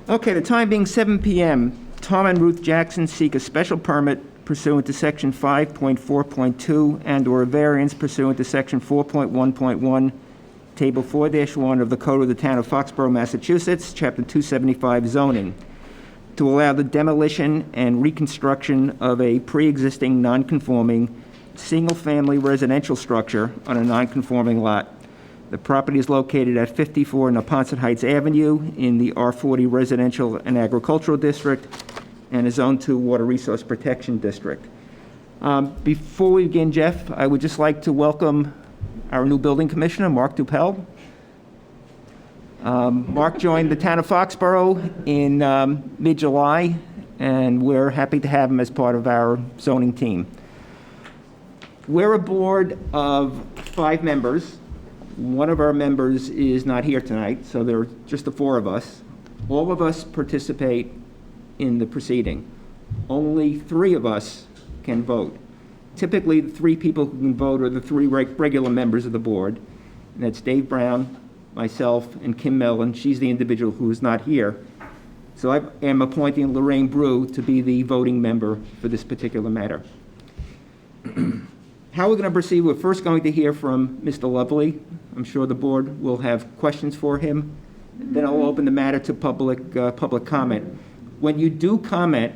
Okay, the time being 7 p.m., Tom and Ruth Jackson seek a special permit pursuant to Section 5.4.2 and/or a variance pursuant to Section 4.1.1, Table 4-1 of the Code of the Town of Foxborough, Massachusetts, Chapter 275 zoning, to allow the demolition and reconstruction of a pre-existing non-conforming single-family residential structure on a non-conforming lot. The property is located at 54 Poncett Heights Avenue in the R40 Residential and Agricultural District and is zoned to Water Resource Protection District. Before we begin, Jeff, I would just like to welcome our new building commissioner, Mark Duppel. Mark joined the town of Foxborough in mid-July, and we're happy to have him as part of our zoning team. We're a board of 5 members. One of our members is not here tonight, so there are just the 4 of us. All of us participate in the proceeding. Only 3 of us can vote. Typically, the 3 people who can vote are the 3 regular members of the board, and that's Dave Brown, myself, and Kim Mellon. She's the individual who is not here. So I am appointing Lorraine Brew to be the voting member for this particular matter. How we're going to proceed, we're first going to hear from Mr. Lovely. I'm sure the board will have questions for him. Then I'll open the matter to public comment. When you do comment,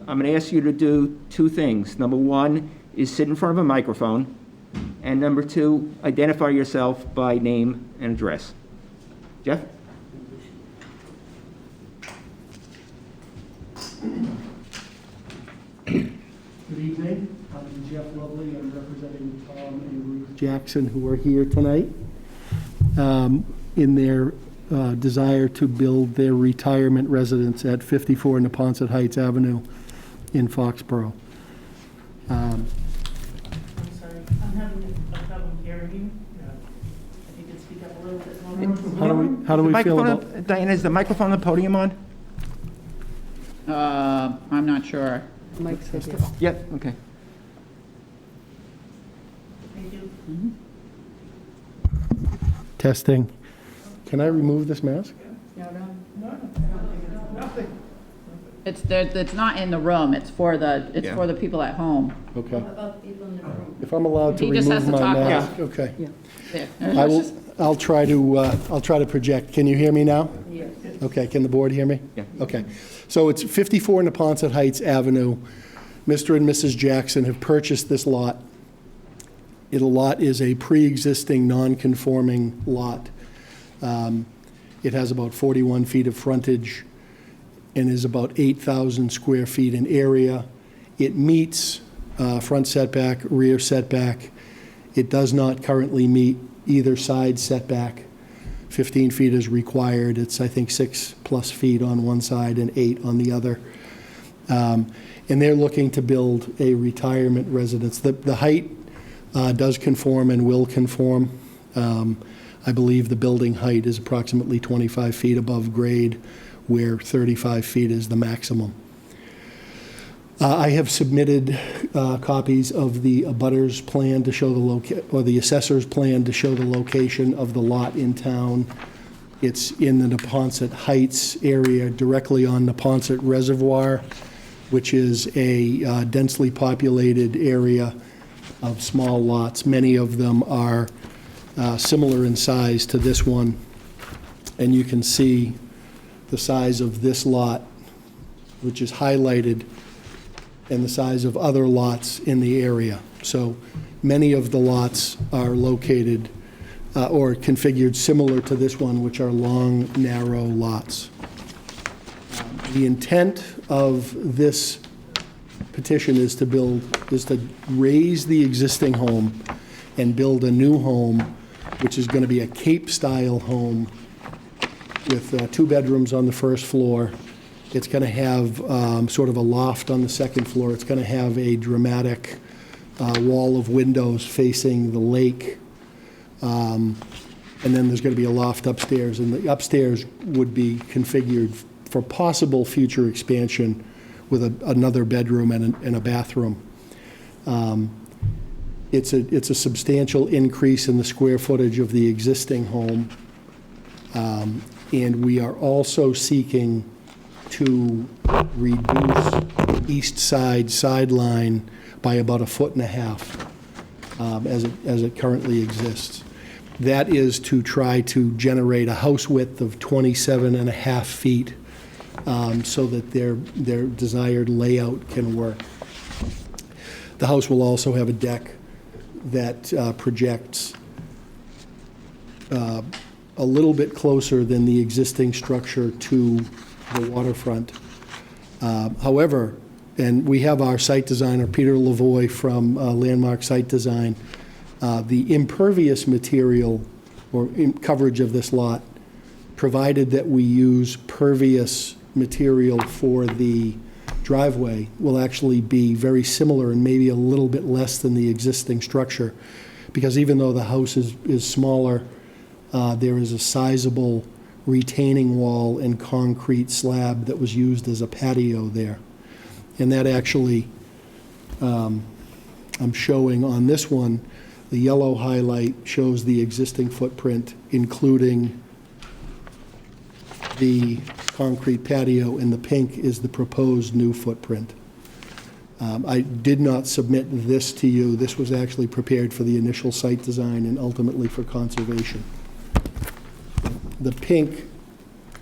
I'm going to ask you to do 2 things. Number 1 is sit in front of a microphone, and number 2, identify yourself by name and address. Jeff? Good evening. I'm Jeff Lovely. I'm representing Tom and Ruth Jackson, who are here tonight in their desire to build their retirement residence at 54 Poncett Heights Avenue in Foxborough. I'm sorry, I'm having a problem hearing you. If you could speak up a little bit more. How do we feel about? Diana, is the microphone on the podium on? I'm not sure. Mike's here. Yep, okay. Thank you. Testing. Can I remove this mask? It's not in the room. It's for the Yeah. for the people at home. Okay. About people in the room? If I'm allowed to He just has remove to my talk mask, okay. There. I'll try to project. Can you hear me now? Yes. Okay, can the board hear me? Yeah. Okay. So it's 54 Poncett Heights Avenue. Mr. and Mrs. Jackson have purchased this lot. The lot is a pre-existing non-conforming lot. It has about 41 feet of frontage and is about 8,000 square feet in area. It meets front setback, rear setback. It does not currently meet either side setback. 15 feet is required. It's, I think, 6+ feet on one side and 8 on the other. And they're looking to build a retirement residence. The height does conform and will conform. I believe the building height is approximately 25 feet above grade, where 35 feet is the maximum. I have submitted copies of the abutters plan to show the assessor's plan to show the location of the lot in town. It's in the Neponset Heights area, directly on Neponset Reservoir, which is a densely populated area of small lots. Many of them are similar in size to this one, and you can see the size of this lot, which is highlighted, and the size of other lots in the area. So many of the lots are located or configured similar to this one, which are long, narrow lots. The intent of this petition is to raise the existing home and build a new home, which is going to be a Cape-style home with 2 bedrooms on the first floor. It's going to have sort of a loft on the second floor. It's going to have a dramatic wall of windows facing the lake. And then there's going to be a loft upstairs. And the upstairs would be configured for possible future expansion with another bedroom and a bathroom. It's a substantial increase in the square footage of the existing home. And we are also seeking to reduce the east side sideline by about 1.5 feet as it currently exists. That is to try to generate a house width of 27.5 feet so that their desired layout can work. The house will also have a deck that projects a little bit closer than the existing structure to the waterfront. However, and we have our site designer, Peter Lavoie from Landmark Site Design, the impervious material or coverage of this lot, provided that we use pervious material for the driveway, will actually be very similar and maybe a little bit less than the existing structure. Because even though the house is smaller, there is a sizable retaining wall and concrete slab that was used as a patio there. And that actually, I'm showing on this one, the yellow highlight shows the existing footprint, including the concrete patio, and the pink is the proposed new footprint. I did not submit this to you. This was actually prepared for the initial site design and ultimately for conservation. The pink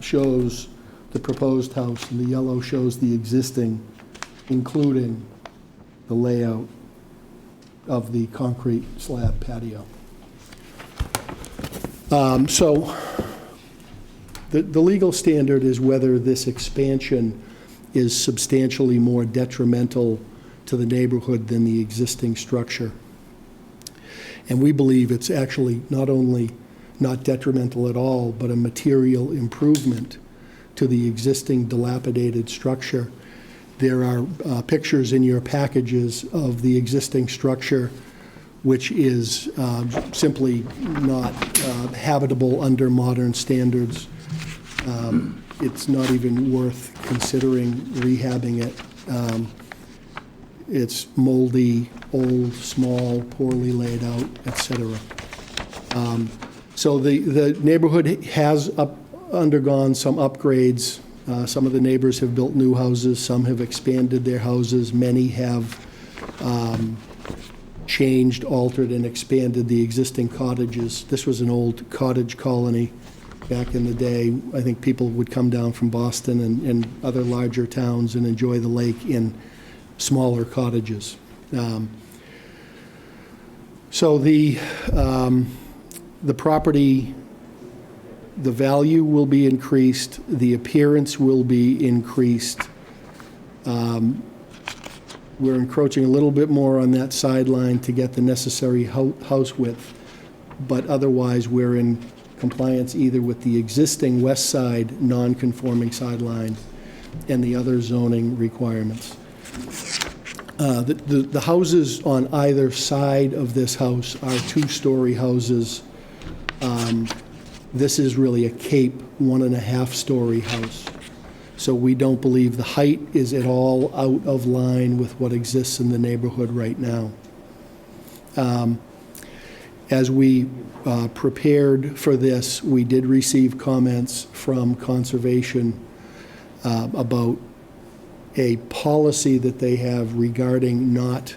shows the proposed house, and the yellow shows the existing, including the layout of the concrete slab patio. So the legal standard is whether this expansion is substantially more detrimental to the neighborhood than the existing structure. And we believe it's actually not only not detrimental at all, but a material improvement to the existing dilapidated structure. There are pictures in your packages of the existing structure, which is simply not habitable under modern standards. It's not even worth considering rehabbing it. It's moldy, old, small, poorly laid out, etc. So the neighborhood has undergone some upgrades. Some of the neighbors have built new houses, some have expanded their houses, many have changed, altered, and expanded the existing cottages. This was an old cottage colony back in the day. I think people would come down from Boston and other larger towns and enjoy the lake in smaller cottages. So the property, the value will be increased, the appearance will be increased. We're encroaching a little bit more on that sideline to get the necessary house width, but otherwise we're in compliance either with the existing west side non-conforming sideline and the other zoning requirements. The houses on either side of this house are two-story houses. This is really a cape 1.5-story house. So we don't believe the height is at all out of line with what exists in the neighborhood right now. As we prepared for this, we did receive comments from Conservation about a policy that they have regarding not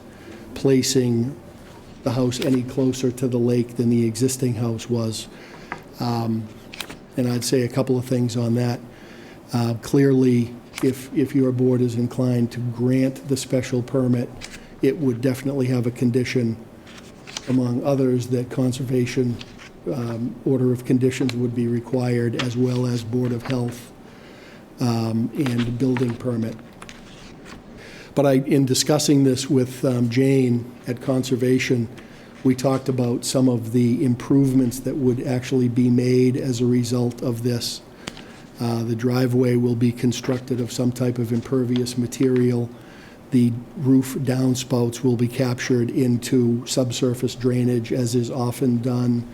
placing the house any closer to the lake than the existing house was. And I'd say a couple of things on that. Clearly, if your board is inclined to grant the special permit, it would definitely have a condition, among others, that Conservation order of conditions would be required, as well as Board of Health and building permit. But in discussing this with Jane at Conservation, we talked about some of the improvements that would actually be made as a result of this. The driveway will be constructed of some type of impervious material. The roof downspouts will be captured into subsurface drainage, as is often done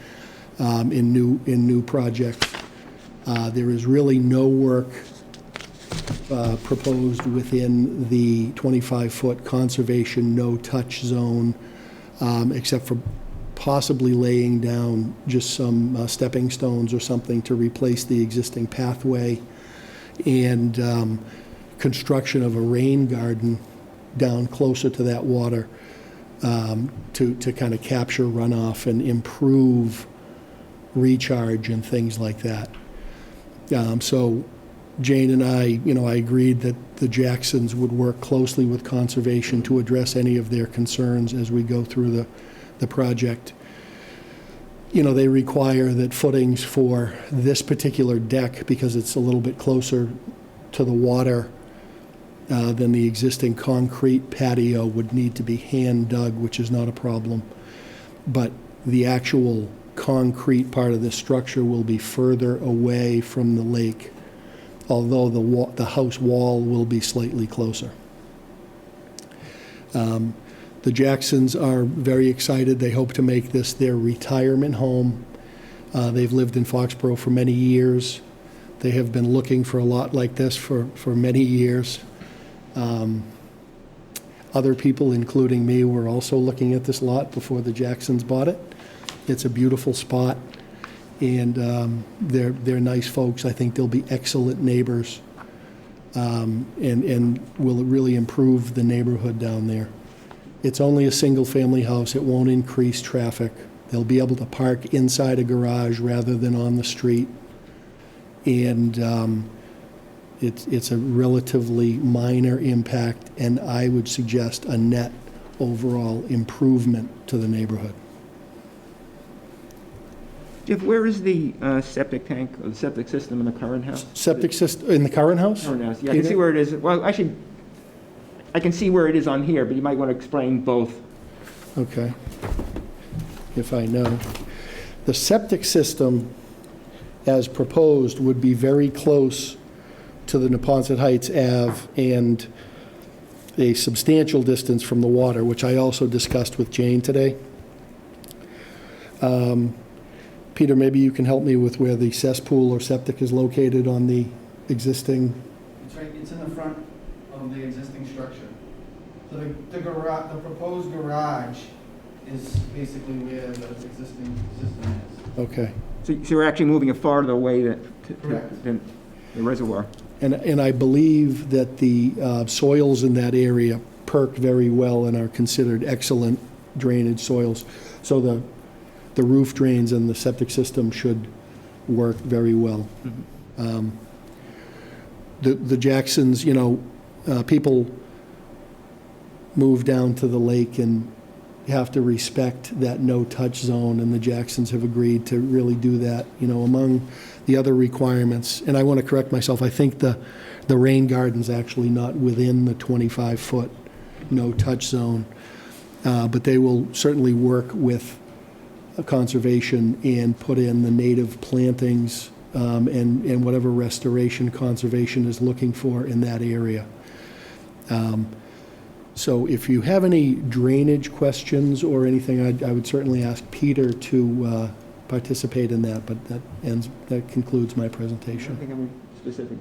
in new projects. There is really no work proposed within the 25-foot conservation no-touch zone, except for possibly laying down just some stepping stones or something to replace the existing pathway, and construction of a rain garden down closer to that water to kind of capture runoff and improve recharge and things like that. So Jane and I agreed that the Jacksons would work closely with Conservation to address any of their concerns as we go through the project. They require that footings for this particular deck, because it's a little bit closer to the water than the existing concrete patio, would need to be hand dug, which is not a problem. But the actual concrete part of the structure will be further away from the lake, although the house wall will be slightly closer. The Jacksons are very excited. They hope to make this their retirement home. They've lived in Foxborough for many years. They have been looking for a lot like this for many years. Other people, including me, were also looking at this lot before the Jacksons bought it. It's a beautiful spot, and they're nice folks. I think they'll be excellent neighbors, and will really improve the neighborhood down there. It's only a single-family house. It won't increase traffic. They'll be able to park inside a garage rather than on the street. And it's a relatively minor impact, and I would suggest a net overall improvement to the neighborhood. Jeff, where is the septic tank, or the septic system in the current house? Septic system in the current house? Current house, yeah, I can see where it is. Well, actually, I can see where it is on here, but you might want to explain both. Okay. If I know. The septic system, as proposed, would be very close to the Poncett Heights Ave and a substantial distance from the water, which I also discussed with Jane today. Peter, maybe you can help me with where the cesspool or septic is located on the existing. It's right, it's in the front of the existing structure. So the garage, the proposed garage is basically where the existing system is. Okay. So we're actually moving it farther away Correct. than the reservoir. And I believe that the soils in that area perk very well and are considered excellent drainage soils. So the roof drains and the septic system should work very well. Mm-hmm. The Jacksons, people move down to the lake and have to respect that no-touch zone, and the Jacksons have agreed to really do that. Among the other requirements, and I want to correct myself, I think the rain garden's actually not within the 25-foot no-touch zone, but they will certainly work with conservation and put in the native plantings and whatever restoration conservation is looking for in that area. So if you have any drainage questions or anything, I would certainly ask Peter to participate in that, but that concludes my I presentation. think I'm specific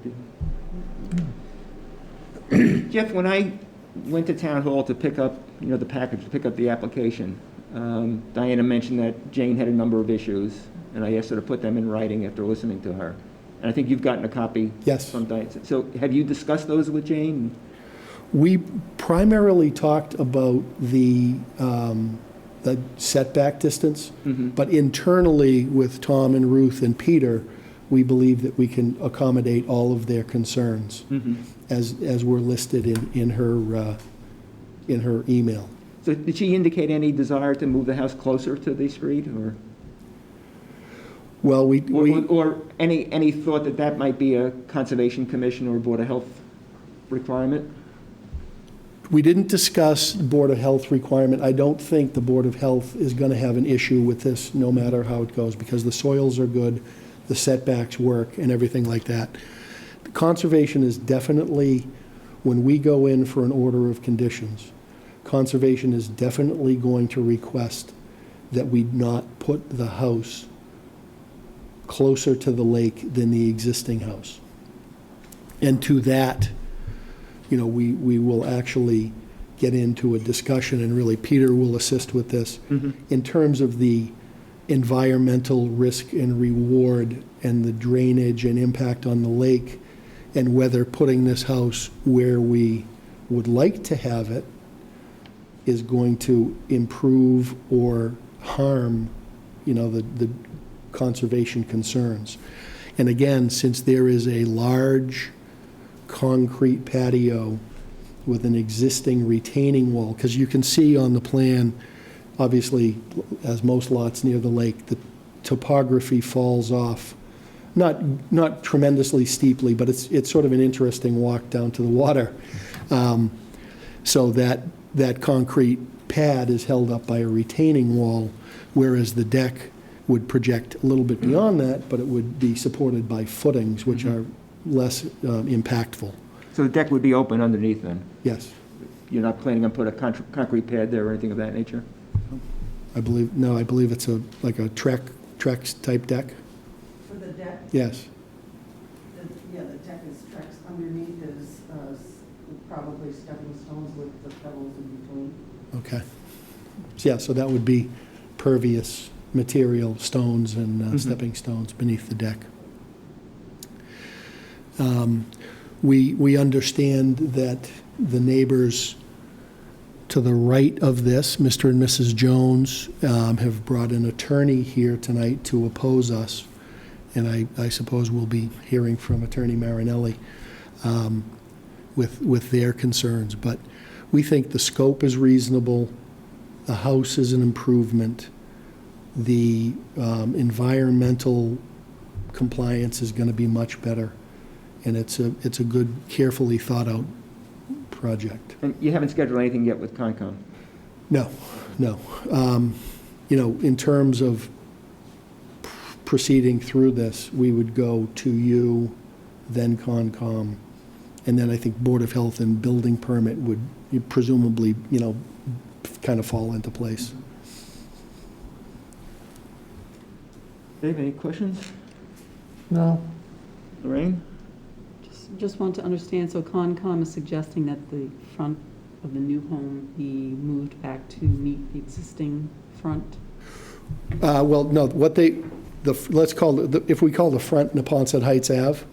to. Jeff, when I went to town hall to pick up, the package, to pick up the application, Diana mentioned that Jane had a number of issues, and I asked her to put them in writing after listening to her. And I think you've gotten a copy Yes. from Diana. So have you discussed those with Jane? We primarily talked about the setback distance, Mm-hmm. but internally with Tom and Ruth and Peter, we believe that we can accommodate all of their concerns Mm-hmm. as were listed in her email. So did she indicate any desire to move the house closer to the street, or Well, or any thought that that might be a Conservation Commission or Board of Health requirement? we didn't discuss Board of Health requirement. I don't think the Board of Health is going to have an issue with this, no matter how it goes, because the soils are good, the setbacks work, and everything like that. Conservation is definitely, when we go in for an order of conditions, Conservation is definitely going to request that we not put the house closer to the lake than the existing house. And to that, we will actually get into a discussion, and really Peter will assist with this, in terms of the environmental risk and reward and the drainage and impact on the lake, and whether putting this house where we would like to have it is going to improve or harm, the conservation concerns. And again, since there is a large concrete patio with an existing retaining wall, because you can see on the plan, obviously, as most lots near the lake, the topography falls off, not tremendously steeply, but it's sort of an interesting walk down to the water. So that concrete pad is held up by a retaining wall, whereas the deck would project a little bit beyond that, but it would be supported by footings, which are less impactful. So the deck would be open underneath then? Yes, You're not planning on putting a concrete pad there or anything of that nature? I believe it's like a Trex type deck. For the deck, Yes, the deck is Trex, underneath is probably stepping stones with the pebbles in between. okay. So that would be pervious material, stones and stepping stones beneath the deck. We understand that the neighbors to the right of this, Mr. and Mrs. Jones, have brought an attorney here tonight to oppose us, and I suppose we'll be hearing from Attorney Marinelli with their concerns. But we think the scope is reasonable, the house is an improvement, the environmental compliance is going to be much better, and it's a good, carefully thought-out project. And you haven't scheduled anything yet with Concom? No. In terms of proceeding through this, we would go to you, then Concom, and then I think Board of Health and Building Permit would presumably, kind of fall into place. Dave, any questions? No. Lorraine? Just want to understand, so Concom is suggesting that the front of the new home be moved back to meet the existing front? Well, no, let's call it, if we call the front Poncett Heights Ave,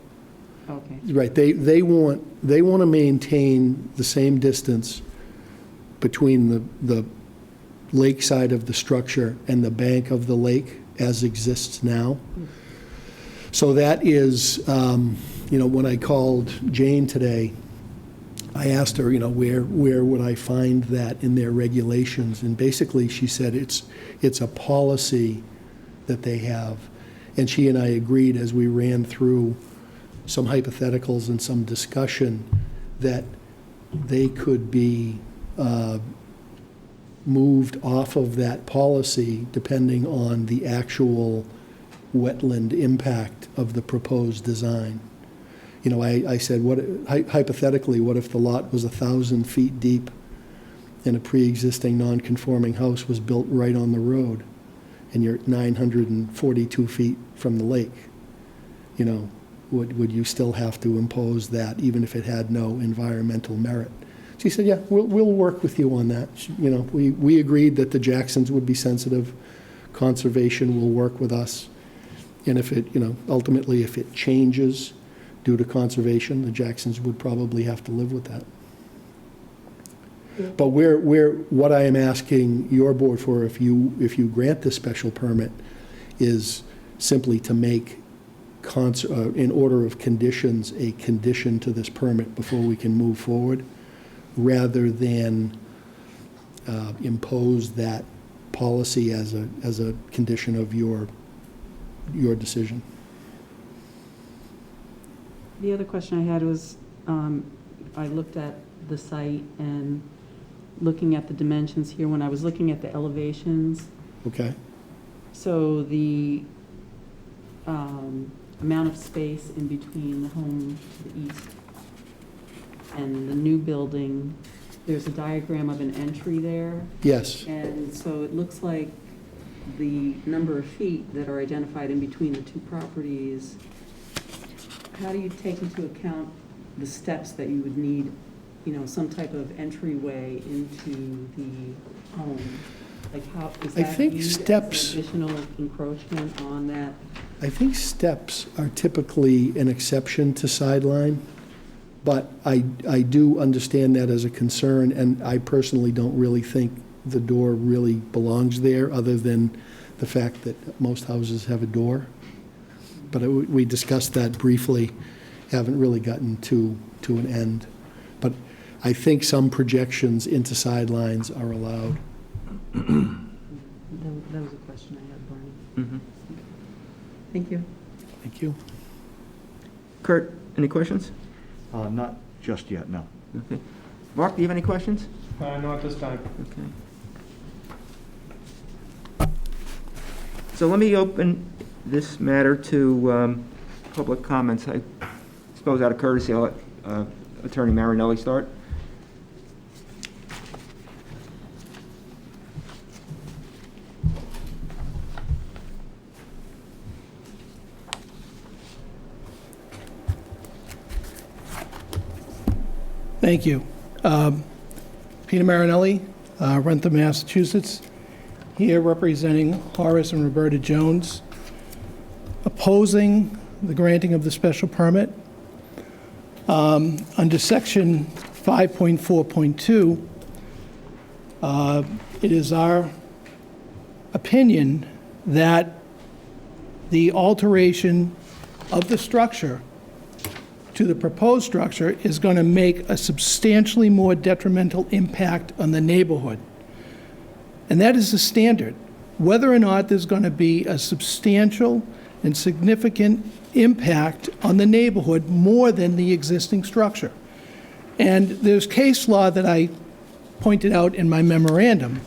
Okay. right, they want to maintain the same distance between the lake side of the structure and the bank of the lake as exists now. So that is, when I called Jane today, I asked her, where would I find that in their regulations? And basically she said it's a policy that they have. And she and I agreed as we ran through some hypotheticals and some discussion that they could be moved off of that policy depending on the actual wetland impact of the proposed design. I said, hypothetically, what if the lot was 1,000 feet deep and a pre-existing non-conforming house was built right on the road and you're 942 feet from the lake? Would you still have to impose that even if it had no environmental merit? She said, yeah, we'll work with you on that. We agreed that the Jacksons would be sensitive. Conservation will work with us. And if it, ultimately, if it changes due to conservation, the Jacksons would probably have to live with that. But what I am asking your board for, if you grant this special permit, is simply to make, in order of conditions, a condition to this permit before we can move forward, rather than impose that policy as a condition of your decision. The other question I had was, I looked at the site and looking at the dimensions here, when I was looking at the elevations, Okay? so the amount of space in between the home to the east and the new building, there's a diagram of an entry there. Yes. And so it looks like the number of feet that are identified in between the two properties, how do you take into account the steps that you would need some type of entryway into the home. Like how, is I that think viewed as steps- additional encroachment on that? I think steps are typically an exception to sideline, but I do understand that as a concern, and I personally don't really think the door really belongs there, other than the fact that most houses have a door. But we discussed that briefly, haven't really gotten to an end. But I think some projections into sidelines are allowed. That was a question I had, Barney. Mhm. Thank you. Thank you. Kurt, any questions? Not just yet, no. Okay. Mark, do you have any questions? No, at this time. Okay. So let me open this matter to public comments. I suppose out of courtesy, I'll let Attorney Marinelli start. Thank you. Peter Marinelli, Rentham, Massachusetts, here representing Horace and Roberta Jones, opposing the granting of the special permit. Under Section 5.4.2, it is our opinion that the alteration of the structure to the proposed structure is going to make a substantially more detrimental impact on the neighborhood. And that is the standard. Whether or not there's going to be a substantial and significant impact on the neighborhood more than the existing structure. And there's case law that I pointed out in my memorandum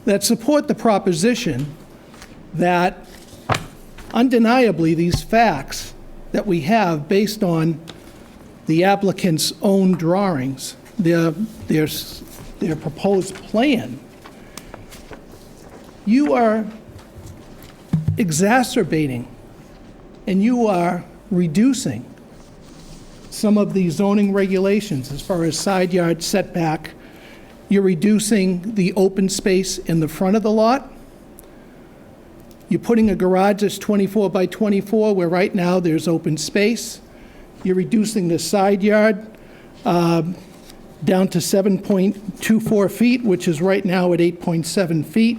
that support the proposition that undeniably these facts that we have based on the applicant's own drawings, their proposed plan, you are exacerbating and you are reducing some of the zoning regulations as far as side yard setback. You're reducing the open space in the front of the lot. You're putting a garage that's 24 by 24, where right now there's open space. You're reducing the side yard down to 7.24 feet, which is right now at 8.7 feet.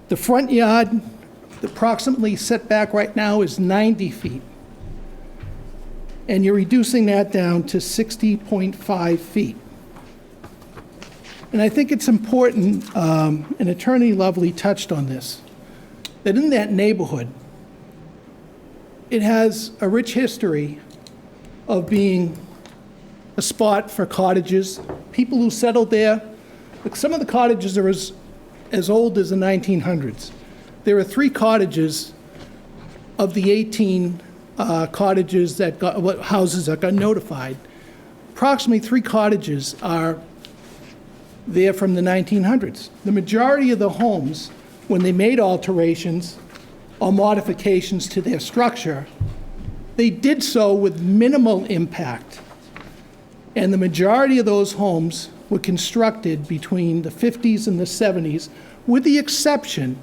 The front yard, the approximately setback right now is 90 feet. And you're reducing that down to 60.5 feet. And I think it's important, and Attorney Lovely touched on this, that in that neighborhood, it has a rich history of being a spot for cottages, people who settled there. Like, some of the cottages are as old as the 1900s. There are 3 cottages of the 18 cottages that houses that got notified. Approximately 3 cottages are there from the 1900s. The majority of the homes, when they made alterations or modifications to their structure, they did so with minimal impact. And the majority of those homes were constructed between the 50s and the 70s, with the exception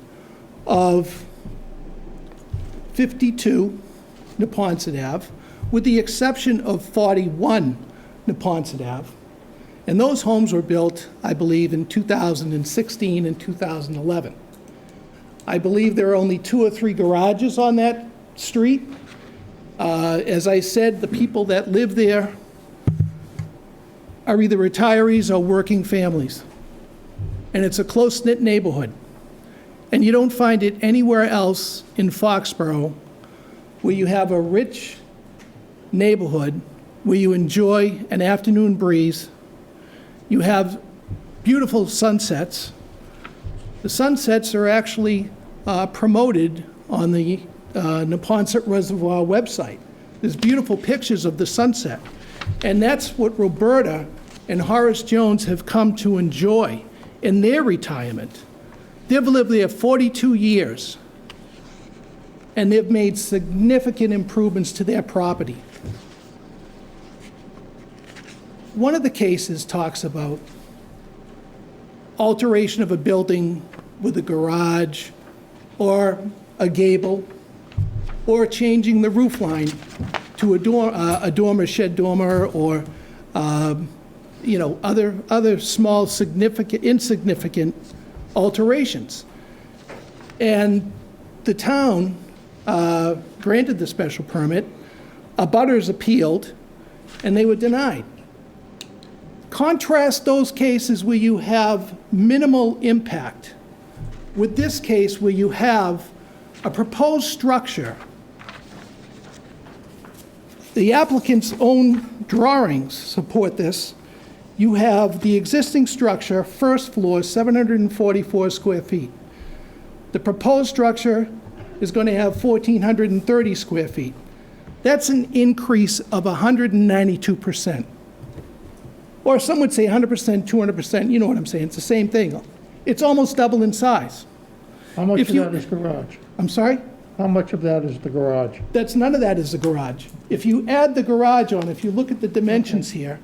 of 52 Neponset Ave, with the exception of 41 Neponset Ave. And those homes were built, I believe, in 2016 and 2011. I believe there are only 2 or 3 garages on that street. As I said, the people that live there are either retirees or working families. And it's a close-knit neighborhood. And you don't find it anywhere else in Foxborough where you have a rich neighborhood where you enjoy an afternoon breeze. You have beautiful sunsets. The sunsets are actually promoted on the Neponset Reservoir website. There's beautiful pictures of the sunset. And that's what Roberta and Horace Jones have come to enjoy in their retirement. They've lived there 42 years, and they've made significant improvements to their property. one of the cases talks about alteration of a building with a garage or a gable, or changing the roof line to a dormer, shed dormer, or, other small, insignificant alterations. And the town granted the special permit, abutters appealed, and they were denied. Contrast those cases where you have minimal impact with this case where you have a proposed structure. The applicant's own drawings support this. You have the existing structure, first floor, 744 square feet. The proposed structure is going to have 1,430 square feet. That's an increase of 192%. Or some would say 100%, 200%, you know what I'm saying, it's the same thing. It's almost double in size. How much If of you- that is garage? I'm sorry? How much of that is the garage? None of that is the garage. If you add the garage on, if you look at the dimensions here,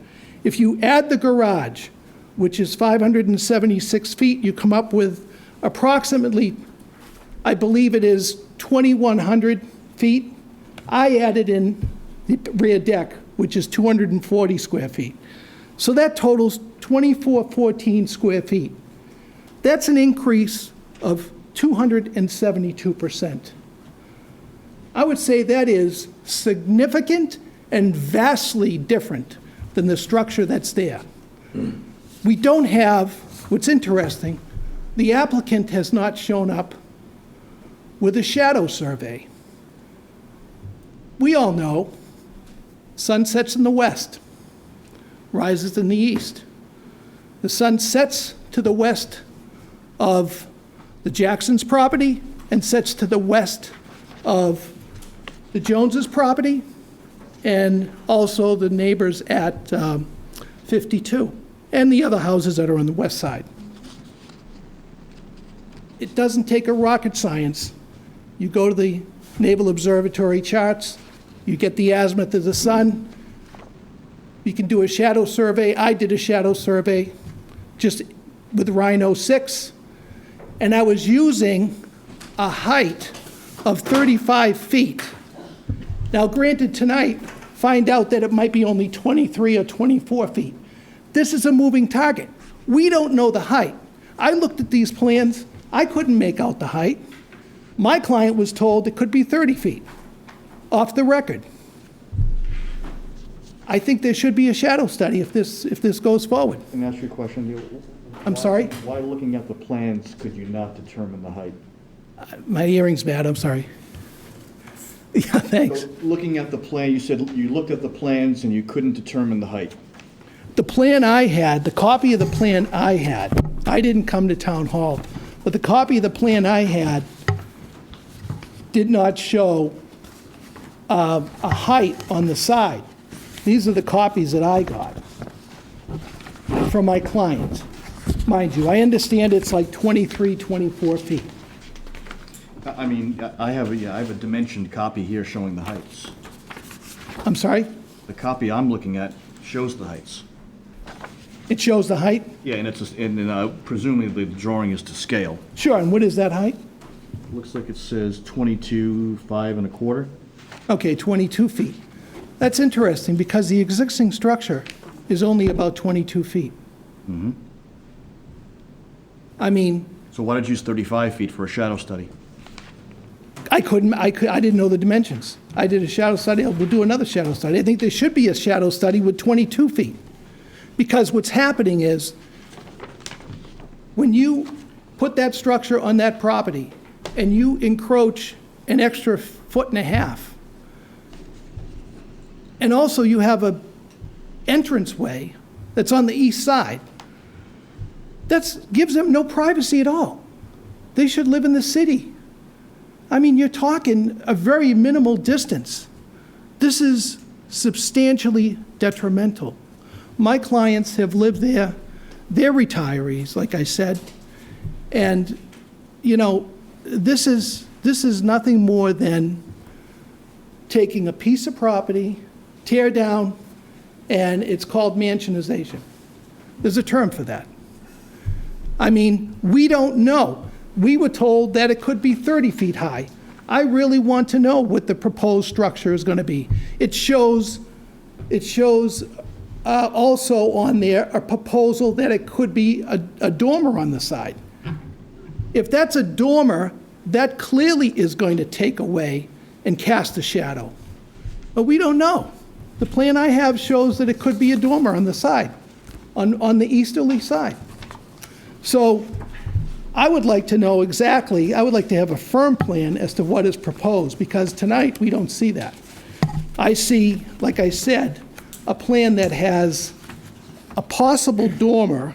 if you add the garage, which is 576 feet, you come up with approximately, I believe it is 2,100 feet. I added in the rear deck, which is 240 square feet. So that totals 2,414 square feet. That's an increase of 272%. I would say that is significant and vastly different than the structure that's there. We don't have, what's interesting, the applicant has not shown up with a shadow survey. We all know sun sets in the west, rises in the east. The sun sets to the west of the Jacksons' property and sets to the west of the Joneses' property and also the neighbors at 52 and the other houses that are on the west side. It doesn't take a rocket science. You go to the Naval Observatory charts, you get the azimuth of the sun, you can do a shadow survey. I did a shadow survey just with Rhino 6, and I was using a height of 35 feet. Now, granted, tonight, find out that it might be only 23 or 24 feet. This is a moving target. We don't know the height. I looked at these plans. I couldn't make out the height. My client was told it could be 30 feet, off the record. I think there should be a shadow study if this goes forward. Let me ask you a question. I'm sorry? Why looking at the plans could you not determine the height? My hearing's bad, I'm sorry. Yeah, thanks. So, looking at the plan, you said you looked at the plans and you couldn't determine the height. The plan I had, the copy of the plan I had, I didn't come to town hall, but the copy of the plan I had did not show a height on the side. These are the copies that I got from my client. Mind you, I understand it's like 23, 24 feet. I mean, I have a dimensioned copy here showing the heights. I'm sorry? The copy I'm looking at shows the heights. It shows the height? Yeah, and presumably the drawing is to scale. Sure, and what is that height? Looks like it says 22, 5 1/4. Okay, 22 feet. That's interesting because the existing structure is only about 22 feet. Mm-hmm. I mean, So why did you use 35 feet for a shadow study? I didn't know the dimensions. I did a shadow study, we'll do another shadow study. I think there should be a shadow study with 22 feet. Because what's happening is, when you put that structure on that property and you encroach an extra 1.5 feet, and also you have a entranceway that's on the east side, that gives them no privacy at all. They should live in the city. I mean, you're talking a very minimal distance. This is substantially detrimental. My clients have lived there. They're retirees, like I said. And, you know, this is nothing more than taking a piece of property, tear down and it's called mansionization. There's a term for that. I mean, we don't know. We were told that it could be 30 feet high. I really want to know what the proposed structure is going to be. It shows also on there a proposal that it could be a dormer on the side. If that's a dormer, that clearly is going to take away and cast a shadow. But we don't know. The plan I have shows that it could be a dormer on the side, on the easterly side. So I would like to know exactly, I would like to have a firm plan as to what is proposed, because tonight we don't see that. I see, like I said, a plan that has a possible dormer,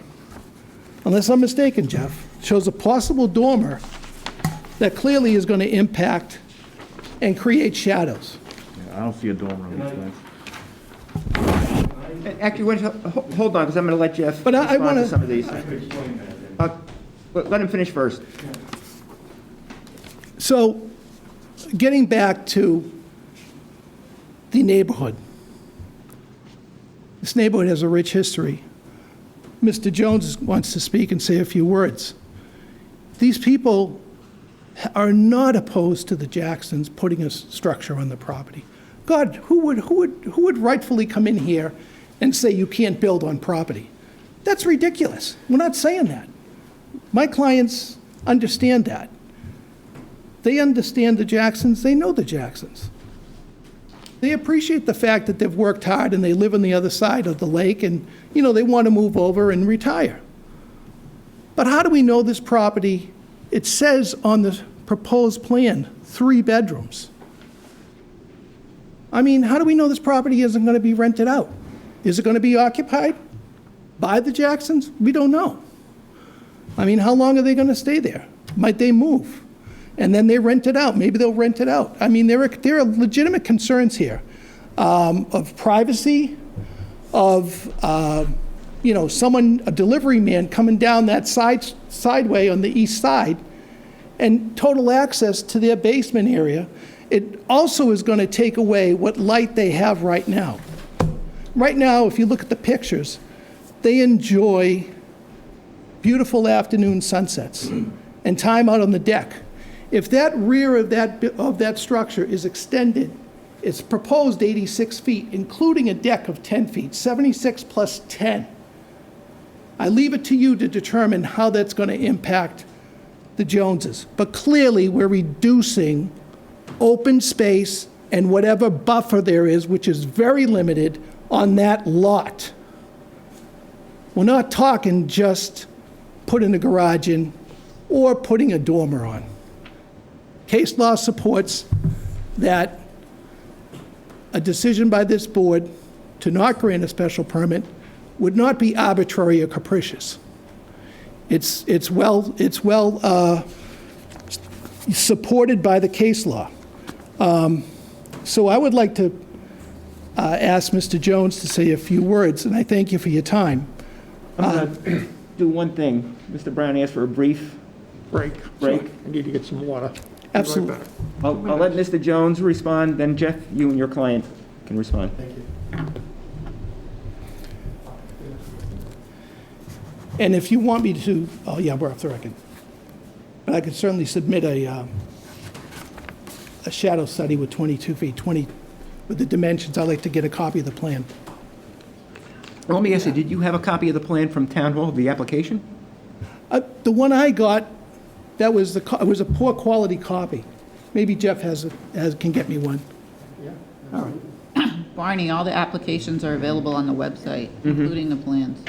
unless I'm mistaken, Jeff, shows a possible dormer that clearly is going to impact and create shadows. I don't see a dormer on this plan. Actually, wait, hold on, because I'm going to let Jeff But I respond wanna- to some of these. Let him finish first. So, getting back to the neighborhood. This neighborhood has a rich history. Mr. Jones wants to speak and say a few words. These people are not opposed to the Jacksons putting a structure on the property. God, who would rightfully come in here and say you can't build on property? That's ridiculous. We're not saying that. My clients understand that. They understand the Jacksons. They know the Jacksons. They appreciate the fact that they've worked hard and they live on the other side of the lake and, you know, they want to move over and retire. But how do we know this property? It says on the proposed plan, 3 bedrooms. I mean, how do we know this property isn't going to be rented out? Is it going to be occupied by the Jacksons? We don't know. I mean, how long are they going to stay there? Might they move? And then they rent it out. Maybe they'll rent it out. I mean, there are legitimate concerns here of privacy, of, you know, a delivery man coming down that sideway on the east side and total access to their basement area. It also is going to take away what light they have right now. Right now, if you look at the pictures, they enjoy beautiful afternoon sunsets and time out on the deck. If that rear of that structure is extended, it's proposed 86 feet, including a deck of 10 feet, 76 plus 10. I leave it to you to determine how that's going to impact the Joneses. But clearly, we're reducing open space and whatever buffer there is, which is very limited, on that lot. We're not talking just putting a garage in or putting a dormer on. Case law supports that a decision by this board to not grant a special permit would not be arbitrary or capricious. It's well supported by the case law. So I would like to ask Mr. Jones to say a few words, and I thank you for your time. I'm going to do one thing. Mr. Brown asked for a brief Break. break. I need to get some water. Absolutely. I'll let Mr. Jones respond, then Jeff, you and your client can respond. Thank you. And if you want me to, oh yeah, we're off the record. But I could certainly submit a shadow study with 22 feet, 20, with the dimensions. I'd like to get a copy of the plan. Let me ask you, did you have a copy of the plan from Town Hall, the application? The one I got, that was it was a poor quality copy. Maybe Jeff can get me one. All right. Barney, all the applications are available on the website, including the plans.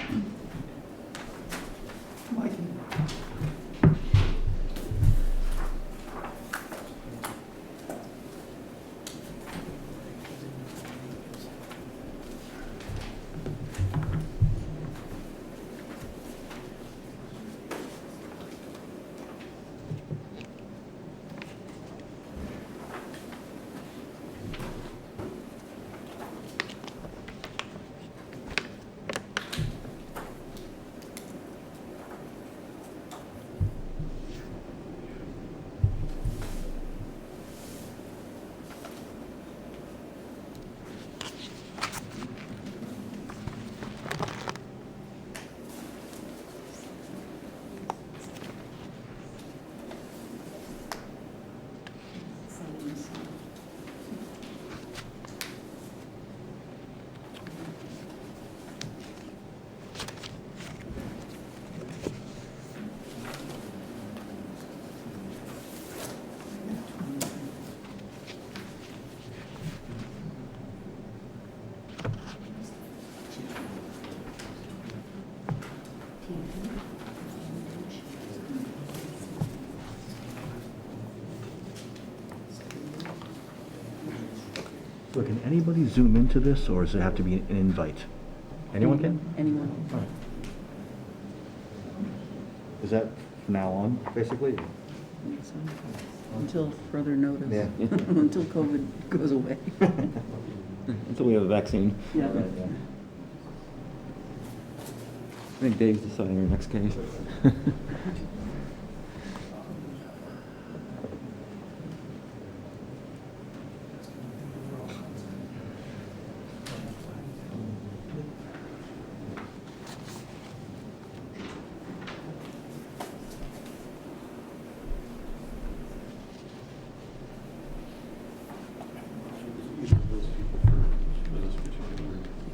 So can anybody zoom into this, or does it have to be an invite? Anyone can? Anyone. Is that from now on, basically? Until further notice. Yeah. Until COVID goes away. Until we have a vaccine. Yeah. I think Dave's deciding our next case.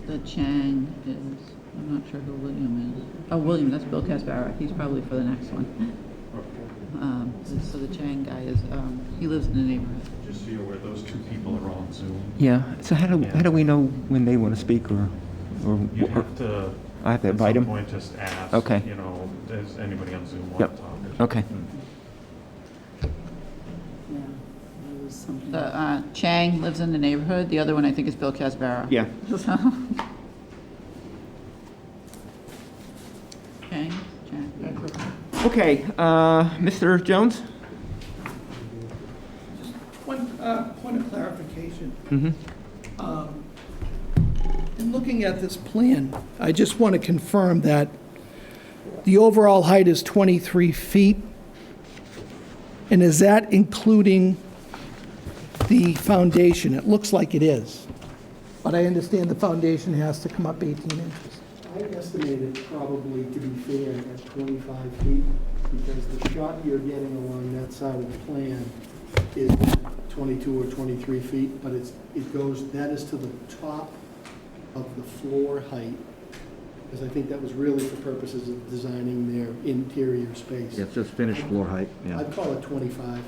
The Chang is, I'm not sure who William is. Oh, William, that's Bill Casbarra. He's probably for the next one. So the Chang guy is, he lives in the neighborhood. Just so you're aware, those two people are on Zoom. Yeah, so how do we know when they want to speak, or You have to. I have to invite At them? some point, just ask. Okay. You know, does anybody on Zoom want Yep. to talk? Okay. Yeah, there was something. The Chang lives in the neighborhood. The other one, I think, is Bill Casbarra. Yeah. Chang? Chang. Okay, Mr. Jones? One point of clarification. Mm-hmm. In looking at this plan, I just want to confirm that the overall height is 23 feet. And is that including the foundation? It looks like it is. But I understand the foundation has to come up 18 inches. I estimate it probably, to be fair, at 25 feet, because the shot you're getting along that side of the plan is 22 or 23 feet, but that is to the top of the floor height, because I think that was really for purposes of designing their interior space. Yeah, it's just finished floor height, yeah. I'd call it 25.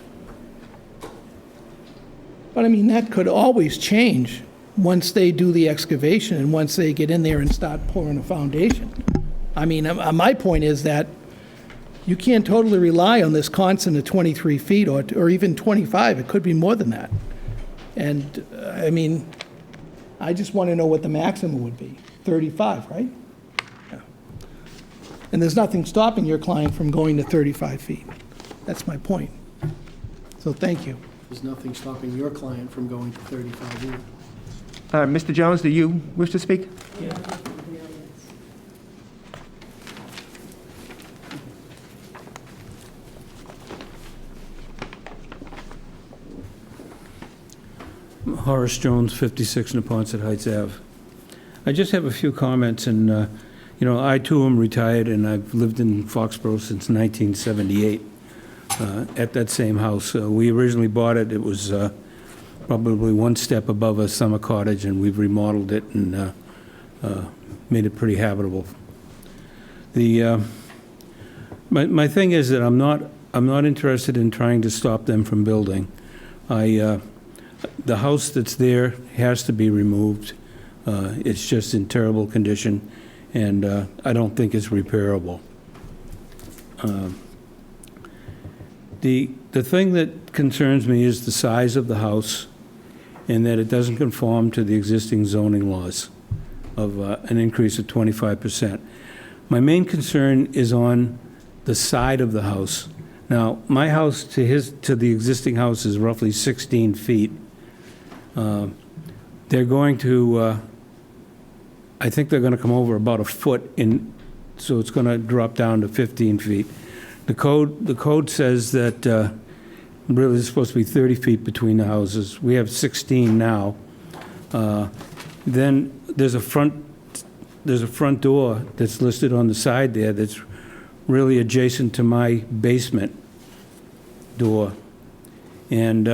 But I mean, that could always change once they do the excavation and once they get in there and start pouring a foundation. I mean, my point is that you can't totally rely on this constant of 23 feet or even 25. It could be more than that. And, I mean, I just want to know what the maximum would be. 35, right? Yeah. And there's nothing stopping your client from going to 35 feet. That's my point. So thank you. There's nothing stopping your client from going to 35 either. Mr. Jones, do you wish to speak? Horace Jones, 56 Poncett Heights Ave. I just have a few comments, and, I too am retired, and I've lived in Foxborough since 1978 at that same house. We originally bought it. It was probably one step above a summer cottage, and we've remodeled it and made it pretty habitable. My thing is that I'm not interested in trying to stop them from building. The house that's there has to be removed. It's just in terrible condition, and I don't think it's repairable. The thing that concerns me is the size of the house, and that it doesn't conform to the existing zoning laws of an increase of 25%. My main concern is on the side of the house. Now, my house to the existing house is roughly 16 feet. They're going to, I think they're going to come over about a foot in, so it's going to drop down to 15 feet. The code says that really there's supposed to be 30 feet between the houses. We have 16 now. Then there's a front door that's listed on the side there that's really adjacent to my basement door. And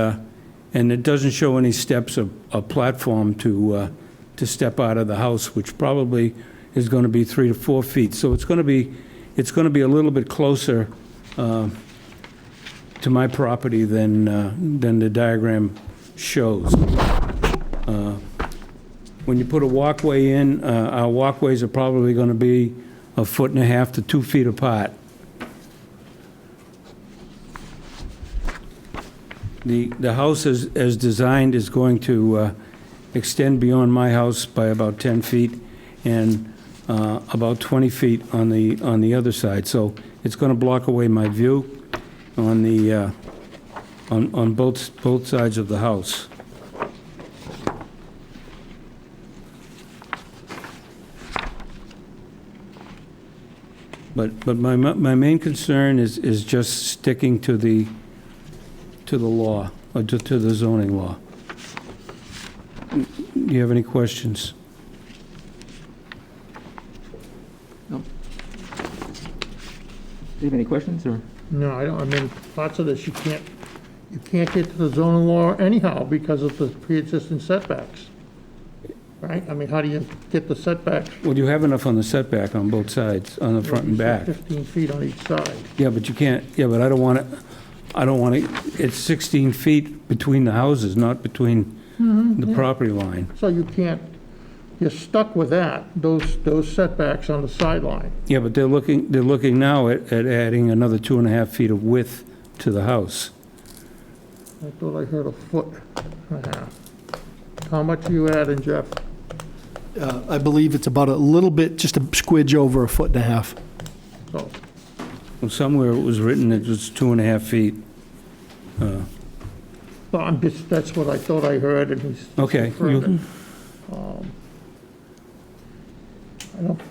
it doesn't show any steps or a platform to step out of the house, which probably is going to be 3 to 4 feet. So it's going to be a little bit closer to my property than the diagram shows. When you put a walkway in, our walkways are probably going to be 1.5 feet to 2 feet apart. The house as designed is going to extend beyond my house by about 10 feet and about 20 feet on the other side. So it's going to block away my view on the, on both sides of the house. But my main concern is just sticking to the law, or to the zoning law. Do you have any questions? Do you have any questions, or? No, I don't, I mean, parts of this, you can't get to the zoning law anyhow because of the pre-existing setbacks. Right? I mean, how do you get the setbacks? Well, you have enough on the setback on both sides, on the front and back. 15 feet on each side. Yeah, but you can't, yeah, but I don't want it, it's 16 feet between the houses, not between the property line. So you can't, you're stuck with that, those setbacks on the sideline. Yeah, but they're looking now at adding another 2.5 feet of width to the house. I thought I heard 1.5 feet. How much are you adding, Jeff? I believe it's about a little bit, just a squidge over 1.5 feet. So, Well, somewhere it was written it was 2.5 feet. well, I'm just, that's what I thought I heard, and he's. Okay, confirmed it. I don't,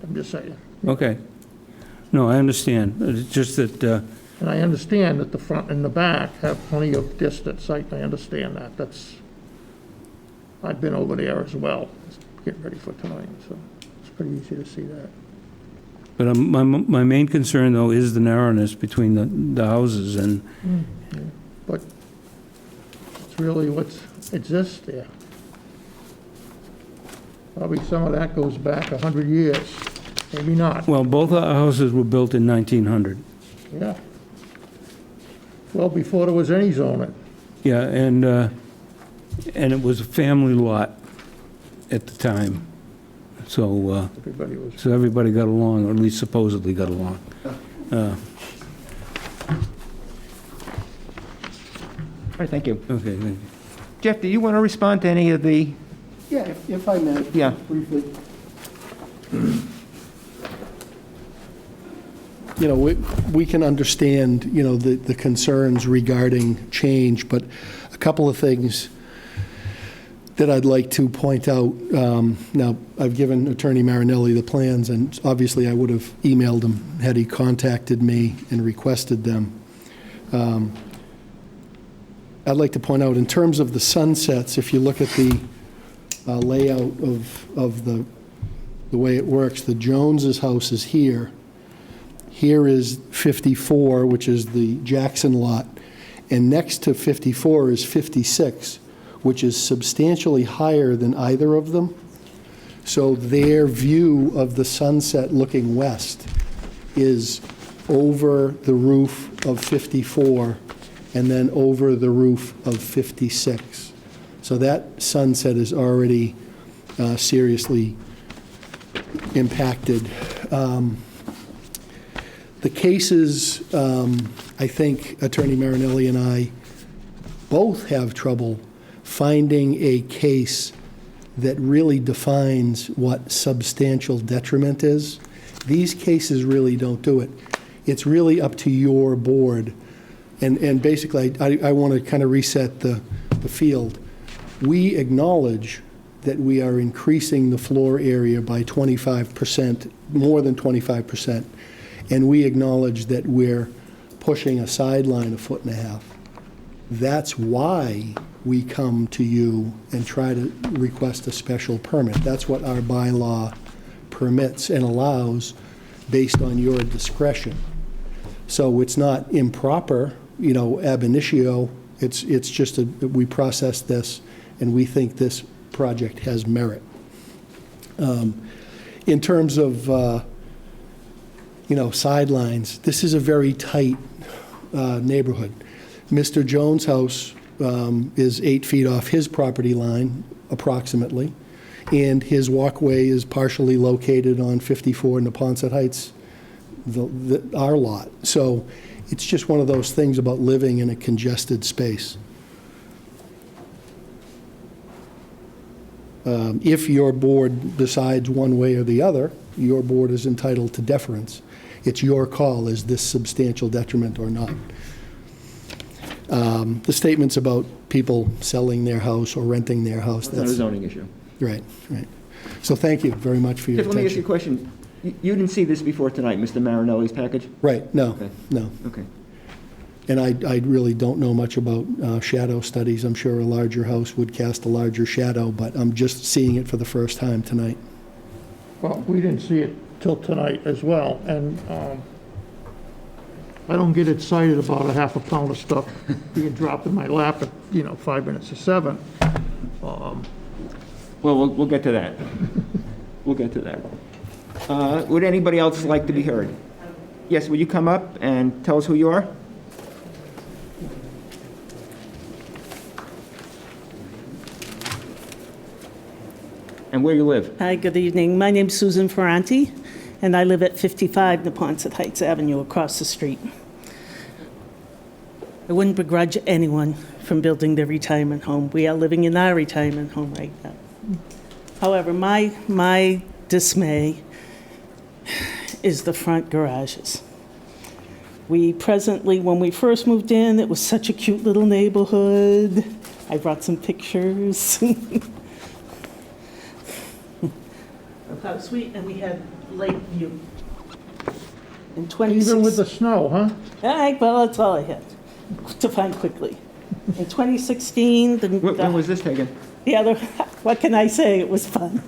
I'm just saying. Okay. No, I understand. It's just that, And I understand that the front and the back have plenty of distance. I understand that. That's, I've been over there as well, getting ready for tonight, so it's pretty easy to see that. but my main concern, though, is the narrowness between the houses, and But it's really what exists there. Probably some of that goes back 100 years, maybe not, well, both our houses were built in 1900. yeah. Well, before there was any zoning. Yeah, and it was a family lot at the time. So, Everybody was, so everybody got along, or at least supposedly got along. All right, thank you. Okay, thank you. Jeff, do you want to respond to any of the, Yeah, if I may. Yeah. Briefly. You know, we can understand, you know, the concerns regarding change, but a couple of things that I'd like to point out. Now, I've given Attorney Marinelli the plans, and obviously I would have emailed him had he contacted me and requested them. I'd like to point out, in terms of the sunsets, if you look at the layout of the way it works, the Jones's house is here. Here is 54, which is the Jackson lot, and next to 54 is 56, which is substantially higher than either of them. So their view of the sunset looking west is over the roof of 54 and then over the roof of 56. So that sunset is already seriously impacted. The cases, I think Attorney Marinelli and I both have trouble finding a case that really defines what substantial detriment is. These cases really don't do it. It's really up to your board. And basically, I want to kind of reset the field. We acknowledge that we are increasing the floor area by 25%, more than 25%. And we acknowledge that we're pushing a sideline 1.5 feet. That's why we come to you and try to request a special permit. That's what our bylaw permits and allows based on your discretion. So it's not improper, you know, ab initio. It's just we process this and we think this project has merit. In terms of you know, sidelines, this is a very tight neighborhood. Mr. Jones' house is 8 feet off his property line, approximately, and his walkway is partially located on 54 in the Poncett Heights, our lot. So it's just one of those things about living in a congested space. If your board decides one way or the other, your board is entitled to deference. It's your call, is this substantial detriment or not? The statements about people selling their house or renting their house, It's not a that's, zoning issue. right, right. So thank you very much for your Jeff, let me ask you a attention. question. You didn't see this before tonight, Mr. Marinelli's package? Right, no, Okay. no. Okay. And I really don't know much about shadow studies. I'm sure a larger house would cast a larger shadow, but I'm just seeing it for the first time tonight. Well, we didn't see it till tonight as well, and I don't get excited about a half a pound of stuff being dropped in my lap at, 5 minutes to 7. Well, we'll get to that. We'll get to that. Would anybody else like to be heard? Yes, will you come up and tell us who you are? And where you live? Hi, good evening. My name's Susan Ferranti, and I live at 55 Poncett Heights Avenue across the street. I wouldn't begrudge anyone from building their retirement home. We are living in our retirement home right now. However, my dismay is the front garages. We presently, when we first moved in, it was such a cute little neighborhood. I brought some pictures. Of how sweet, and we had lake view. In 26 Even with the snow, huh? All right, well, that's all I had to find quickly. In 2016, When was this taken? the other, what can I say? It was fun.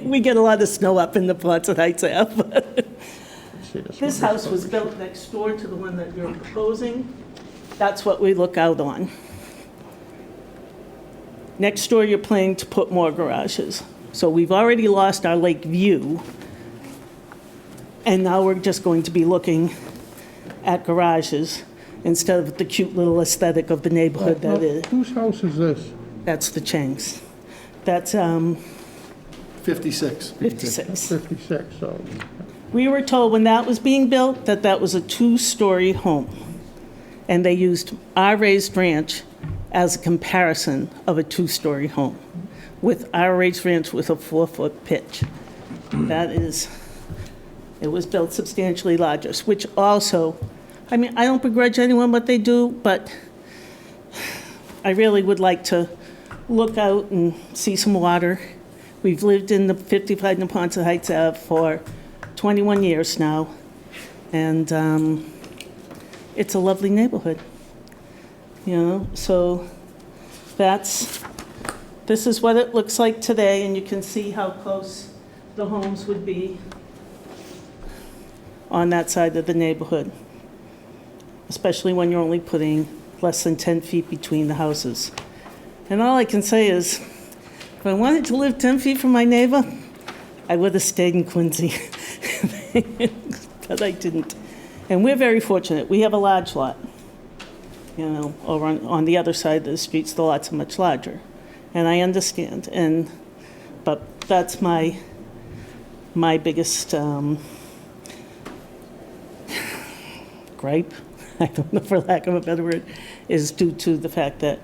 We get a lot of snow up in the Poncett Heights Ave. See this This one? house was built next door to the one that you're proposing. That's what we look out on. Next door, you're planning to put more garages. So we've already lost our lake view, and now we're just going to be looking at garages instead of the cute little aesthetic of the neighborhood that is. Whose house is this? That's the Chang's. That's 56. 56. 56, so, We were told when that was being built that that was a two-story home, and they used our raised ranch as a comparison of a two-story home, with our raised ranch with a 4-foot pitch. That is, it was built substantially larger, which also, I mean, I don't begrudge anyone what they do, but I really would like to look out and see some water. We've lived in the 55 Poncett Heights Ave for 21 years now, and it's a lovely neighborhood, so this is what it looks like today, and you can see how close the homes would be on that side of the neighborhood, especially when you're only putting less than 10 feet between the houses. And all I can say is, if I wanted to live 10 feet from my neighbor, I would have stayed in Quincy, but I didn't. And we're very fortunate. We have a large lot. Over on the other side of the streets, the lots are much larger. And I understand, but that's my biggest gripe, I don't know, for lack of a better word, is due to the fact that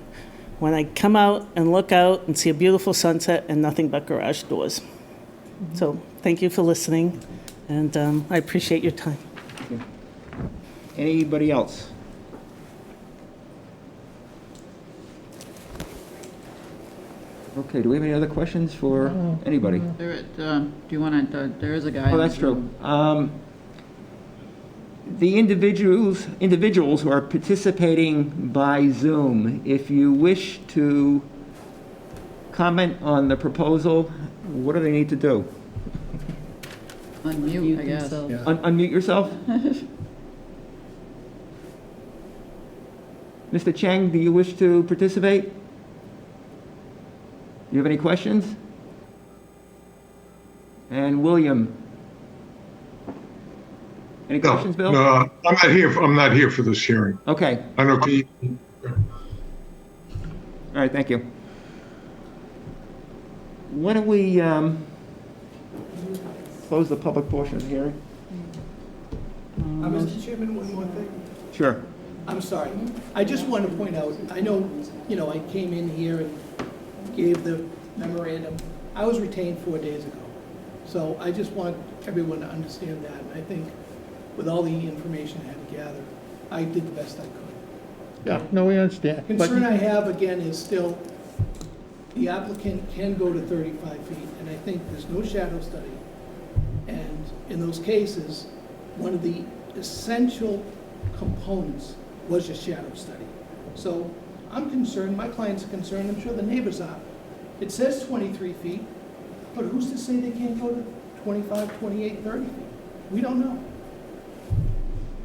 when I come out and look out and see a beautiful sunset and nothing but garage doors. So thank you for listening, and I appreciate your time. Anybody else? Okay, do we have any other questions for anybody? Do you want to, there is a guy. Oh, that's true. The individuals who are participating by Zoom, if you wish to comment on the proposal, what do they need to do? Unmute, I guess. Unmute yourself? Mr. Chang, do you wish to participate? Do you have any questions? And William? Any questions, Bill? No, I'm not here for this hearing. Okay. I know. All right, thank you. Why don't we close the public portion of the hearing? Mr. Chairman, one more thing. Sure. I'm sorry. I just want to point out, I know, I came in here and gave the memorandum. I was retained 4 days ago. So I just want everyone to understand that. And I think with all the information I had to gather, I did the best I could. Yeah, no, we understand. But Concern I have, again, is still, the applicant can go to 35 feet, and I think there's no shadow study. And in those cases, one of the essential components was a shadow study. So I'm concerned, my clients are concerned, I'm sure the neighbors are. It says 23 feet, but who's to say they can't go to 25, 28, 30 feet? We don't know.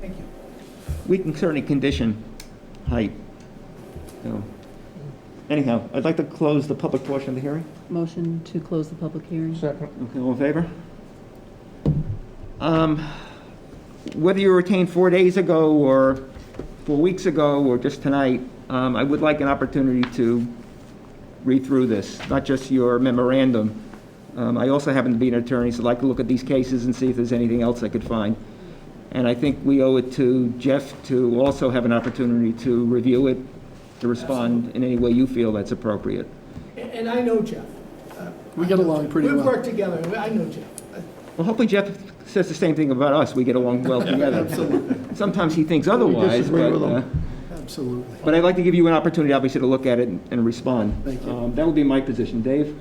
Thank you. We can certainly condition height. So, anyhow, I'd like to close the public portion of the hearing. Motion to close the public hearing? second, Okay, all in favor? Whether you were retained 4 days ago or 4 weeks ago or just tonight, I would like an opportunity to read through this, not just your memorandum. I also happen to be an attorney, so I'd like to look at these cases and see if there's anything else I could find. And I think we owe it to Jeff to also have an opportunity to review it, to respond in any way you feel that's appropriate. And I know Jeff. We get along pretty We've well. worked together, I know Jeff. Well, hopefully Jeff says the same thing about us. We get along well together. Sometimes he thinks otherwise, disagree with but, him. Absolutely. but I'd like to give you an opportunity, obviously, to look at it and respond. Thank you. That would be my position. Dave?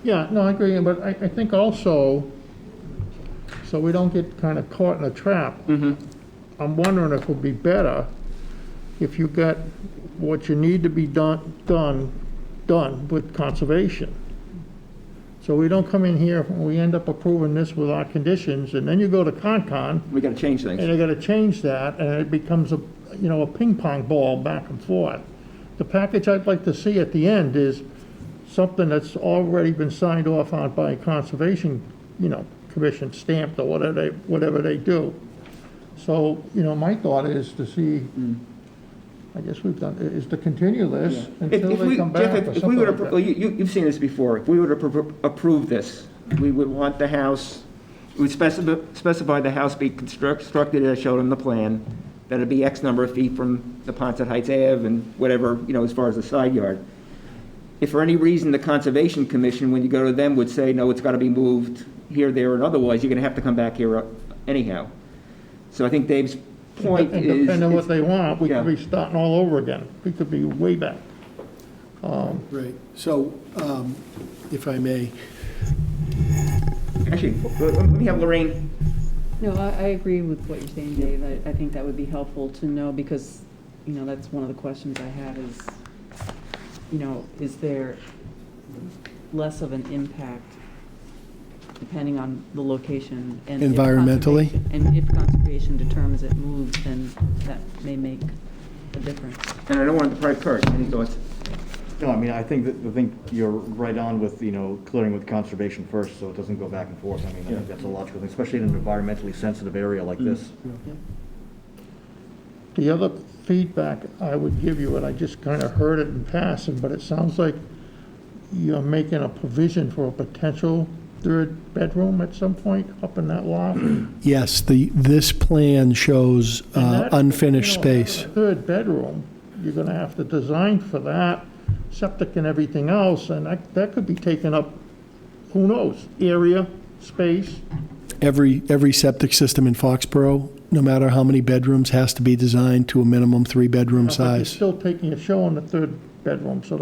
yeah, no, I agree, but I think also, so we don't get kind of caught in a trap, I'm wondering if it would be better if you got what you need to be done with conservation. So we don't come in here and we end up approving this with our conditions, and then you go to Concon, We got to change and things. they gotta change that, and it becomes a ping pong ball back and forth. The package I'd like to see at the end is something that's already been signed off on by Conservation, Commission, stamped or whatever they do. So, my thought is to see, I guess we've done, is to continue this until If they we, come back Jeff, or if we something were like to, that. well, you've seen this before. If we were to approve this, we would want the house, we would specify the house be constructed as shown in the plan, that it'd be X number of feet from the Poncett Heights Ave and whatever, as far as the side yard. If for any reason the Conservation Commission, when you go to them, would say, no, it's got to be moved here, there, and otherwise, you're going to have to come back here anyhow. So I think Dave's point And is. depending on what they want, we could Yeah. be starting all over again. We could be way back. Right. So, if I may, Actually, let me have Lorraine. No, I agree with what you're saying, Dave. I think that would be helpful to know because, that's one of the questions I had is there less of an impact depending on the location? And if Environmentally? And if conservation determines it moves, then that may make a difference. And I don't want to deprive Kurt. Any thoughts? No, I think you're right on with, clearing with conservation first, so it doesn't go back and forth. I think that's a logical thing, especially in an environmentally sensitive area like this. The other feedback I would give you, and I just kind of heard it in passing, but it sounds like you're making a provision for a potential third bedroom at some point up in that lot. yes, this plan shows And that, unfinished that space. third bedroom, you're gonna have to design for that, septic and everything else, and that could be taken up, who knows, area, space. Every septic system in Foxborough, no matter how many bedrooms, has to be designed to a minimum 3-bedroom But you're size. still showing the third bedroom, so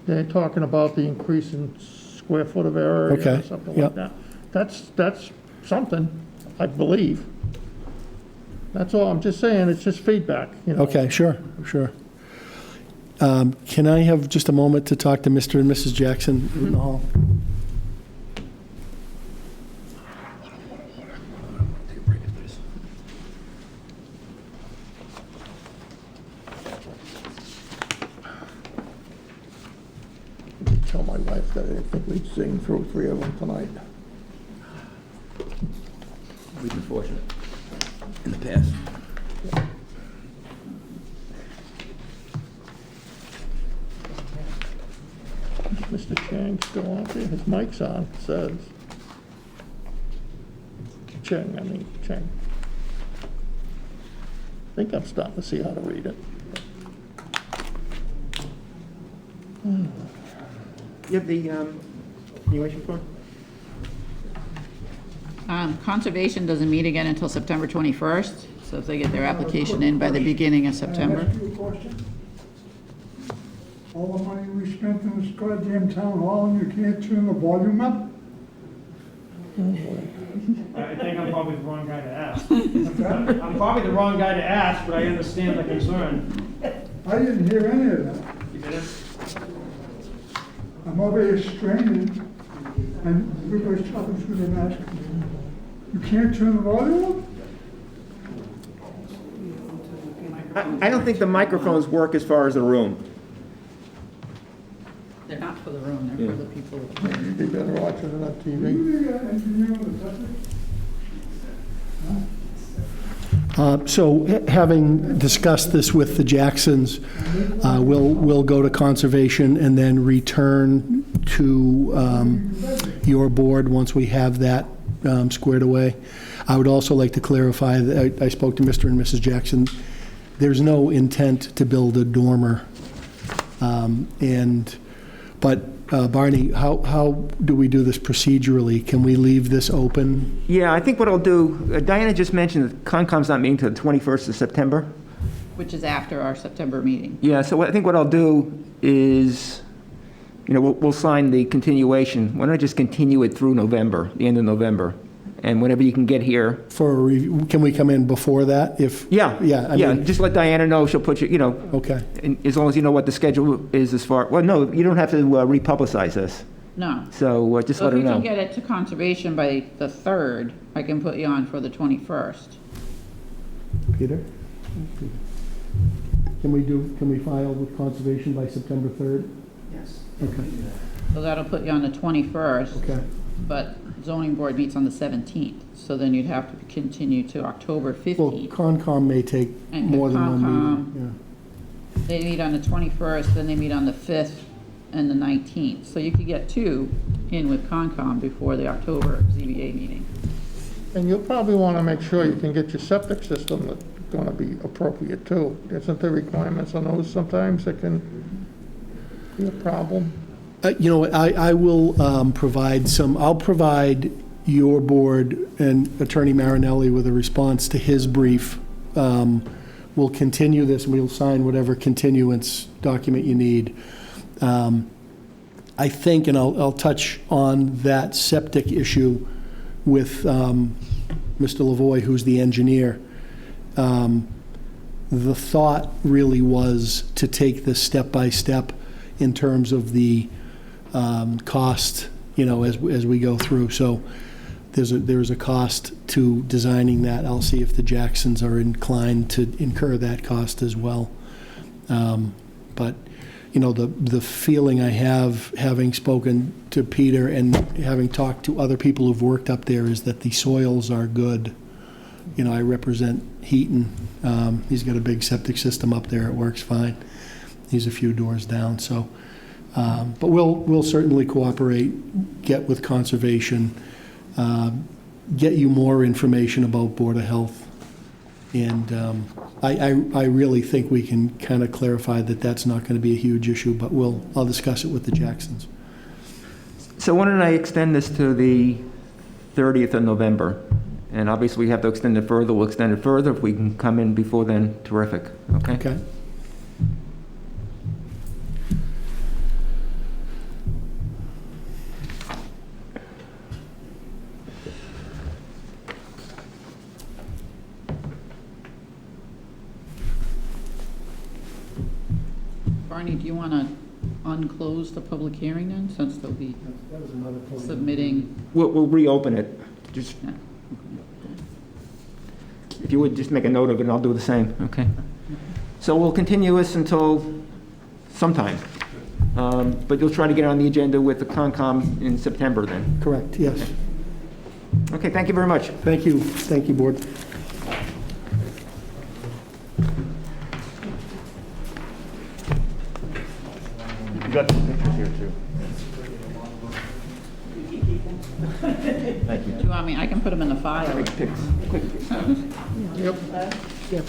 they're talking about the increase in square foot of area or Okay, something yep. like that. That's something, I believe. That's all, I'm just saying, it's just feedback, Okay, sure. Can I have just a moment to talk to Mr. and Mrs. Jackson in the hall? Tell my wife that I didn't think we'd sing through 3 of them tonight. We've been fortunate in the past. Mr. Chang still on there? His mic's on, it says. Chang. I think I'm starting to see how to read it. You have the continuation form? Conservation doesn't meet again until September 21st, so if they get their application in by the beginning of September. Can I ask you a question? All the money we spent in this goddamn town hall and you can't turn the volume up? I think I'm probably the wrong guy to ask. I'm probably the wrong guy to ask, but I understand the concern. I didn't hear any of that. You didn't? I'm over here straining and everybody's talking through their mask. You can't turn the volume up? I don't think the microphones work as far as the room. They're not for the room, they're for the people. You'd be better watching it on TV. You the engineer on the subject? So having discussed this with the Jacksons, we'll go to conservation and then return to your board once we have that squared away. I would also like to clarify that I spoke to Mr. and Mrs. Jackson. There's no intent to build a dormer. But Barney, how do we do this procedurally? Can we leave this open? Yeah, I think what I'll do, Diana just mentioned that Concom's not meeting till the 21st of September. Which is after our September meeting. Yeah, so I think what I'll do is, we'll sign the continuation. Why don't I just continue it through November, the end of November? And whenever you can get here. For a review, can we come in before that? Yeah, just let Diana know, she'll put you, Okay. and as long as you know what the schedule is as far, well, no, you don't have to republicize this. No. So just let her So if know. you can get it to conservation by the 3rd, I can put you on for the 21st. Peter? Can we file with conservation by September 3rd? Yes. Okay. So that'll put you on the 21st. Okay. But zoning board meets on the 17th, so then you'd have to continue to October Well, 15th. Concom may take And more than one Concom- meeting. They meet on the 21st, then they meet on the 5th and the 19th. So you could get 2 in with Concom before the October ZBA meeting. And you'll probably want to make sure you can get your septic system that's going to be appropriate too. Isn't there requirements on those sometimes that can be a problem? I will I'll provide your board and Attorney Marinelli with a response to his brief. We'll continue this, and we'll sign whatever continuance document you need. I think, and I'll touch on that septic issue with Mr. Lavoie, who's the engineer. The thought really was to take this step by step in terms of the cost, as we go through. So there's a cost to designing that. I'll see if the Jacksons are inclined to incur that cost as well. But the feeling I have, having spoken to Peter and having talked to other people who've worked up there, is that the soils are good. I represent Heaton. He's got a big septic system up there. It works fine. He's a few doors down, so. But we'll certainly cooperate, get with conservation, get you more information about Board of Health. And I really think we can kind of clarify that that's not going to be a huge issue, but I'll discuss it with the Jacksons. So why don't I extend this to the 30th of November? And obviously, we have to extend it further. We'll extend it further. If we can come in before then, terrific. Okay? Okay? Barney, do you want to unclose the public hearing then, since they'll be submitting? We'll reopen it. Just, Yeah. if you would just make a note of it, and I'll do the same, okay? So we'll continue this until sometime. But you'll try to get on the agenda with the Concom in September then. Correct, yes. Okay, thank you very much. Thank you. Thank you, Board. You got some pictures here too. Thank you. Do you want me, I can put them in the file. Quick pics. Yep. Yep.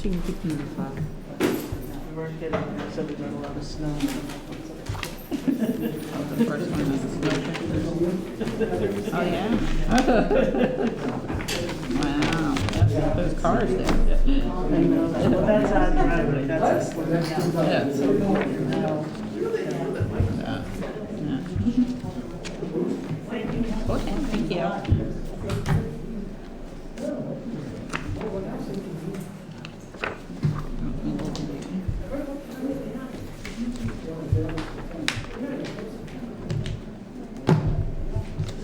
She can keep them in the file. We weren't getting, so we got a lot of snow. The first one is the snow pictures. Oh, yeah? Wow, yep, there's cars there. I know that. Well, that's our driveway, that's a slip. Yeah, so, okay, thank you.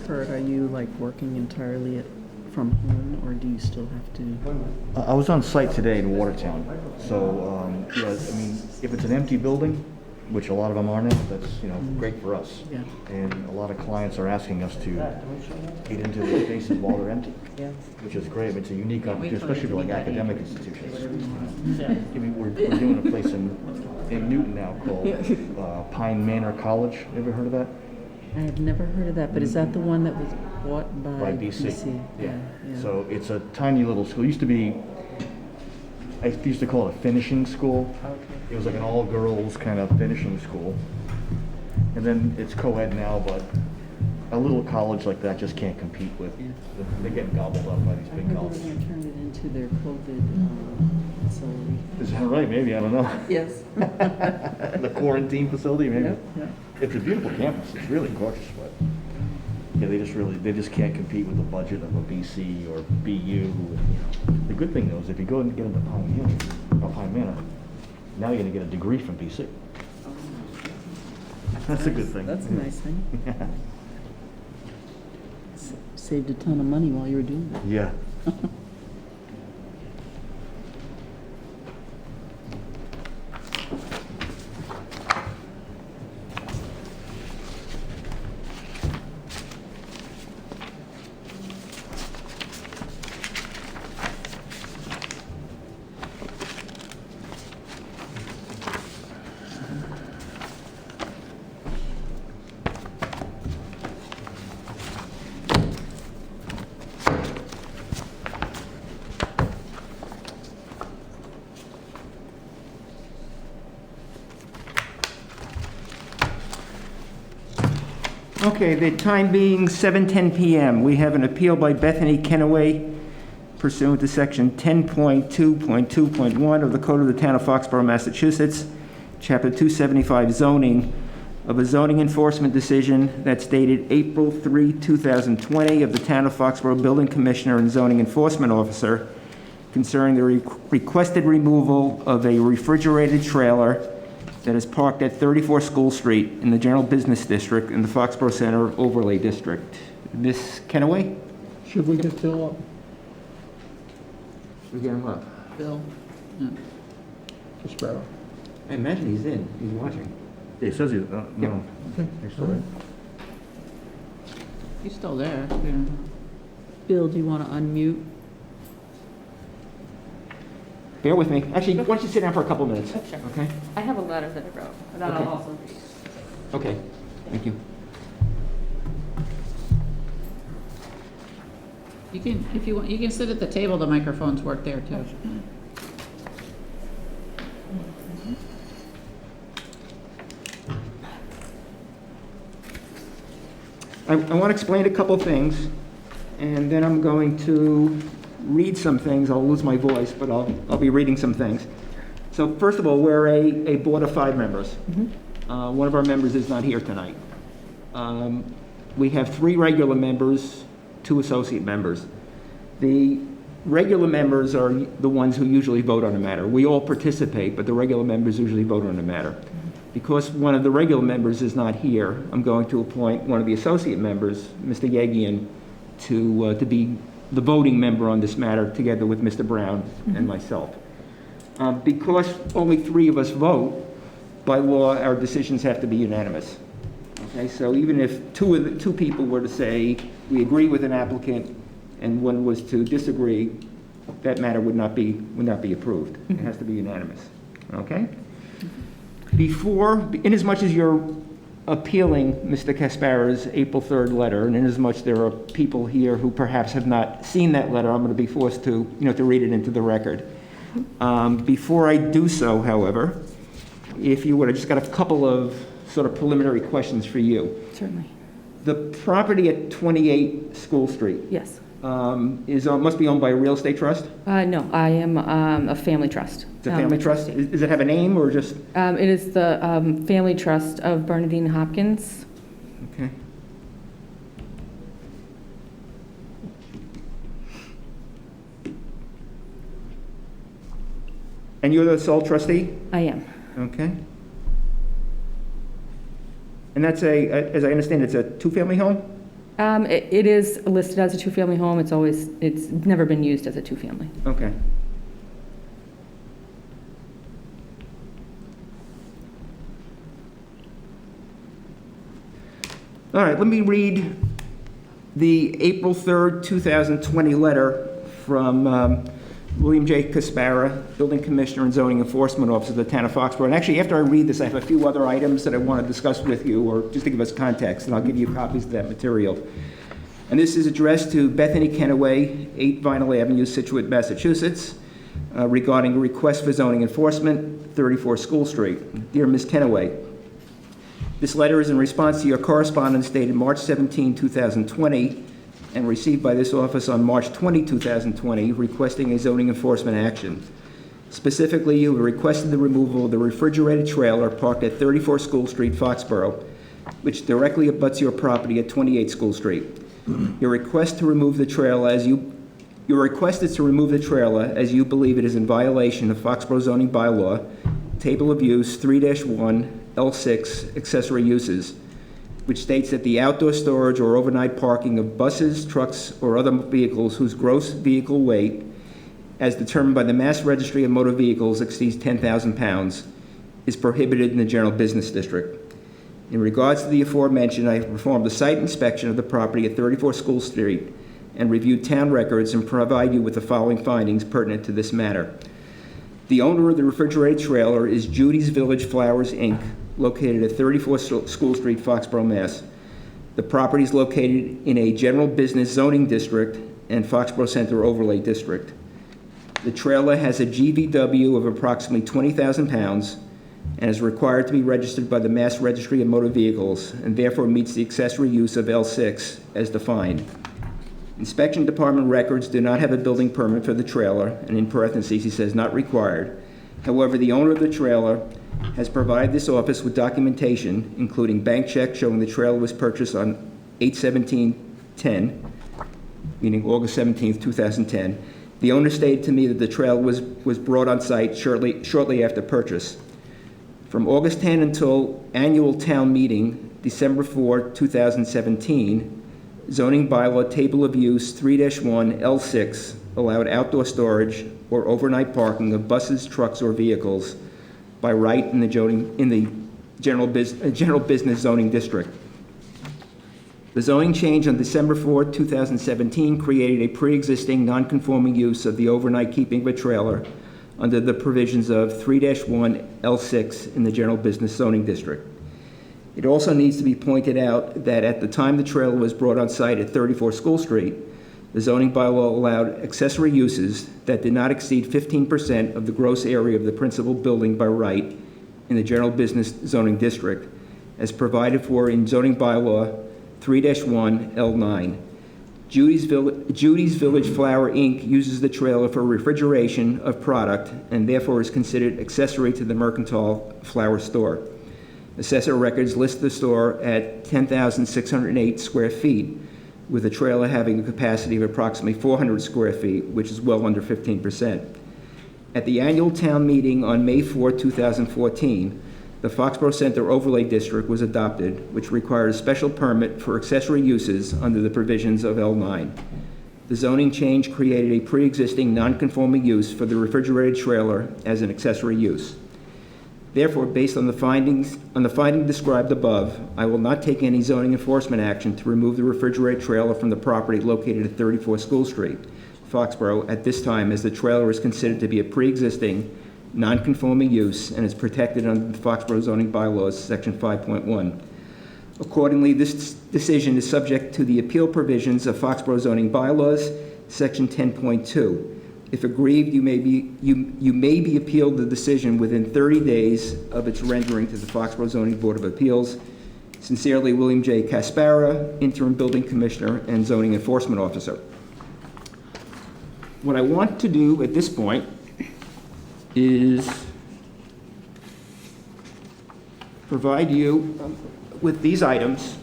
Kurt, are you like working entirely from home, or do you still have to? I was on site today in Watertown, so, yeah, I mean, if it's an empty building, which a lot of them are now, that's, great for us. Yeah. And a lot of clients are asking us to get into the spaces while they're empty, which is great. It's a unique opportunity, especially for like academic institutions. I mean, we're doing a place in Newton now called Pine Manor College. You ever heard of that? I have never heard of that, but is that the one that was bought by BC. Yeah. So it's a tiny little school. It used to be, I used to call it a finishing school. It was like an all-girls kind of finishing school. And then it's co-ed now, but a little college like that just can't compete with, they're getting gobbled up by these I big heard colleges. they're gonna turn it into their COVID facility. Is that right? Maybe, I don't know. Yes. The quarantine facility, maybe? Yep. It's a beautiful campus. It's really gorgeous, but yeah, they just can't compete with the budget of a BC or BU. The good thing though is if you go and get into Pine Manor, now you're gonna get a degree from BC. That's a good thing. That's a nice thing. Yeah. Saved a ton of money while you were doing it. Yeah. Okay, the time being 7:10 PM. We have an appeal by Bethany Kenaway pursuant to Section 10.2.2.1 of the Code of the Town of Foxborough, Massachusetts, Chapter 275 zoning, of a zoning enforcement decision that's dated April 3, 2020 of the Town of Foxborough Building Commissioner and Zoning Enforcement Officer concerning the requested removal of a refrigerated trailer that is parked at 34 School Street in the General Business District in the Foxborough Center Overlay District. Ms. Kenaway? Should we get Bill up? We get him up. Bill? Just better. I imagine he's in. He's watching. Yeah, it says he's, no. Okay. He's still there. He's still there, yeah. Bill, do you want to unmute? Bear with me. Actually, why don't you sit down for a couple minutes? Okay? I have a letter that I wrote, that Okay. I'll also read. Okay. Thank you. You can, if you want, you can sit at the table, the microphones work there too. I want to explain a couple things, and then I'm going to read some things. I'll lose my voice, but I'll be reading some things. So first of all, we're a board of 5 members. One of our members is not here tonight. We have 3 regular members, 2 associate members. The regular members are the ones who usually vote on a matter. We all participate, but the regular members usually vote on a matter. Because one of the regular members is not here, I'm going to appoint one of the associate members, Mr. Yegian, to be the voting member on this matter, together with Mr. Brown and myself. Because only 3 of us vote, by law, our decisions have to be unanimous. Okay, so even if 2 people were to say, we agree with an applicant, and one was to disagree, that matter would not be approved. It has to be unanimous. Okay? Inasmuch as you're appealing Mr. Caspara's April 3rd letter, and inasmuch there are people here who perhaps have not seen that letter, I'm going to be forced to, to read it into the record. Before I do so, however, if you would, I just got a couple of sort of preliminary questions for you. Certainly. The property at 28 School Street Yes. must be owned by a real estate trust? No, I am a family trust. It's a family trust? Does it have a name or just? It is the Family Trust of Bernadine Hopkins. Okay. And you're the sole trustee? I am. Okay. And that's as I understand, it's a two-family home? It is listed as a two-family home. It's never been used as a two-family. Okay. All right, let me read the April 3rd, 2020 letter from William J. Caspara, Building Commissioner and Zoning Enforcement Officer of the Town of Foxborough. And actually, after I read this, I have a few other items that I want to discuss with you, or just to give us context, and I'll give you copies of that material. And this is addressed to Bethany Kenaway, 8 Vinyl Avenue, Situate, Massachusetts, regarding a request for zoning enforcement, 34 School Street. Dear Ms. Kenaway, this letter is in response to your correspondence dated March 17, 2020, and received by this office on March 20, 2020, requesting a zoning enforcement action. Specifically, you requested the removal of the refrigerated trailer parked at 34 School Street, Foxborough, which directly abuts your property at 28 School Street. Your request to remove the trailer as you believe it is in violation of Foxborough zoning bylaw, table of use 3-1, L6, accessory uses, which states that the outdoor storage or overnight parking of buses, trucks, or other vehicles whose gross vehicle weight, as determined by the Mass Registry of Motor Vehicles, exceeds 10,000 pounds, is prohibited in the general business district. In regards to the aforementioned, I have performed a site inspection of the property at 34 School Street and reviewed town records and provide you with the following findings pertinent to this matter. The owner of the refrigerated trailer is Judy's Village Flowers, Inc., located at 34 School Street, Foxborough, Mass. The property is located in a general business zoning district and Foxborough Center overlay district. The trailer has a GVW of approximately 20,000 pounds and is required to be registered by the Mass Registry of Motor Vehicles and therefore meets the accessory use of L6 as defined. Inspection department records do not have a building permit for the trailer, and in parentheses he says not required. However, the owner of the trailer has provided this office with documentation, including bank checks showing the trailer was purchased on 8/17/10, meaning August 17th, 2010. The owner stated to me that the trailer was brought on site shortly after purchase. From August 10 until annual town meeting, December 4, 2017, zoning bylaw table of use 3-1 L6 allowed outdoor storage or overnight parking of buses, trucks, or vehicles by right in the general business zoning district. The zoning change on December 4, 2017 created a pre-existing non-conforming use of the overnight keeping of a trailer under the provisions of 3-1 L6 in the general business zoning district. It also needs to be pointed out that at the time the trailer was brought on site at 34 School Street, the zoning bylaw allowed accessory uses that did not exceed 15% of the gross area of the principal building by right in the general business zoning district, as provided for in zoning bylaw 3-1 L9. Judy's Village Flower, Inc. uses the trailer for refrigeration of product and therefore is considered accessory to the mercantile flower store. Assessor records list the store at 10,608 square feet, with the trailer having a capacity of approximately 400 square feet, which is well under 15%. At the annual town meeting on May 4, 2014, the Foxborough Center Overlay District was adopted, which required a special permit for accessory uses under the provisions of L9. The zoning change created a pre-existing non-conforming use for the refrigerated trailer as an accessory use. Therefore, based on the finding described above, I will not take any zoning enforcement action to remove the refrigerated trailer from the property located at 34 School Street, Foxborough, at this time, as the trailer is considered to be a pre-existing, non-conforming use and is protected under the Foxborough zoning bylaws, section 5.1. Accordingly, this decision is subject to the appeal provisions of Foxborough zoning bylaws, section 10.2. If aggrieved, you may be appealed the decision within 30 days of its rendering to the Foxborough Zoning Board of Appeals. Sincerely, William J. Caspara, Interim Building Commissioner and Zoning Enforcement Officer. What I want to do at this point is provide you with these items,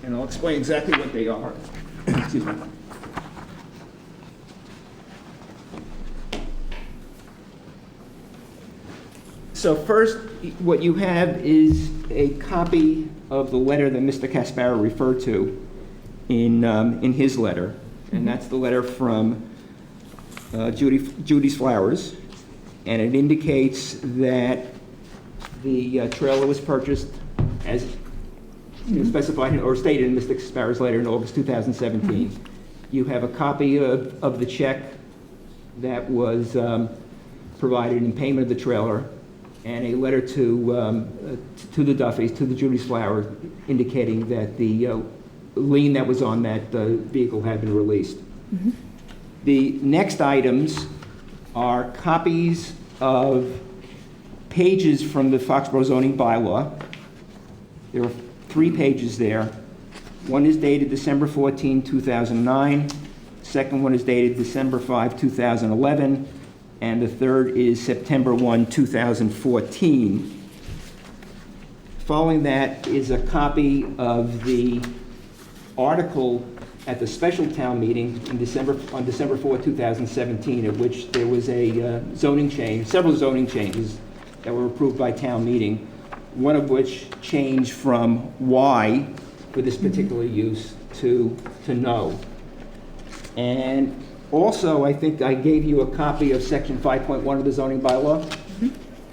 and I'll explain exactly what they are. Excuse me. So first, what you have is a copy of the letter that Mr. Caspara referred to in his letter, and that's the letter from Judy's Flowers, and it indicates that the trailer was purchased as specified or stated in Mr. Caspara's letter in August 2017. You have a copy of the check that was provided in payment of the trailer, and a letter to the Duffys, to the Judy's Flowers, indicating that the lien that was on that vehicle had been released. The next items are copies of pages from the Foxborough zoning bylaw. There are 3 pages there. One is dated December 14, 2009. Second one is dated December 5, 2011. And the third is September 1, 2014. Following that is a copy of the article at the special town meeting on December 4, 2017, at which there was a zoning change, several zoning changes that were approved by town meeting, one of which changed from Y for this particular use to no. And also, I think I gave you a copy of section 5.1 of the zoning bylaw,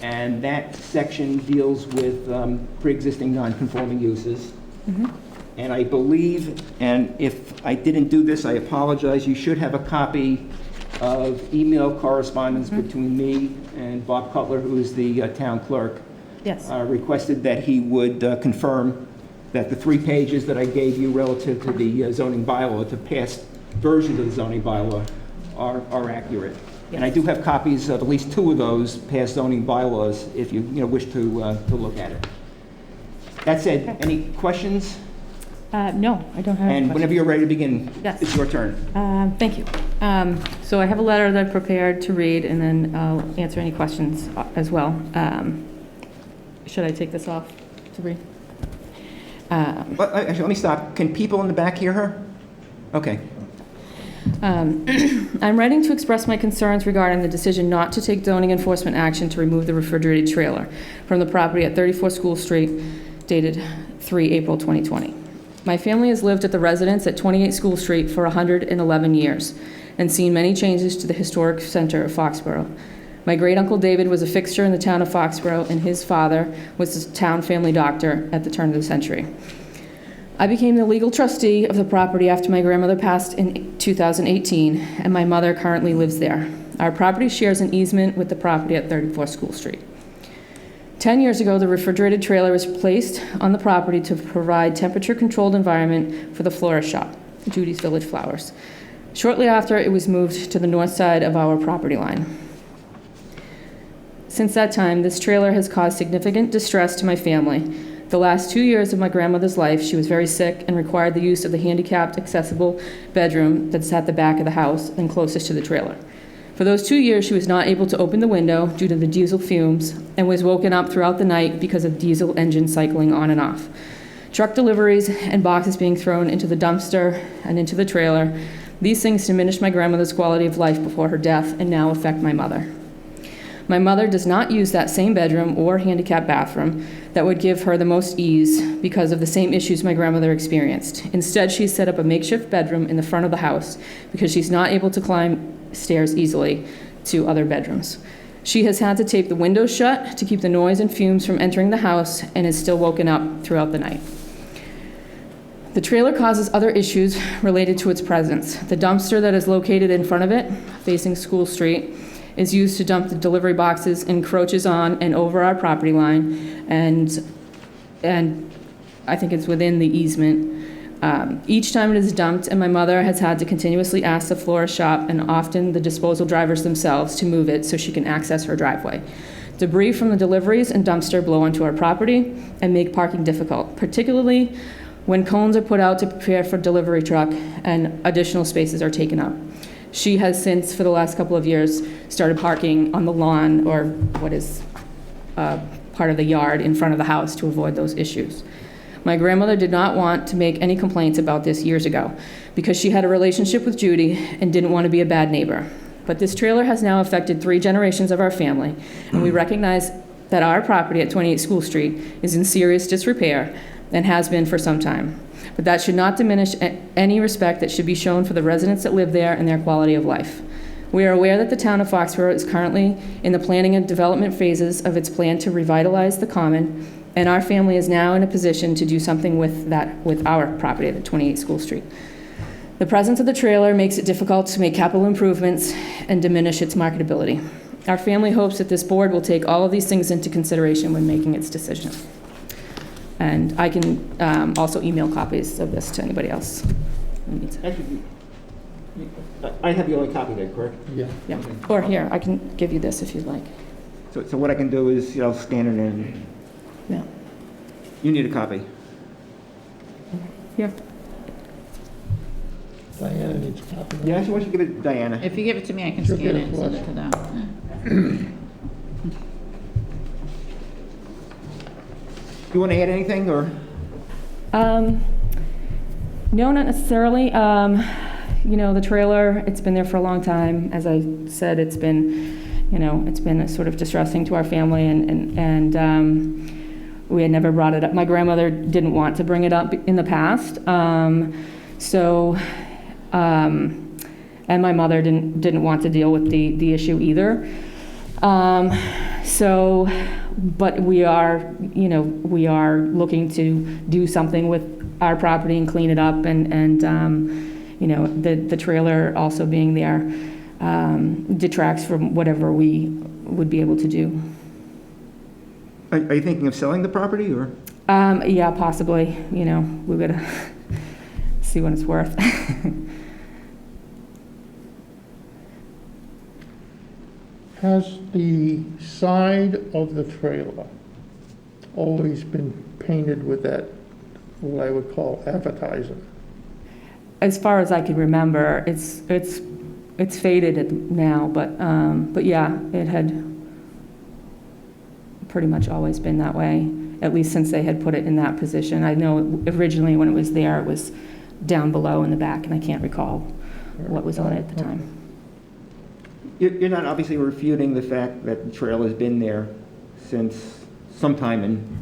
and that section deals with pre-existing non-conforming uses. And I believe, and if I didn't do this, I apologize, you should have a copy of email correspondence between me and Bob Cutler, who is the town clerk. Yes. Requested that he would confirm that the 3 pages that I gave you relative to the zoning bylaw, to past versions of the zoning bylaw, are accurate. Yes. And I do have copies of at least 2 of those past zoning bylaws if you wish to look at it. That said, okay. Any questions? No, I don't have any And whenever you're ready to begin, yes. It's your turn. Thank you. So I have a letter that I prepared to read, and then I'll answer any questions as well. Should I take this off to read? Actually, let me stop. Can people in the back hear her? Okay. I'm writing to express my concerns regarding the decision not to take zoning enforcement action to remove the refrigerated trailer from the property at 34 School Street, dated 3 April 2020. My family has lived at the residence at 28 School Street for 111 years and seen many changes to the historic center of Foxborough. My great-uncle David was a fixture in the town of Foxborough, and his father was the town family doctor at the turn of the century. I became the legal trustee of the property after my grandmother passed in 2018, and my mother currently lives there. Our property shares an easement with the property at 34 School Street. 10 years ago, the refrigerated trailer was placed on the property to provide temperature-controlled environment for the florist shop, Judy's Village Flowers. Shortly after, it was moved to the north side of our property line. Since that time, this trailer has caused significant distress to my family. The last 2 years of my grandmother's life, she was very sick and required the use of the handicapped accessible bedroom that's at the back of the house and closest to the trailer. For those 2 years, she was not able to open the window due to the diesel fumes and was woken up throughout the night because of diesel engine cycling on and off. Truck deliveries and boxes being thrown into the dumpster and into the trailer. These things diminished my grandmother's quality of life before her death and now affect my mother. My mother does not use that same bedroom or handicapped bathroom that would give her the most ease because of the same issues my grandmother experienced. Instead, she's set up a makeshift bedroom in the front of the house because she's not able to climb stairs easily to other bedrooms. She has had to tape the windows shut to keep the noise and fumes from entering the house and is still woken up throughout the night. The trailer causes other issues related to its presence. The dumpster that is located in front of it, facing School Street, is used to dump the delivery boxes, encroaches on and over our property line, and I think it's within the easement. Each time it is dumped, and my mother has had to continuously ask the florist shop and often the disposal drivers themselves to move it so she can access her driveway. Debris from the deliveries and dumpster blow onto our property and make parking difficult, particularly when cones are put out to prepare for delivery truck and additional spaces are taken up. She has since, for the last couple of years, started parking on the lawn or what is part of the yard in front of the house to avoid those issues. My grandmother did not want to make any complaints about this years ago because she had a relationship with Judy and didn't want to be a bad neighbor. But this trailer has now affected 3 generations of our family, and we recognize that our property at 28 School Street is in serious disrepair and has been for some time. But that should not diminish any respect that should be shown for the residents that live there and their quality of life. We are aware that the town of Foxborough is currently in the planning and development phases of its plan to revitalize the common, and our family is now in a position to do something with our property at 28 School Street. The presence of the trailer makes it difficult to make capital improvements and diminish its marketability. Our family hopes that this board will take all of these things into consideration when making its decision. And I can also email copies of this to anybody else who needs it. Actually, I have the only copy there, correct? Yeah. Yeah. Or here, I can give you this if you'd like. So what I can do is, scan it in. Yeah. You need a copy. Here. Diana needs a copy. Yeah, why don't you give it to Diana? If you give it to me, I can She'll scan get it it and send for it us. to them. Do you want to add anything, or? No, not necessarily. The trailer, it's been there for a long time. As I said, it's been sort of distressing to our family, and we had never brought it up. My grandmother didn't want to bring it up in the past, and my mother didn't want to deal with the issue either. But we are looking to do something with our property and clean it up, and the trailer also being there detracts from whatever we would be able to do. Are you thinking of selling the property, or? Yeah, possibly. We've got to see what it's worth. Has the side of the trailer always been painted with that, what I would call advertising? As far as I can remember, it's faded now, but yeah, it had pretty much always been that way, at least since they had put it in that position. I know originally when it was there, it was down below in the back, and I can't recall what was on it at the time. You're not obviously refuting the fact that the trail has been there since sometime in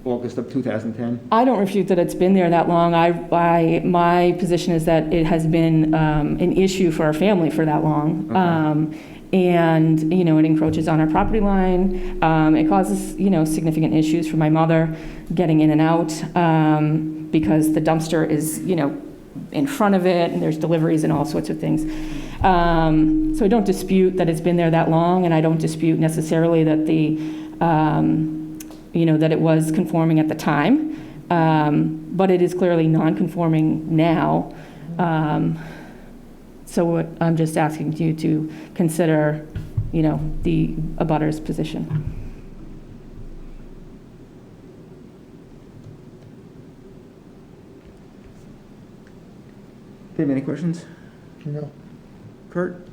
August of 2010? I don't refute that it's been there that long. My position is that it has been an issue for our family for that long. Okay. And, it encroaches on our property line. It causes, significant issues for my mother getting in and out because the dumpster is, in front of it, and there's deliveries and all sorts of things. So I don't dispute that it's been there that long, and I don't dispute necessarily that that it was conforming at the time, but it is clearly non-conforming now. So I'm just asking you to consider, the abutter's position. Do you have any questions? No. Kurt?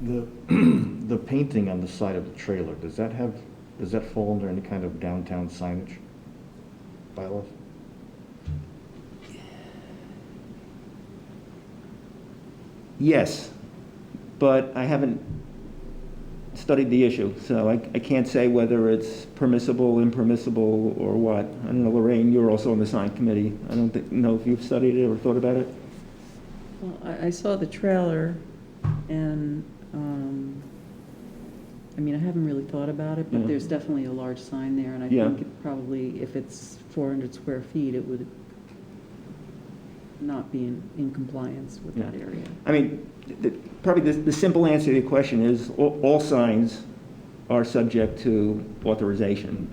The painting on the side of the trailer, does that fall under any kind of downtown signage bylaws? Yes, but I haven't studied the issue, so I can't say whether it's permissible, impermissible, or what. I don't know, Lorraine, you're also on the sign committee. I don't know if you've studied it or thought about it. Well, I saw the trailer, and, I haven't really thought about it, but Yeah. there's definitely a large sign there, and I Yeah. think it probably, if it's 400 square feet, it would not be in compliance with that area. Probably the simple answer to your question is all signs are subject to authorization.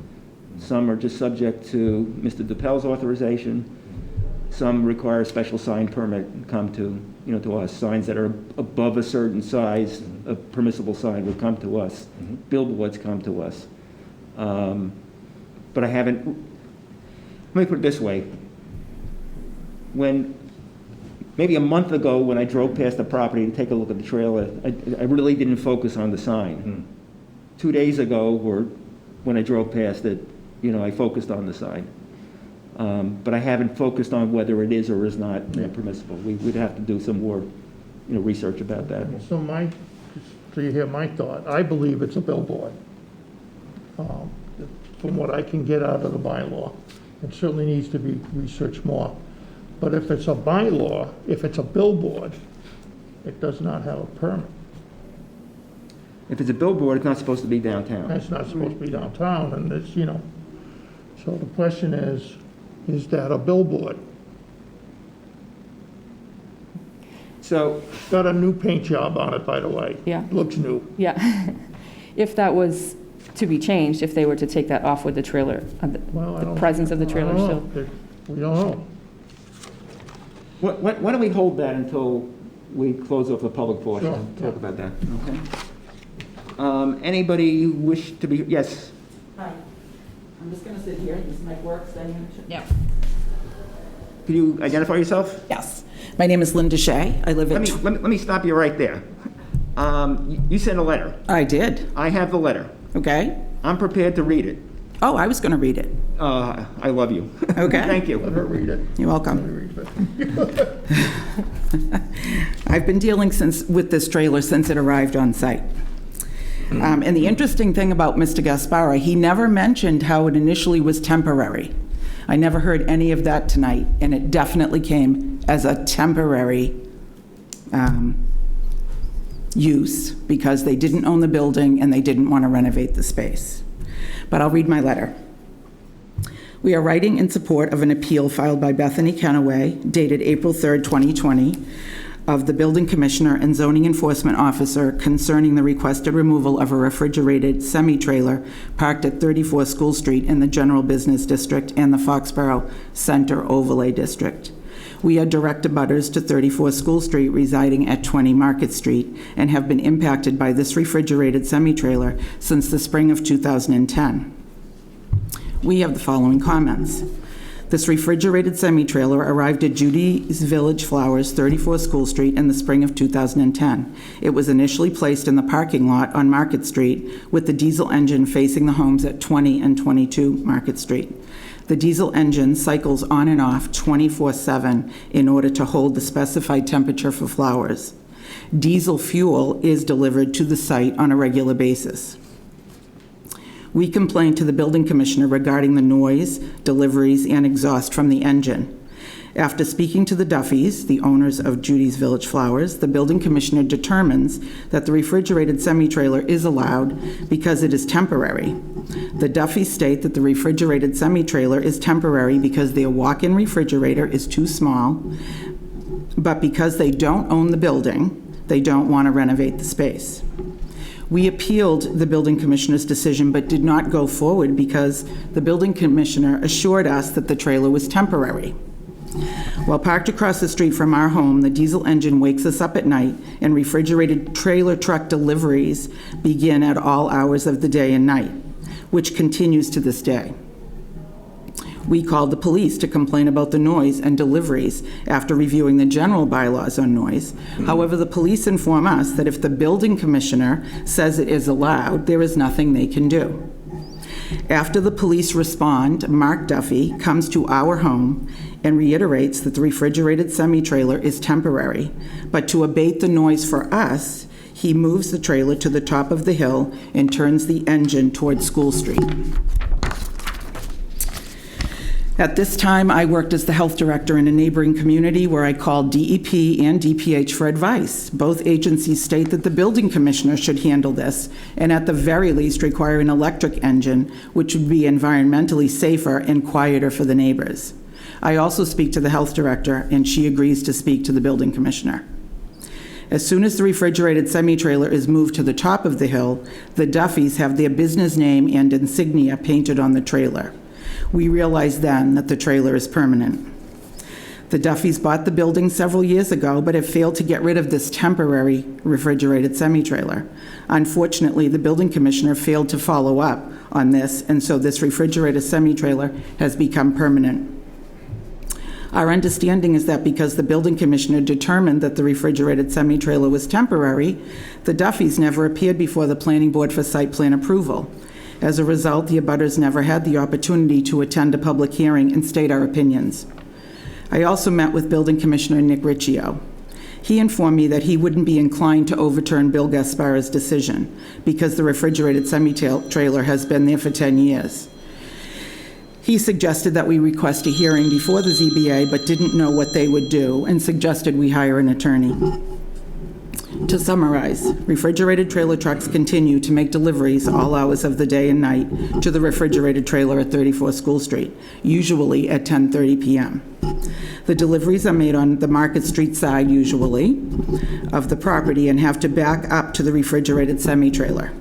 Some are just subject to Mr. DePel's authorization. Some require a special sign permit and come to, to us. Signs that are above a certain size, a permissible sign would come to us. Billboards come to us. But I haven't, let me put it this way. Maybe a month ago, when I drove past the property to take a look at the trailer, I really didn't focus on the sign. 2 days ago, when I drove past it, I focused on the sign. But I haven't focused on whether it is or is not permissible. We'd have to do some more, research about that. So you hear my thought, I believe it's a billboard. From what I can get out of the bylaw. It certainly needs to be researched more. But if it's a bylaw, if it's a billboard, it does not have a permit. If it's a billboard, it's not supposed to be downtown. It's not supposed to be downtown, and it's, so the question is that a billboard? So. Got a new paint job on it, by the way. Yeah. Looks new. Yeah. If that was to be changed, if they were to take that off with the trailer, the presence of the trailer still. We don't know. Why don't we hold that until we close off the public portion? Sure. Talk about that, okay? Anybody wish to be, yes? Hi. I'm just going to sit here. This mic works. Yeah. Can you identify yourself? Yes. My name is Linda Shea. I live at... Let me stop you right there. You sent a letter. I did. I have the letter. Okay. I'm prepared to read it. Oh, I was going to read it. I love you. Okay. Thank you. Let her read it. You're welcome. I've been dealing with this trailer since it arrived on site. And the interesting thing about Mr. Gaspara, he never mentioned how it initially was temporary. I never heard any of that tonight, and it definitely came as a temporary use because they didn't own the building and they didn't want to renovate the space. But I'll read my letter. We are writing in support of an appeal filed by Bethany Kenaway, dated April 3rd, 2020, of the Building Commissioner and Zoning Enforcement Officer concerning the requested removal of a refrigerated semi-trailer parked at 34 School Street in the General Business District and the Foxborough Center Overlay District. We are direct abutters to 34 School Street residing at 20 Market Street and have been impacted by this refrigerated semi-trailer since the spring of 2010. We have the following comments. This refrigerated semi-trailer arrived at Judy's Village Flowers, 34 School Street in the spring of 2010. It was initially placed in the parking lot on Market Street with the diesel engine facing the homes at 20 and 22 Market Street. The diesel engine cycles on and off 24/7 in order to hold the specified temperature for flowers. Diesel fuel is delivered to the site on a regular basis. We complained to the building commissioner regarding the noise, deliveries, and exhaust from the engine. After speaking to the Duffys, the owners of Judy's Village Flowers, the building commissioner determines that the refrigerated semi-trailer is allowed because it is temporary. The Duffys state that the refrigerated semi-trailer is temporary because their walk-in refrigerator is too small, but because they don't own the building, they don't want to renovate the space. We appealed the building commissioner's decision but did not go forward because the building commissioner assured us that the trailer was temporary. While parked across the street from our home, the diesel engine wakes us up at night and refrigerated trailer truck deliveries begin at all hours of the day and night, which continues to this day. We called the police to complain about the noise and deliveries after reviewing the general bylaws on noise. However, the police inform us that if the building commissioner says it is allowed, there is nothing they can do. After the police respond, Mark Duffy comes to our home and reiterates that the refrigerated semi-trailer is temporary, but to abate the noise for us, he moves the trailer to the top of the hill and turns the engine towards School Street. At this time, I worked as the health director in a neighboring community where I called DEP and DPH for advice. Both agencies state that the building commissioner should handle this and at the very least require an electric engine, which would be environmentally safer and quieter for the neighbors. I also speak to the health director and she agrees to speak to the building commissioner. As soon as the refrigerated semi-trailer is moved to the top of the hill, the Duffys have their business name and insignia painted on the trailer. We realized then that the trailer is permanent. The Duffys bought the building several years ago, but have failed to get rid of this temporary refrigerated semi-trailer. Unfortunately, the building commissioner failed to follow up on this, and so this refrigerated semi-trailer has become permanent. Our understanding is that because the building commissioner determined that the refrigerated semi-trailer was temporary, the Duffys never appeared before the planning board for site plan approval. As a result, the abutters never had the opportunity to attend a public hearing and state our opinions. I also met with Building Commissioner Nick Riccio. He informed me that he wouldn't be inclined to overturn Bill Gaspara's decision because the refrigerated semi-trailer has been there for 10 years. He suggested that we request a hearing before the ZBA, but didn't know what they would do, and suggested we hire an attorney. To summarize, refrigerated trailer trucks continue to make deliveries all hours of the day and night to the refrigerated trailer at 34 School Street, usually at 10:30 p.m. The deliveries are made on the Market Street side, usually, of the property and have to back up to the refrigerated semi-trailer.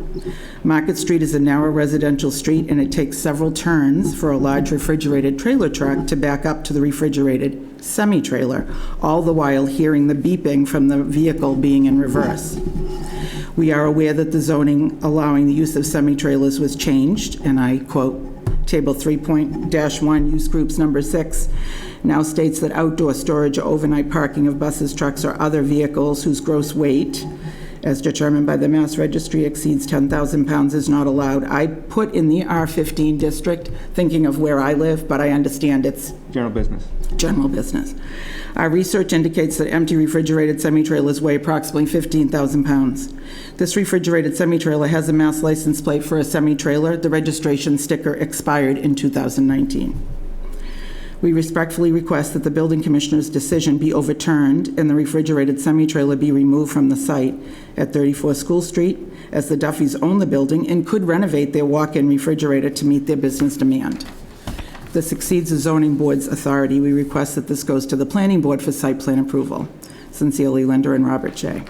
Market Street is a narrow residential street, and it takes several turns for a large refrigerated trailer truck to back up to the refrigerated semi-trailer, all the while hearing the beeping from the vehicle being in reverse. We are aware that the zoning allowing the use of semi-trailers was changed, and I quote, Table 3.1, Use Groups Number 6, now states that outdoor storage or overnight parking of buses, trucks, or other vehicles whose gross weight, as determined by the Mass Registry, exceeds 10,000 pounds is not allowed. I put in the R15 district, thinking of where I live, but I understand it's General business. General business. Our research indicates that empty refrigerated semi-trailers weigh approximately 15,000 pounds. This refrigerated semi-trailer has a Mass license plate for a semi-trailer. The registration sticker expired in 2019. We respectfully request that the building commissioner's decision be overturned and the refrigerated semi-trailer be removed from the site at 34 School Street, as the Duffys own the building and could renovate their walk-in refrigerator to meet their business demand. This exceeds the zoning board's authority. We request that this goes to the planning board for site plan approval. Sincerely, Linda and Robert J.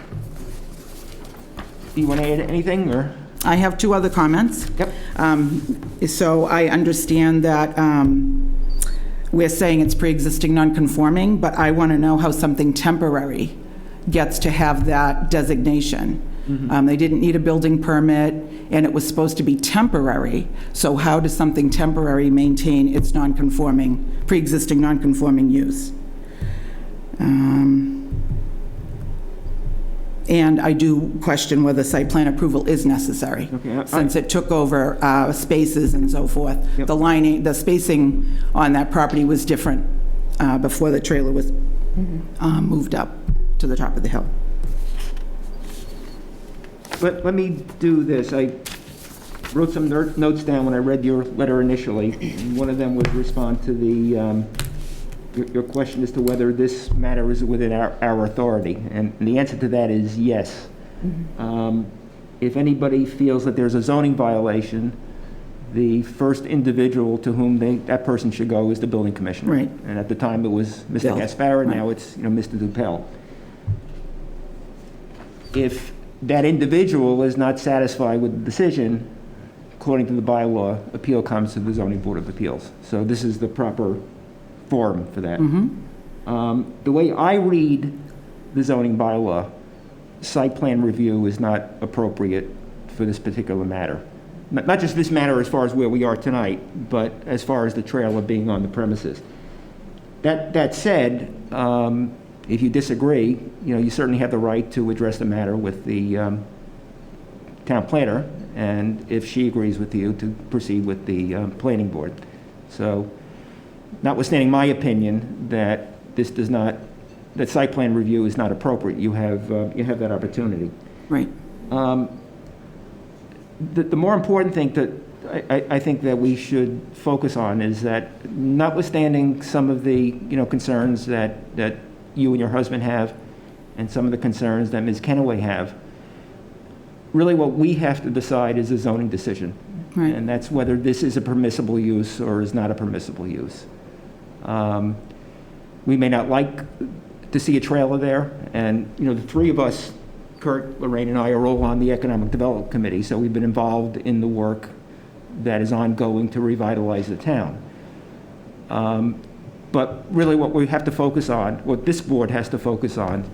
Do you want to add anything, or? I have two other comments. Yep. So I understand that we're saying it's pre-existing non-conforming, but I want to know how something temporary gets to have that designation. They didn't need a building permit, and it was supposed to be temporary. So how does something temporary maintain its non-conforming, pre-existing non-conforming use? And I do question whether site plan approval is necessary, since it took over spaces and so forth. Yep. The lining, the spacing on that property was different before the trailer was moved up to the top of the hill. Let me do this. I wrote some notes down when I read your letter initially. One of them was respond to the your question as to whether this matter is within our authority, and the answer to that is yes. If anybody feels that there's a zoning violation, the first individual to whom that person should go is the building commissioner. Right. And at the time it was Mr. Bill. Gaspara, Right. now it's Mr. Dupel. If that individual is not satisfied with the decision, according to the bylaw, appeal comes to the Zoning Board of Appeals. So this is the proper forum for that. The way I read the zoning bylaw, site plan review is not appropriate for this particular matter. Not just this matter as far as where we are tonight, but as far as the trailer being on the premises. That said, if you disagree, you certainly have the right to address the matter with the town planner, and if she agrees with you, to proceed with the planning board. So, notwithstanding my opinion that that site plan review is not appropriate, you have that opportunity. Right. The more important thing that I think that we should focus on is that, notwithstanding some of the concerns that you and your husband have, and some of the concerns that Ms. Kenaway have, really what we have to decide is a zoning decision. Right. And that's whether this is a permissible use or is not a permissible use. We may not like to see a trailer there, and the three of us, Kurt, Lorraine, and I, are all on the Economic Development Committee, so we've been involved in the work that is ongoing to revitalize the town. But really what we have to focus on, what this board has to focus on,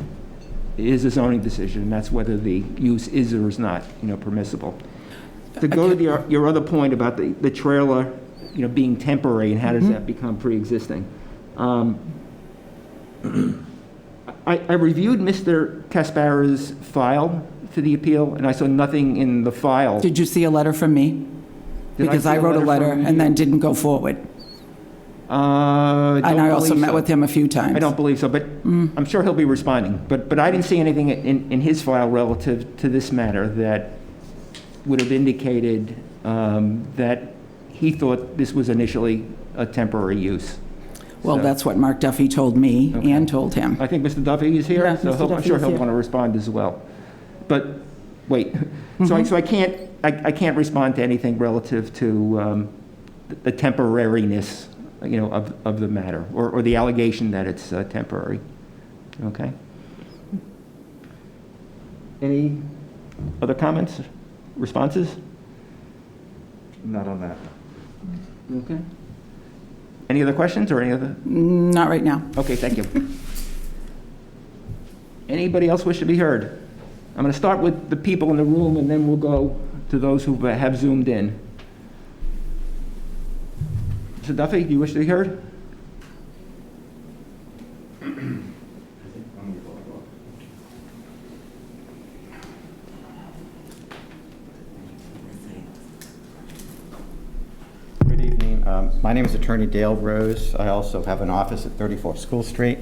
is a zoning decision, and that's whether the use is or is not, permissible. To go to your other point about the trailer, being temporary, and how does that become pre-existing? I reviewed Mr. Caspara's file for the appeal, and I saw nothing in the file. Did you see a letter from me? Because I wrote a letter and then didn't go forward. And I also met with him a few times. I don't believe so, but I'm sure he'll be responding. But I didn't see anything in his file relative to this matter that would have indicated that he thought this was initially a temporary use. Well, that's what Mark Duffy told me and told him. I think Mr. Duffy is here, Yeah, so Mr. I'm sure Duffy he'll is want to respond as well. But wait, so I can't respond to anything relative to the temporariness, of the matter, or the allegation that it's temporary. Okay. Any other comments, responses? Not on that. Okay. Any other questions or any other? Not right now. Okay, thank you. Anybody else wish to be heard? I'm going to start with the people in the room, and then we'll go to those who have zoomed in. Mr. Duffy, do you wish to be heard? Good evening. My name is Attorney Dale Rose. I also have an office at 34 School Street,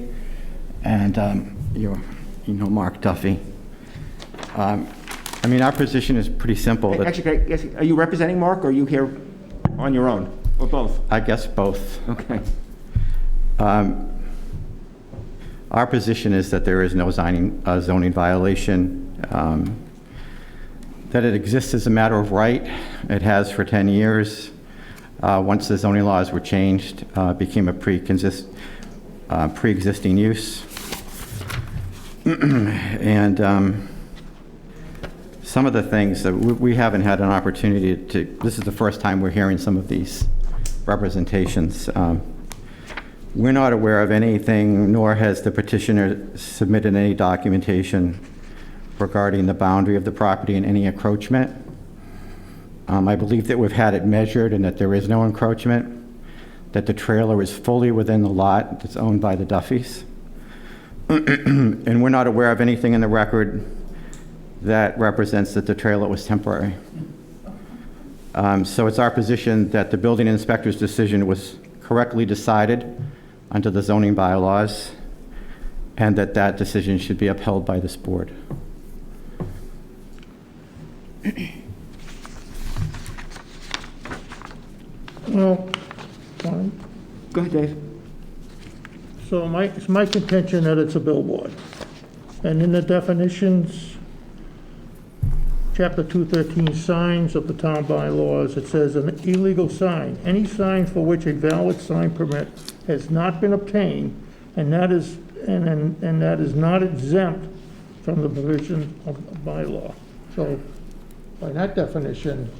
and you know Mark Duffy. Our position is pretty simple. Actually, are you representing Mark, or are you here on your own, or both? I guess both. Okay. Our position is that there is no zoning violation, that it exists as a matter of right. It has for 10 years. Once the zoning laws were changed, became a pre-existing use. And some of the things that we haven't had an opportunity to, this is the first time we're hearing some of these representations. We're not aware of anything, nor has the petitioner submitted any documentation regarding the boundary of the property and any encroachment. I believe that we've had it measured and that there is no encroachment, that the trailer is fully within the lot that's owned by the Duffys. And we're not aware of anything in the record that represents that the trailer was temporary. So it's our position that the building inspector's decision was correctly decided under the zoning bylaws, and that that decision should be upheld by this board. Well, fine. Go ahead, Dave. So it's my contention that it's a billboard. And in the definitions, Chapter 213, signs of the town bylaws, it says an illegal sign, any sign for which a valid sign permit has not been obtained, and that is not exempt from the provision of the bylaw. So by that definition,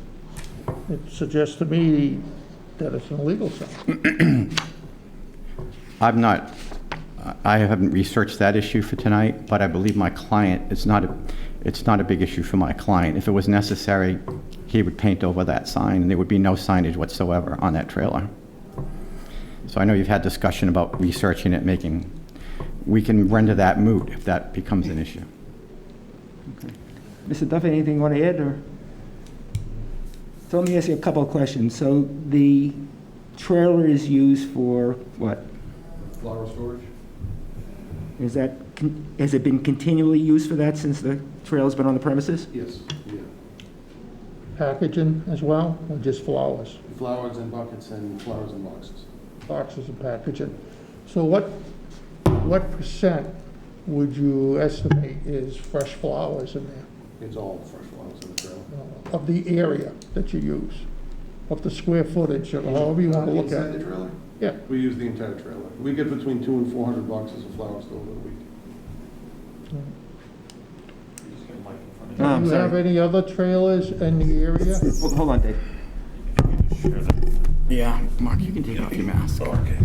it suggests to me that it's an illegal sign. I haven't researched that issue for tonight, but I believe my client, it's not a big issue for my client. If it was necessary, he would paint over that sign, and there would be no signage whatsoever on that trailer. So I know you've had discussion about researching it, we can render that moot if that becomes an issue. Okay. Mr. Duffy, anything you want to add, or? So let me ask you a couple of questions. So the trailer is used for what? Flower storage. Has it been continually used for that since the trailer's been on the premises? Yes, yeah. Packaging as well, or just flowers? Flowers in buckets and flowers in boxes. Boxes and packaging. So what percent would you estimate is fresh flowers in there? It's all fresh flowers in the trailer. Of the area that you use, of the square footage, or however you want to look at Inside it? the trailer? Yeah. We use the entire trailer. We get between 200 and 400 boxes of flowers delivered a week. Do you have any other trailers in the area? Hold on, Dave. Yeah, Mark, you can take off your mask. Okay.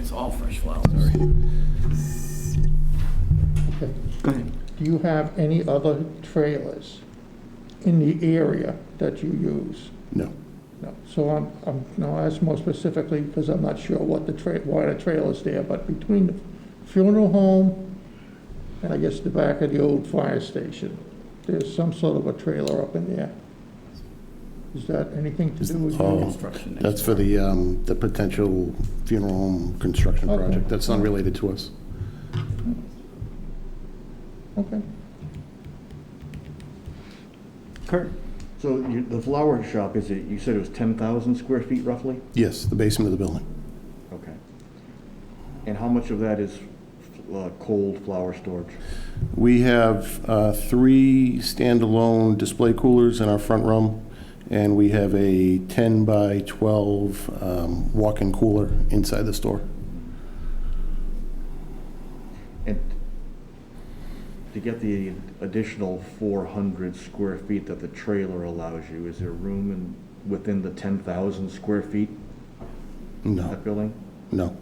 It's all fresh flowers. Okay. Go ahead. Do you have any other trailers in the area that you use? No. No. So I'm now ask more specifically because I'm not sure what why the trailer's there, but between the funeral home and I guess the back of the old fire station, there's some sort of a trailer up in there. Is that anything to do with your construction? That's for the potential funeral home construction Okay. project. That's unrelated to us. Okay. Kurt? So the flower shop, you said it was 10,000 square feet roughly? Yes, the basement of the building. Okay. And how much of that is cold flower storage? We have 3 standalone display coolers in our front room, and we have a 10 by 12 walk-in cooler inside the store. And to get the additional 400 square feet that the trailer allows you, is there room within the 10,000 square feet? No. That building? No.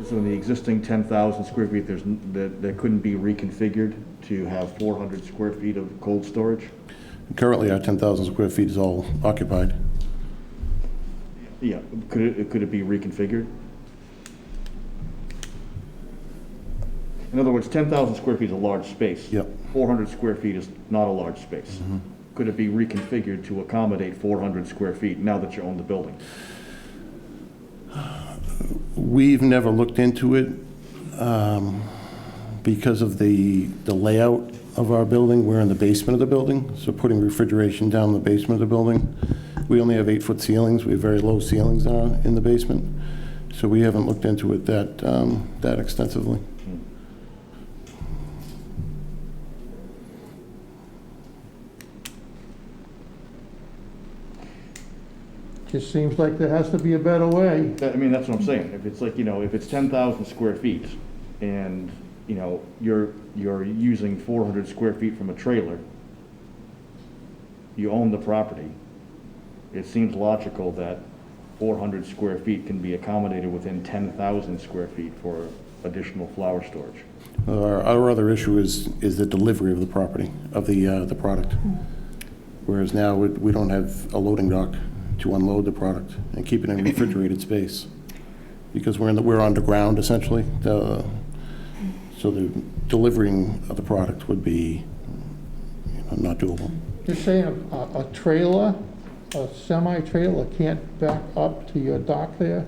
So in the existing 10,000 square feet, that couldn't be reconfigured to have 400 square feet of cold storage? Currently, our 10,000 square feet is all occupied. Yeah, could it be reconfigured? In other words, 10,000 square feet is a large space. Yep. 400 square feet is not a large space. Could it be reconfigured to accommodate 400 square feet now that you own the building? We've never looked into it because of the layout of our building. We're in the basement of the building, so putting refrigeration down in the basement of the building. We only have 8-foot ceilings. We have very low ceilings in the basement, so we haven't looked into it that extensively. Just seems like there has to be a better way. I mean, that's what I'm saying. If it's like, if it's 10,000 square feet and, you're using 400 square feet from a trailer, you own the property, it seems logical that 400 square feet can be accommodated within 10,000 square feet for additional flower storage. Our other issue is the delivery of the property, of the product. Whereas now we don't have a loading dock to unload the product and keep it in refrigerated space. Because we're underground essentially, so the delivering of the product would be not doable. You're saying a trailer, a semi-trailer can't back up to your dock there?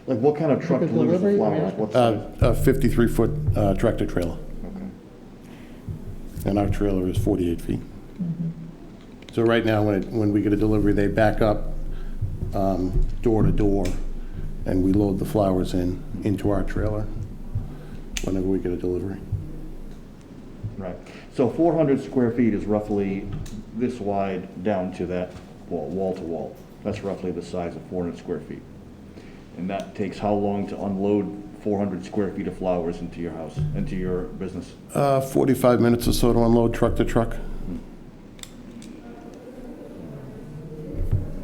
Like what kind of truck Like a delivers the delivery? flowers? What size? A 53-foot tractor trailer. Okay. And our trailer is 48 feet. So right now, when we get a delivery, they back up door to door, and we load the flowers into our trailer whenever we get a delivery. Right. So 400 square feet is roughly this wide down to that wall to wall. That's roughly the size of 400 square feet. And that takes how long to unload 400 square feet of flowers into your house, into your business? 45 minutes or so to unload truck to truck.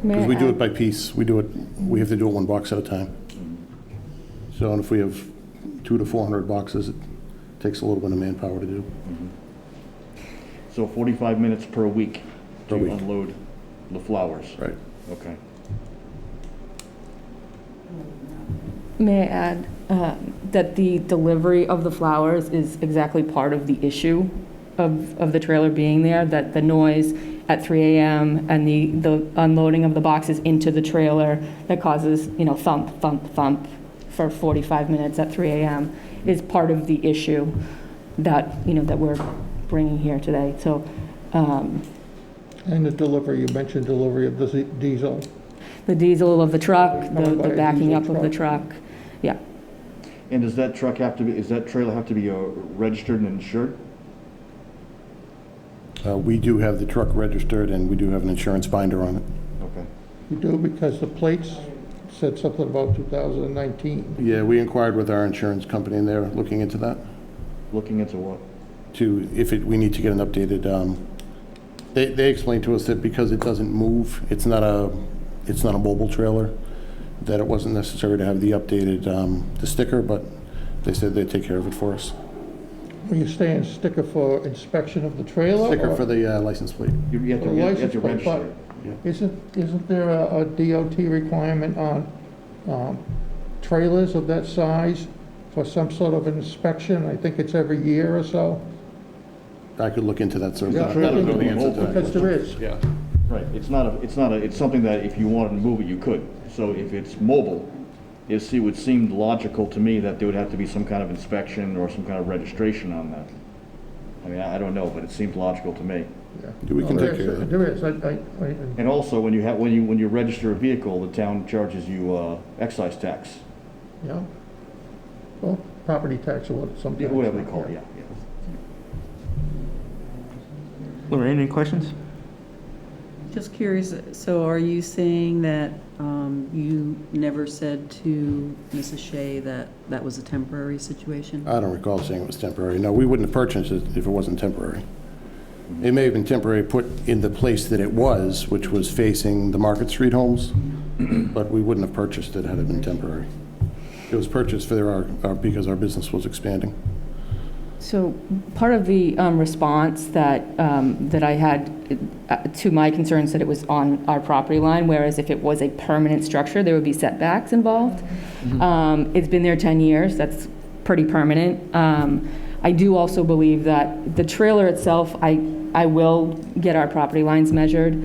Because we do it by piece. We have to do it one box at a time. So if we have 200 to 400 boxes, it takes a little bit of manpower to do. So 45 minutes per week to unload the flowers? Right. Okay. May I add that the delivery of the flowers is exactly part of the issue of the trailer being there, that the noise at 3 a.m. and the unloading of the boxes into the trailer that causes, thump, thump, thump for 45 minutes at 3 a.m. is part of the issue that, that we're bringing here today. So, And the delivery, you mentioned delivery of the diesel. The diesel of the truck, the by a backing diesel up of the truck, yeah. And does that trailer have to be registered and insured? We do have the truck registered, and we do have an insurance binder on it. Okay. You do, because the plates said something about 2019. Yeah, we inquired with our insurance company, and they're looking into that. Looking into what? We need to get an updated, they explained to us that because it doesn't move, it's not a mobile trailer, that it wasn't necessary to have the updated, the sticker, but they said they'd take care of it for us. Are you saying sticker for inspection of the trailer? Sticker or- for the license plate. You have The to, you have license to plate, register but it. Isn't there a DOT requirement on trailers of that size for some sort of inspection? I think it's every year or so. I could look into that, sir. Yeah, I don't know the answer to that. because there is. Yeah. Right, it's something that if you wanted to move it, you could. So if it's mobile, it would seem logical to me that there would have to be some kind of inspection or some kind of registration on that. I mean, I don't know, but it seems logical to me. Yeah. We can take care of that. There is. And also, when you register a vehicle, the town charges you excise tax. Yeah. Well, property tax or what, something. Whatever they call it, yeah. Lorraine, any questions? Just curious, so are you saying that you never said to Mrs. Shea that that was a temporary situation? I don't recall saying it was temporary. No, we wouldn't have purchased it if it wasn't temporary. It may have been temporary put in the place that it was, which was facing the Market Street homes, but we wouldn't have purchased it had it been temporary. It was purchased for because our business was expanding. So part of the response that I had to my concerns that it was on our property line, whereas if it was a permanent structure, there would be setbacks involved. It's been there 10 years. That's pretty permanent. I do also believe that the trailer itself, I will get our property lines measured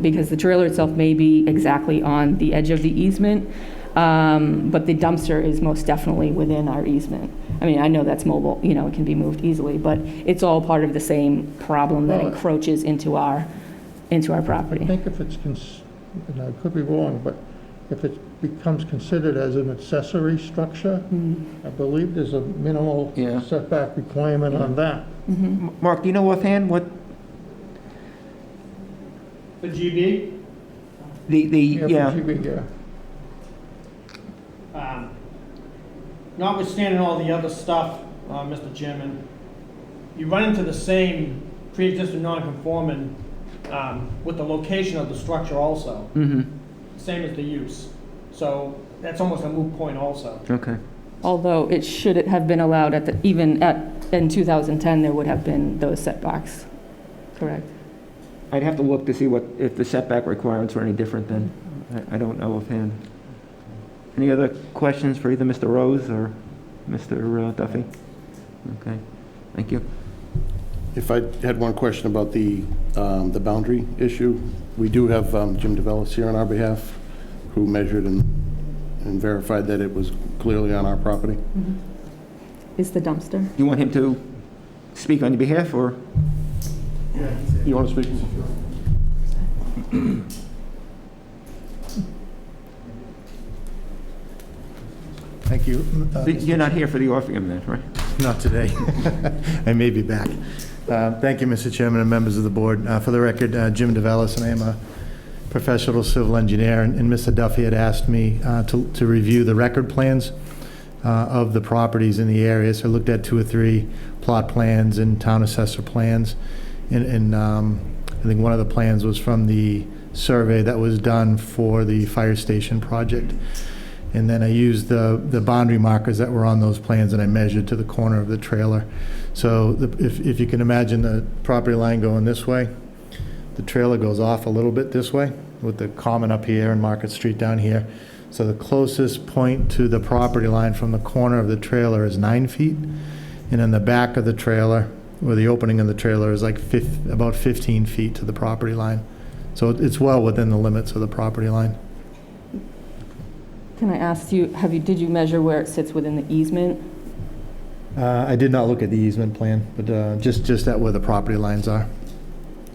because the trailer itself may be exactly on the edge of the easement, but the dumpster is most definitely within our easement. I mean, I know that's mobile, it can be moved easily, but it's all part of the same problem that Well, encroaches into our property. I think if it's, and I could be wrong, but if it becomes considered as an accessory structure, I believe there's a minimal Yeah. setback requirement on that. Mark, do you know offhand what The GB, yeah. for GB, yeah. notwithstanding all the other stuff, Mr. Chairman, you run into the same pre-existing non-conforming with the location of the structure also, same as the use. So that's almost a moot point also. Okay. Although it should have been allowed in 2010, there would have been those setbacks, correct? I'd have to look to see if the setback requirements were any different then. I don't know offhand. Any other questions for either Mr. Rose or Mr. Duffy? Okay, thank you. If I had one question about the boundary issue, we do have Jim DeVellis here on our behalf, who measured and verified that it was clearly on our property. Is the dumpster? You want him to speak on your behalf, or? You want to speak? Thank you. You're not here for the Orpheum then, right? Not today. I may be back. Thank you, Mr. Chairman and members of the board. For the record, Jim DeVellis, and I am a professional civil engineer, and Mr. Duffy had asked me to review the record plans of the properties in the area. So I looked at 2 or 3 plot plans and town assessor plans. And I think one of the plans was from the survey that was done for the fire station project. And then I used the boundary markers that were on those plans, and I measured to the corner of the trailer. So if you can imagine the property line going this way, the trailer goes off a little bit this way with the common up here and Market Street down here. So the closest point to the property line from the corner of the trailer is 9 feet. And in the back of the trailer, where the opening of the trailer is like about 15 feet to the property line. So it's well within the limits of the property line. Can I ask you, did you measure where it sits within the easement? I did not look at the easement plan, but just at where the property lines are.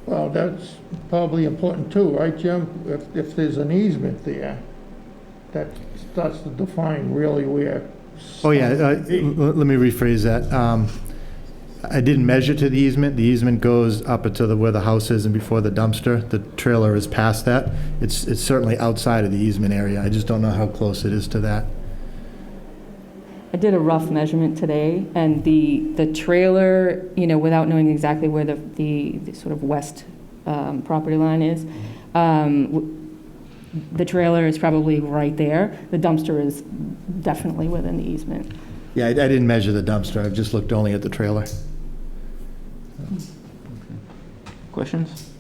Well, that's probably important too, right, Jim? If there's an easement there, that starts to define really where. Oh, yeah, let me rephrase that. I didn't measure to the easement. The easement goes up to where the house is and before the dumpster. The trailer is past that. It's certainly outside of the easement area. I just don't know how close it is to that. I did a rough measurement today, and the trailer, without knowing exactly where the sort of west property line is, The trailer is probably right there. The dumpster is definitely within the easement. Yeah, I didn't measure the dumpster. I've just looked only at the trailer. Questions?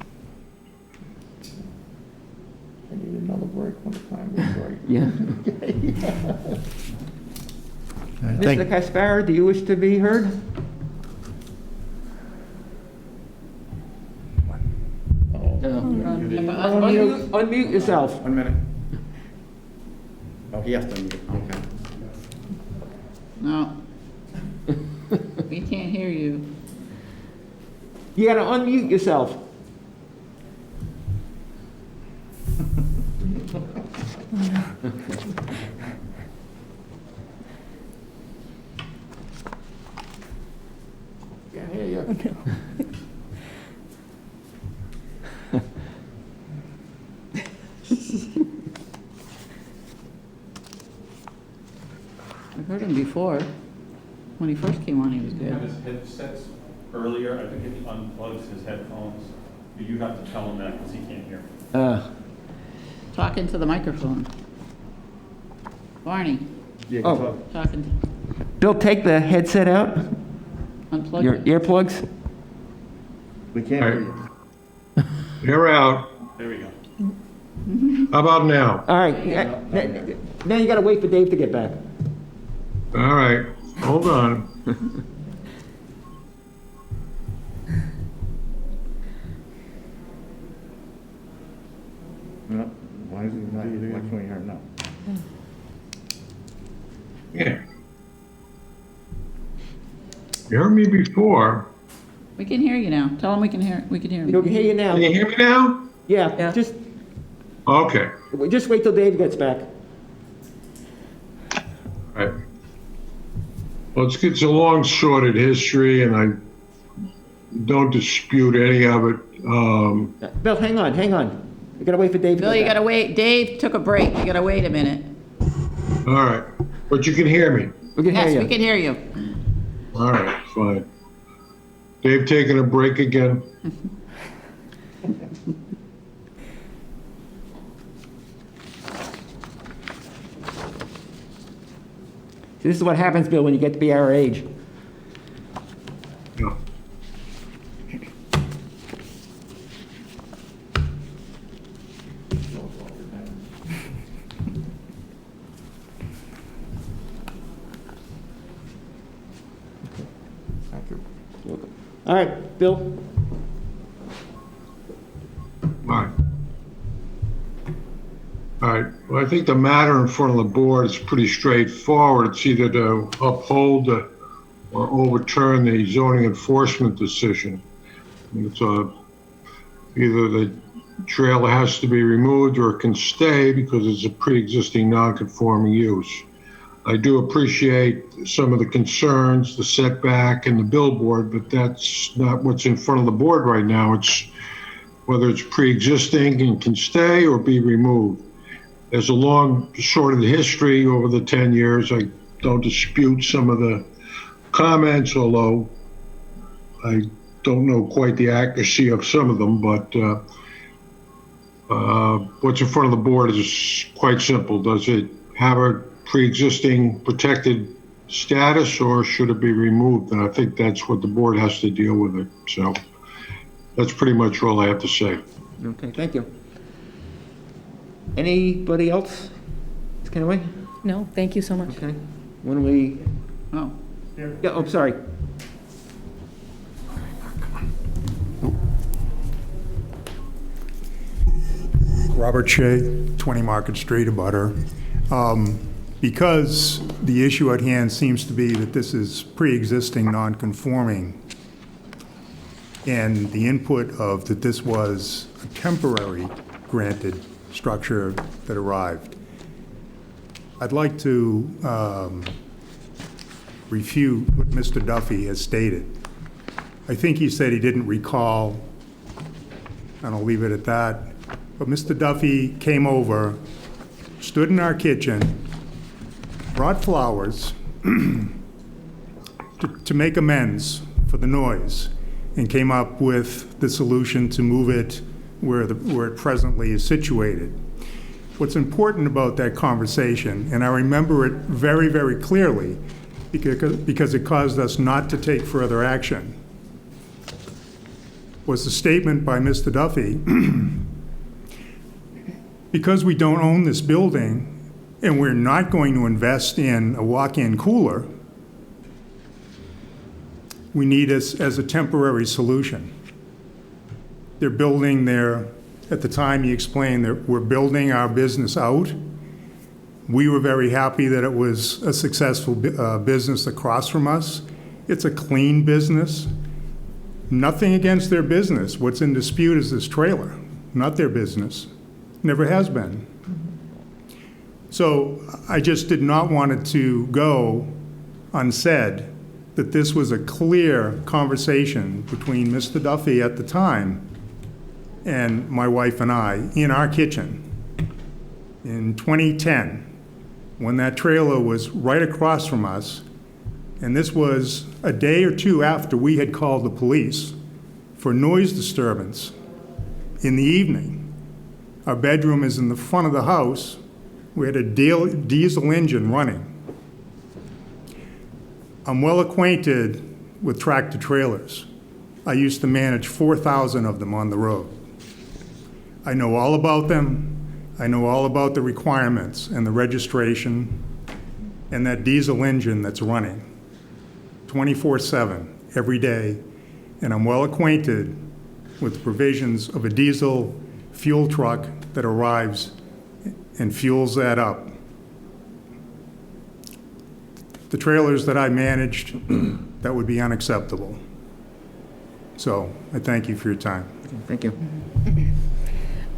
I need another break when the time goes right. Yeah. All right, thank- Mr. Caspara, do you wish to be heard? Unmute yourself. 1 minute. Oh, he has to unmute, okay. No. We can't hear you. You gotta unmute yourself. Can't hear you. I've heard him before. When he first came on, he was He had good. his headsets earlier, I think he unplugs his headphones. But you have to tell him that because he can't hear. Talk into the microphone. Barney, Oh, talking, Bill, take the headset out, unplug your it. earplugs. We can't hear you. You're out. There we go. How about now? All right, now you gotta wait for Dave to get back. All right, hold on. No, why is he not, why can't we hear him now? Yeah. You heard me before. We can hear you now. Tell him we can hear We can him. hear you now. Can you hear me now? Yeah, just Okay. wait till Dave gets back. All right. Well, it's a long, sordid history, and I don't dispute any of it. Bill, hang on. You gotta wait for Dave to Bill, get you back. gotta wait. Dave took a break. You gotta wait a minute. All right, but you can hear me. We can hear Yes, you. we can hear you. All right, fine. Dave taking a break again? This is what happens, Bill, when you get to be our age. Yeah. All right, Bill. All right, well, I think the matter in front of the board is pretty straightforward. It's either to uphold or overturn the zoning enforcement decision. It's either the trailer has to be removed or it can stay because it's a pre-existing non-conforming use. I do appreciate some of the concerns, the setback and the billboard, but that's not what's in front of the board right now. It's whether it's pre-existing and can stay or be removed. There's a long, sordid history over the 10 years. I don't dispute some of the comments, although I don't know quite the accuracy of some of them, but what's in front of the board is quite simple. Does it have a pre-existing protected status or should it be removed? And I think that's what the board has to deal with it. So that's pretty much all I have to say. Okay, thank you. Anybody else? Ms. Kenway? No, thank you so much. Okay. When we, Oh, yeah, oh, sorry. Robert Shea, 20 Market Street, abutter. Because the issue at hand seems to be that this is pre-existing non-conforming, and the input of that this was a temporary granted structure that arrived, I'd like to refute what Mr. Duffy has stated. I think he said he didn't recall, and I'll leave it at that. But Mr. Duffy came over, stood in our kitchen, brought flowers to make amends for the noise, and came up with the solution to move it where it presently is situated. What's important about that conversation, and I remember it very, very clearly, because it caused us not to take further action, was the statement by Mr. Duffy, because we don't own this building and we're not going to invest in a walk-in cooler, we need this as a temporary solution. They're building at the time he explained that we're building our business out. We were very happy that it was a successful business across from us. It's a clean business. Nothing against their business. What's in dispute is this trailer, not their business. Never has been. So I just did not want it to go unsaid that this was a clear conversation between Mr. Duffy at the time and my wife and I in our kitchen in 2010, when that trailer was right across from us. And this was a day or two after we had called the police for noise disturbance in the evening. Our bedroom is in the front of the house. We had a diesel engine running. I'm well acquainted with tractor trailers. I used to manage 4,000 of them on the road. I know all about them. I know all about the requirements and the registration and that diesel engine that's running 24/7 every day. And I'm well acquainted with the provisions of a diesel fuel truck that arrives and fuels that up. The trailers that I managed, that would be unacceptable. So I thank you for your time. Thank you.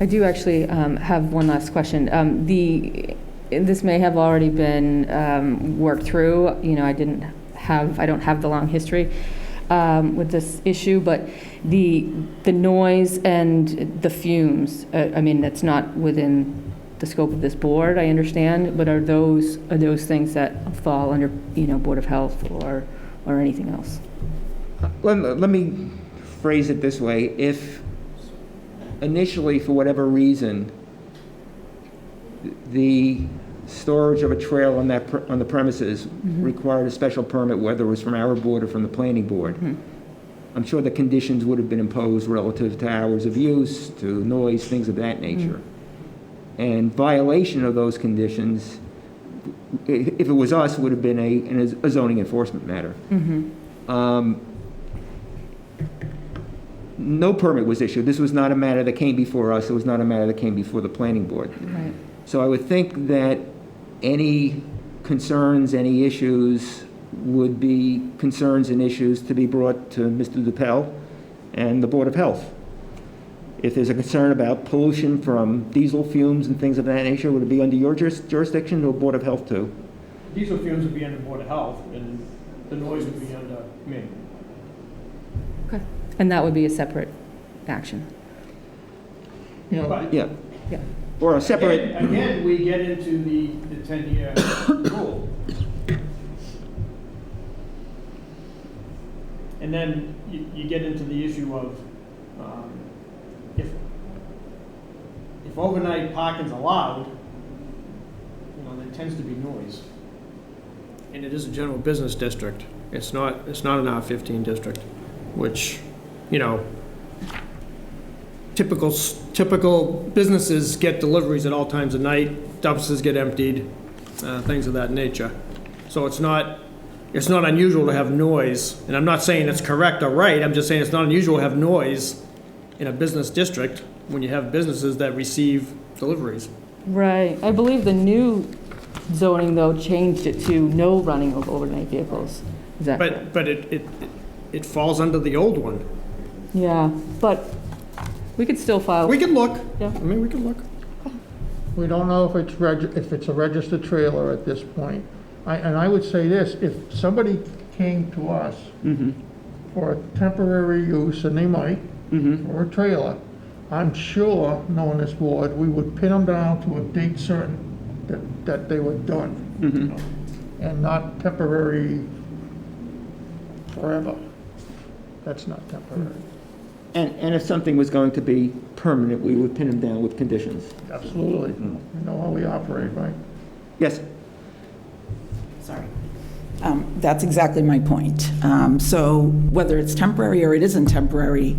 I do actually have one last question. This may have already been worked through. You know, I don't have the long history with this issue, but the noise and the fumes. I mean, that's not within the scope of this board, I understand, but are those things that fall under, you know, Board of Health or anything else? Let me phrase it this way. If initially, for whatever reason, the storage of a trailer on the premises required a special permit, whether it was from our board or from the planning board, I'm sure the conditions would have been imposed relative to hours of use, to noise, things of that nature. And violation of those conditions, if it was us, would have been a zoning enforcement matter. No permit was issued. This was not a matter that came before us. It was not a matter that came before the planning board. Right. So I would think that any concerns, any issues would be concerns and issues to be brought to Mr. DuPel and the Board of Health. If there's a concern about pollution from diesel fumes and things of that nature, would it be under your jurisdiction or Board of Health too? Diesel fumes would be under Board of Health, and the noise would be under me. Okay. And that would be a separate action? Yeah. Or a separate... Again, we get into the 10-year rule. And then you get into the issue of if overnight parking's allowed, you know, there tends to be noise. And it is a general business district. It's not an R15 district, which, you know, typical businesses get deliveries at all times of night, dumpsters get emptied, things of that nature. So it's not unusual to have noise, and I'm not saying it's correct or right, I'm just saying it's not unusual to have noise in a business district when you have businesses that receive deliveries. Right. I believe the new zoning, though, changed it to no running of overnight vehicles. Is that correct? But it falls under the old one. Yeah, but we could still file. We can look. Yeah. I mean, we can look. We don't know if it's a registered trailer at this point. And I would say this, if somebody came to us for a temporary use, and they might, for a trailer, I'm sure, knowing this board, we would pin them down to a date certain that they were done. And not temporary forever. That's not temporary. And if something was going to be permanent, we would pin them down with conditions. Absolutely. You know how we operate, right? Yes? Sorry. That's exactly my point. So whether it's temporary or it isn't temporary,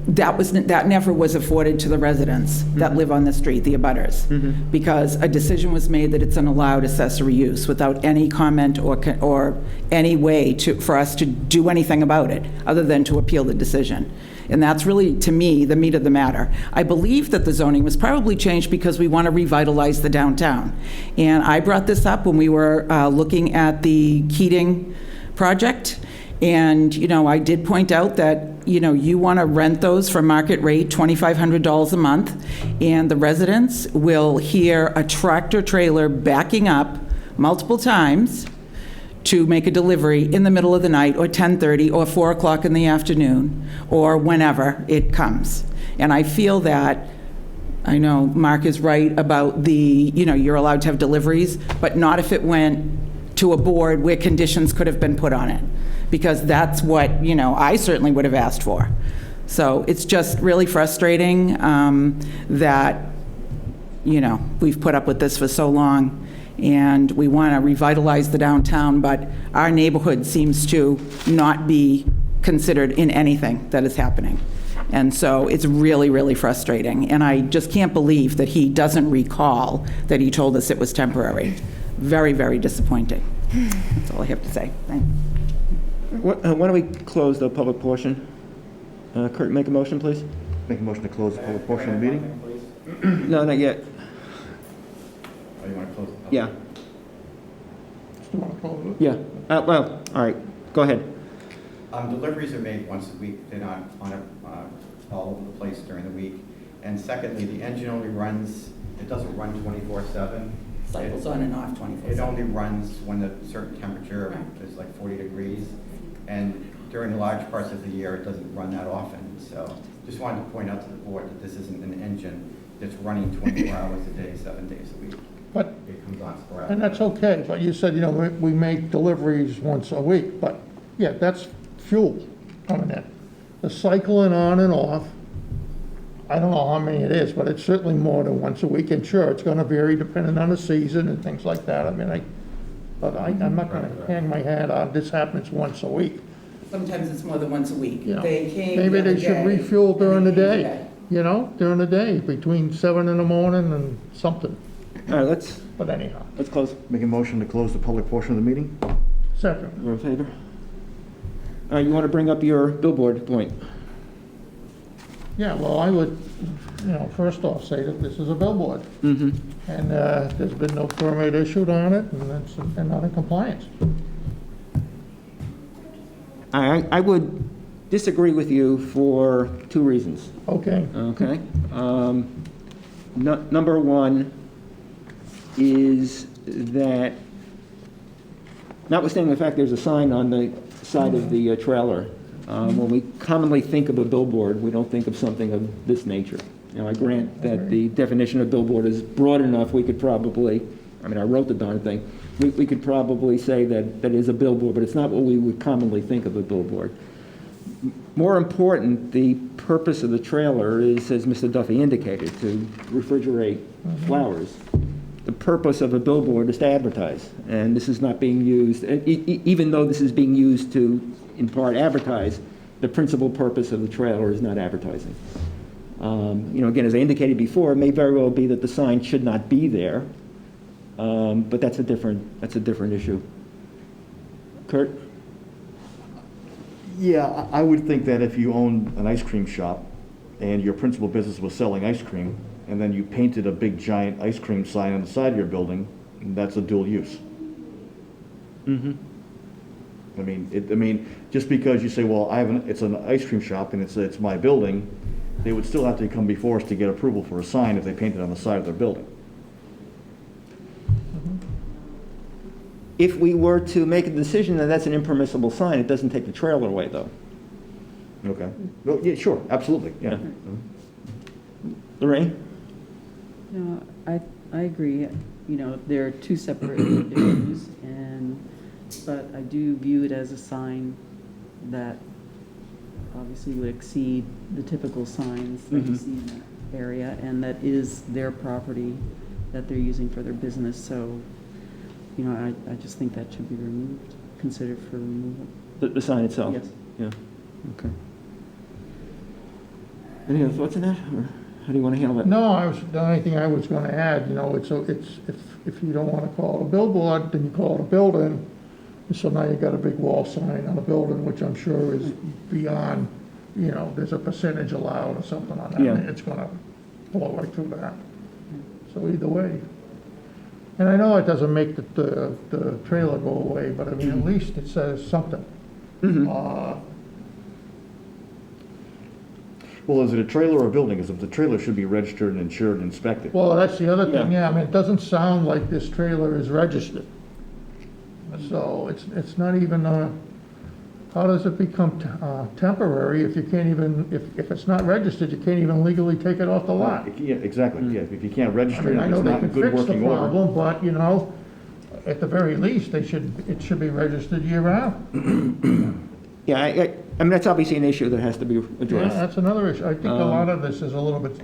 that never was afforded to the residents that live on the street, the abutters, because a decision was made that it's an allowed accessory use without any comment or any way for us to do anything about it other than to appeal the decision. And that's really, to me, the meat of the matter. I believe that the zoning was probably changed because we want to revitalize the downtown. And I brought this up when we were looking at the Keating project. And, you know, I did point out that, you know, you want to rent those for market rate, $2,500 a month, and the residents will hear a tractor trailer backing up multiple times to make a delivery in the middle of the night, or 10:30, or 4 o'clock in the afternoon, or whenever it comes. And I feel that, I know Mark is right about the, you know, you're allowed to have deliveries, but not if it went to a board where conditions could have been put on it. Because that's what, you know, I certainly would have asked for. So it's just really frustrating that, you know, we've put up with this for so long, and we want to revitalize the downtown, but our neighborhood seems to not be considered in anything that is happening. And so it's really, really frustrating. And I just can't believe that he doesn't recall that he told us it was temporary. Very, very disappointing. That's all I have to say. Thanks. Why don't we close the public portion? Kurt, make a motion, please. Make a motion to close the public portion of the meeting? No, not yet. Oh, you want to close it? Yeah. Still want to close it? Yeah. Well, all right. Go ahead. Deliveries are made once a week. They're not all over the place during the week. And secondly, the engine only runs, it doesn't run 24/7. Cycles on and off 24/7. It only runs when a certain temperature is like 40 degrees. And during large parts of the year, it doesn't run that often. So just wanted to point out to the board that this isn't an engine that's running 24 hours a day, 7 days a week. But, it comes on sporadic. and that's okay, but you said, you know, we make deliveries once a week, but, yeah, that's fuel coming in. The cycling on and off, I don't know how many it is, but it's certainly more than once a week, and sure, it's gonna vary depending on the season and things like that. I mean, I'm not gonna hang my hat on, this happens once a week. Sometimes it's more than once a week. You know, They came maybe the other they should day, refuel during the and they came day, you know, during the day, between 7 in the morning and something. All right, let's anyhow. Let's close. Make a motion to close the public portion of the meeting? Second. We're in favor? You want to bring up your billboard point? Yeah, well, I would, you know, first off, say that this is a billboard. Mm-hmm. And there's been no permit issued on it, and they're not in compliance. I would disagree with you for 2 reasons. Okay. Okay. Number one is that, notwithstanding the fact there's a sign on the side of the trailer, when we commonly think of a billboard, we don't think of something of this nature. Now, I grant that the definition of billboard is broad enough, we could probably, I mean, I wrote the darn thing, we could probably say that is a billboard, but it's not what we would commonly think of a billboard. More important, the purpose of the trailer is, as Mr. Duffy indicated, to refrigerate flowers. The purpose of a billboard is to advertise, and this is not being used, even though this is being used to, in part, advertise, the principal purpose of the trailer is not advertising. You know, again, as I indicated before, it may very well be that the sign should not be there, but that's a different issue. Kurt? Yeah, I would think that if you owned an ice cream shop and your principal business was selling ice cream, and then you painted a big giant ice cream sign on the side of your building, that's a dual use. Mm-hmm. I mean, just because you say, well, it's an ice cream shop and it's my building, they would still have to come before us to get approval for a sign if they painted on the side of their building. If we were to make a decision that that's an impermissible sign, it doesn't take the trailer away, though. Okay. Well, yeah, sure, absolutely, yeah. Lorraine? No, I agree. You know, they're 2 separate issues, but I do view it as a sign that obviously would exceed the typical signs that you see in that area, and that is their property that they're using for their business, so, you know, I just think that should be removed, considered for removal. The sign itself? Yes. Yeah, okay. Any other thoughts on that, or how do you want to handle that? No, the only thing I was gonna add, you know, it's, if you don't wanna call it a billboard, then you call it a building. So now you got a big wall sign on a building, which I'm sure is beyond, you know, there's a percentage allowed or something on that. Yeah. It's gonna blow right through that. So either way. And I know it doesn't make the trailer go away, but I mean, at least it says something. Well, is it a trailer or a building? Because if the trailer should be registered and insured and inspected. Well, that's the other thing, yeah, I mean, it doesn't sound like this trailer is registered. So it's not even, how does it become temporary if you can't even, if it's not registered, you can't even legally take it off the lot? Yeah, exactly, yeah, if you can't register it, I it's know they not in can good fix the working order. problem, but, you know, at the very least, it should be registered year-round. Yeah, I mean, that's obviously an issue that has to be Yeah, addressed. that's another issue. I think a lot of this is a little bit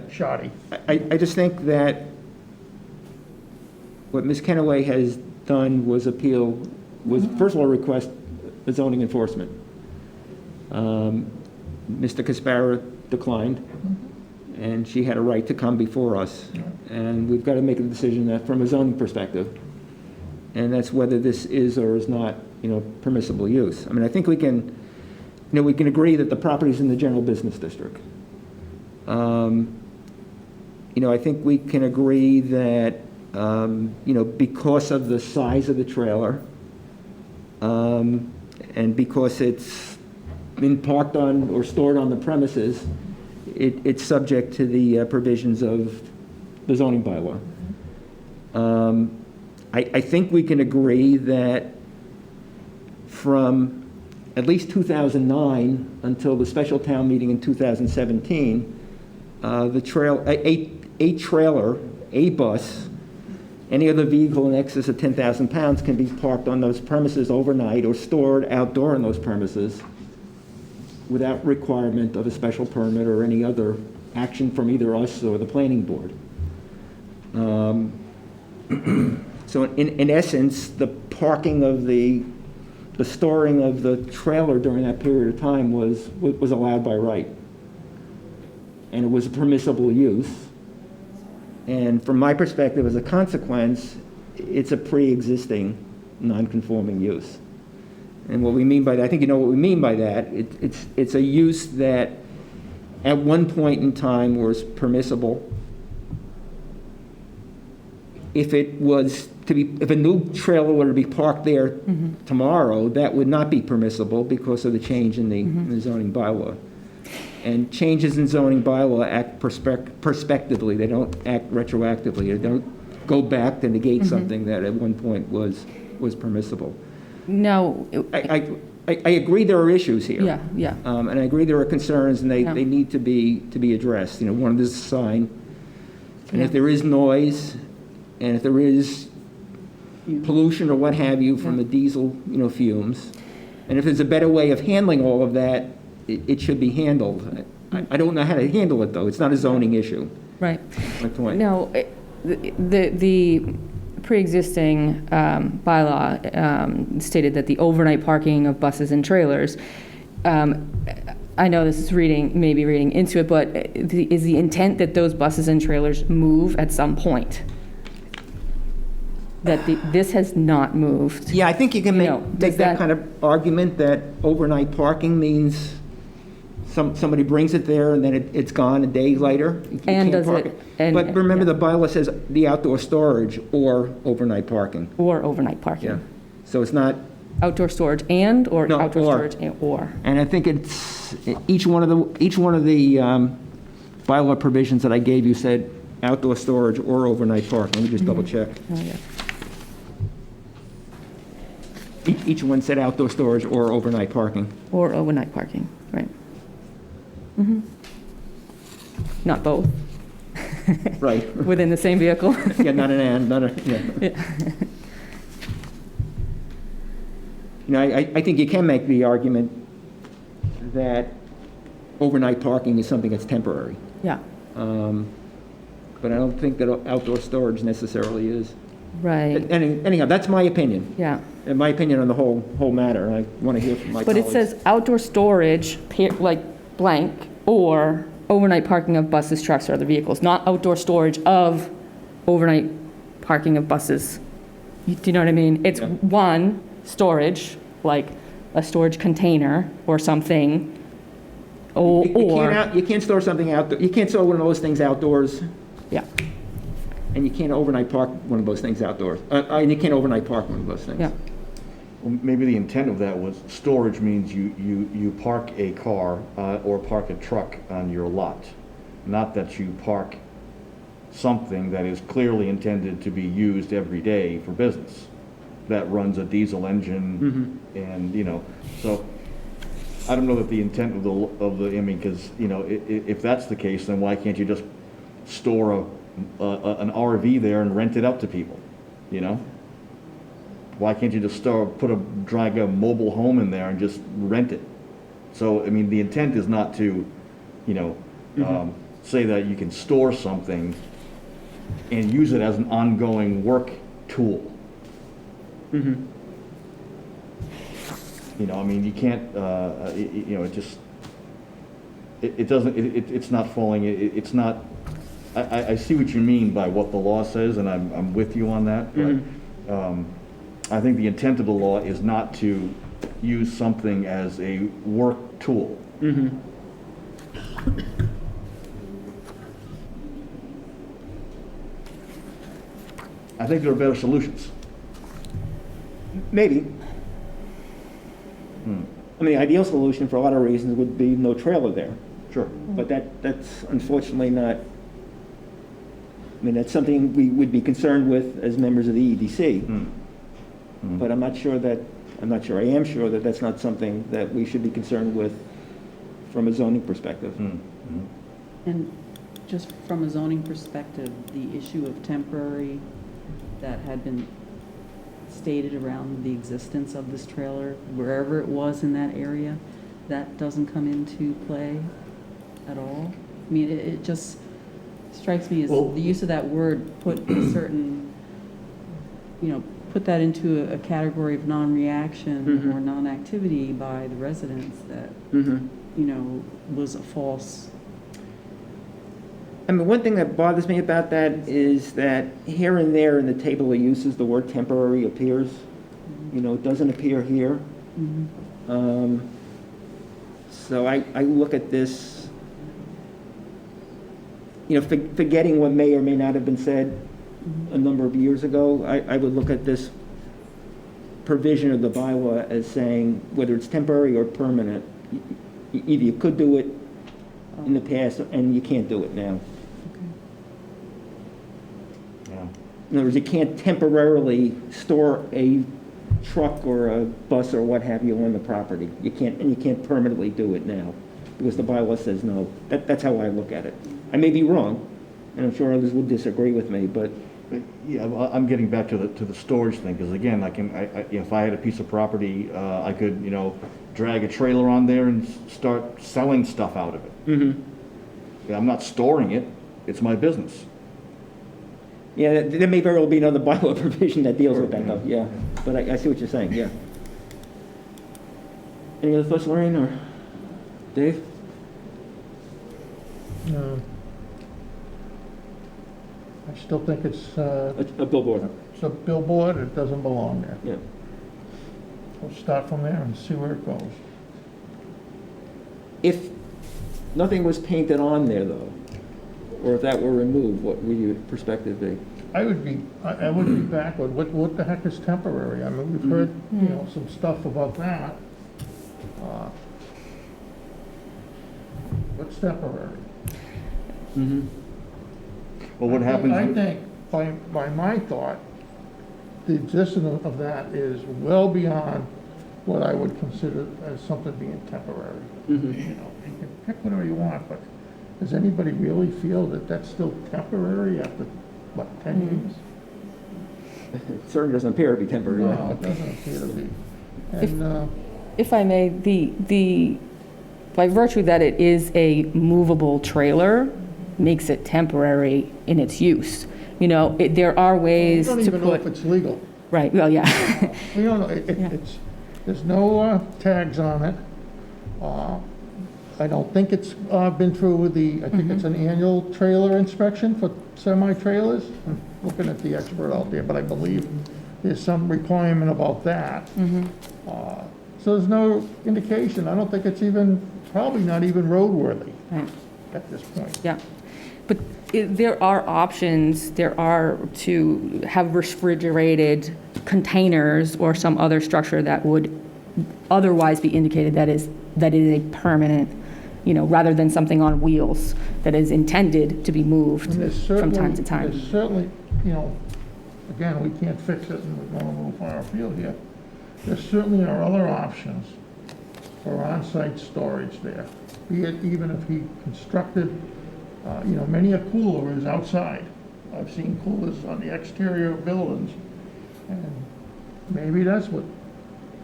shoddy. I just think that what Ms. Kenaway has done was first of all, request a zoning enforcement. Mr. Caspara declined, and she had a right to come before us. And we've got to make a decision that from a zoning perspective, and that's whether this is or is not, you know, permissible use. I mean, I think we can, you know, we can agree that the property's in the general business district. You know, I think we can agree that, you know, because of the size of the trailer, and because it's been parked on or stored on the premises, it's subject to the provisions of the zoning bylaw. I think we can agree that from at least 2009 until the special town meeting in 2017, a trailer, a bus, any other vehicle in excess of 10,000 pounds can be parked on those premises overnight or stored outdoor in those premises without requirement of a special permit or any other action from either us or the planning board. So in essence, the parking of the storing of the trailer during that period of time was allowed by right. And it was a permissible use. And from my perspective, as a consequence, it's a pre-existing non-conforming use. And what we mean by that, I think you know what we mean by that. It's a use that at one point in time was permissible. If it was to be, if a new trailer were to be parked there tomorrow, that would not be permissible because of the change in the zoning bylaw. And changes in zoning bylaw act prospectively. They don't act retroactively. They don't go back to negate something that at one point was permissible. No. I agree there are issues here. Yeah, yeah. And I agree there are concerns, and they need to be addressed. You know, one of this is a sign, and if there is noise, and if there is pollution or what have you from the diesel, you know, fumes, and if there's a better way of handling all of that, it should be handled. I don't know how to handle it, though. It's not a zoning issue. Right. That's my point. No, the pre-existing bylaw stated that the overnight parking of buses and trailers, I know this is maybe reading into it, but is the intent that those buses and trailers move at some point? That this has not moved? Yeah, I think you can make that kind of argument that overnight parking means somebody brings it there and then it's gone a day later. You And can't does park it? But remember, the bylaw says the outdoor storage or overnight parking. Or overnight parking. Yeah. So it's not outdoor storage and or No, outdoor or. storage and or. And I think it's each one of the bylaw provisions that I gave you said outdoor storage or overnight parking. Let me just double check. Oh, yeah. Each one said outdoor storage or overnight parking. Or overnight parking, right. Not both. Right. Within the same vehicle. Yeah, not an and, not a, yeah. You know, I think you can make the argument that overnight parking is something that's temporary. Yeah, But I don't think that outdoor storage necessarily is. right, Anyhow, that's my opinion, yeah. and my opinion on the whole matter. I want to hear from my But colleagues. it says outdoor storage, like blank, or overnight parking of buses, trucks, or other vehicles, not outdoor storage of overnight parking of buses. Do you know what I mean? It's one, storage, like a storage container or something, or. You can't store something out, you can't store one of those things outdoors. Yeah. And you can't overnight park one of those things outdoors. And you can't overnight park one of those things. Yeah. Well, maybe the intent of that was storage means you park a car or park a truck on your lot, not that you park something that is clearly intended to be used every day for business, that runs a diesel engine and, you know, so I don't know that the intent of the I mean, because, you know, if that's the case, then why can't you just store an RV there and rent it out to people, you know? Why can't you just drag a mobile home in there and just rent it? So, I mean, the intent is not to, you know, say that you can store something and use it as an ongoing work tool. You know, I mean, you can't, you know, it just, it doesn't, it's not falling, it's not, I see what you mean by what the law says, and I'm with you on that, but I think the intent of the law is not to use something as a work tool. I think there are better solutions. Maybe. I mean, the ideal solution for a lot of reasons would be no trailer there. Sure. But that's unfortunately not, I mean, that's something we would be concerned with as members of the EDC. But I am sure that that's not something that we should be concerned with from a zoning perspective. And just from a zoning perspective, the issue of temporary that had been stated around the existence of this trailer, wherever it was in that area, that doesn't come into play at all? I mean, it just strikes me as the use of that word put a certain, you know, put that into a category of non-reaction or non-activity by the residents that, you know, was a false. I mean, one thing that bothers me about that is that here and there in the table of uses, the word temporary appears. You know, it doesn't appear here. So I look at this, you know, forgetting what may or may not have been said a number of years ago, I would look at this provision of the bylaw as saying whether it's temporary or permanent, either you could do it in the past and you can't do it now. In other words, you can't temporarily store a truck or a bus or what have you on the property. You can't permanently do it now because the bylaw says no. That's how I look at it. I may be wrong, and I'm sure others will disagree with me, but yeah, I'm getting back to the storage thing, because again, if I had a piece of property, I could, you know, drag a trailer on there and start selling stuff out of it. I'm not storing it, it's my business. Yeah, there may very well be another bylaw provision that deals with that, though, yeah. But I see what you're saying, yeah. Any other thoughts, Lorraine or Dave? No. I still think it's, a billboard. It's a billboard, it doesn't belong there. Yeah. We'll start from there and see where it goes. If nothing was painted on there, though, or if that were removed, what would your perspective be? I would be backward. What the heck is temporary? I mean, we've heard, you know, some stuff about that. What's temporary? Well, what happens? I think, by my thought, the existence of that is well beyond what I would consider as something being temporary. You know, you can pick whatever you want, but does anybody really feel that that's still temporary after, what, 10 years? It certainly doesn't appear to be temporary. No, it doesn't appear to be. And, If I may, the by virtue that it is a movable trailer, makes it temporary in its use. You know, there are ways We to don't even know if put, it's legal. right, well, yeah. We don't know, it's, there's no tags on it. I don't think it's been through with I think it's an annual trailer inspection for semi-trailers. I'm looking at the expert out there, but I believe there's some requirement about that. So there's no indication. I don't think it's probably not even roadworthy at this point. Yeah, but there are options. There are to have refrigerated containers or some other structure that would otherwise be indicated that it is a permanent, you know, rather than something on wheels that is intended to be moved from time to time. There's certainly, you know, again, we can't fix it and we're going a little far afield here. There certainly are other options for on-site storage there, be it even if he constructed, you know, many a cooler is outside. I've seen coolers on the exterior of buildings, and maybe that's what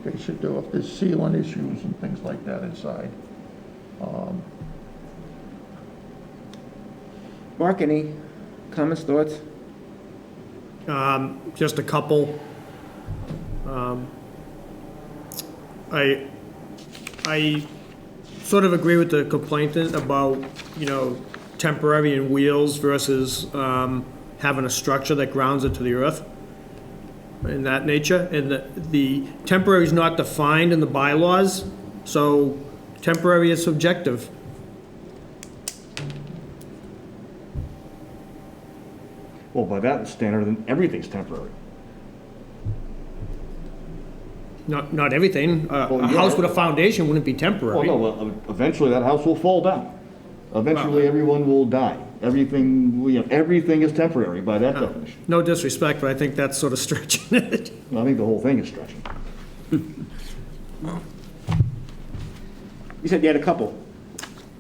they should do if there's sealant issues and things like that inside. Mark, any comments, thoughts? Just a couple. I sort of agree with the complainant about, you know, temporary and wheels versus having a structure that grounds it to the earth in that nature. And the temporary is not defined in the bylaws, so temporary is subjective. Well, by that standard, then everything's temporary. Not everything. Well, A yeah. house with a foundation wouldn't be temporary. Well, eventually that house will fall down. Eventually, everyone will die. Everything is temporary by that definition. No disrespect, but I think that's sort of stretching it. I think the whole thing is stretching. You said you had a couple.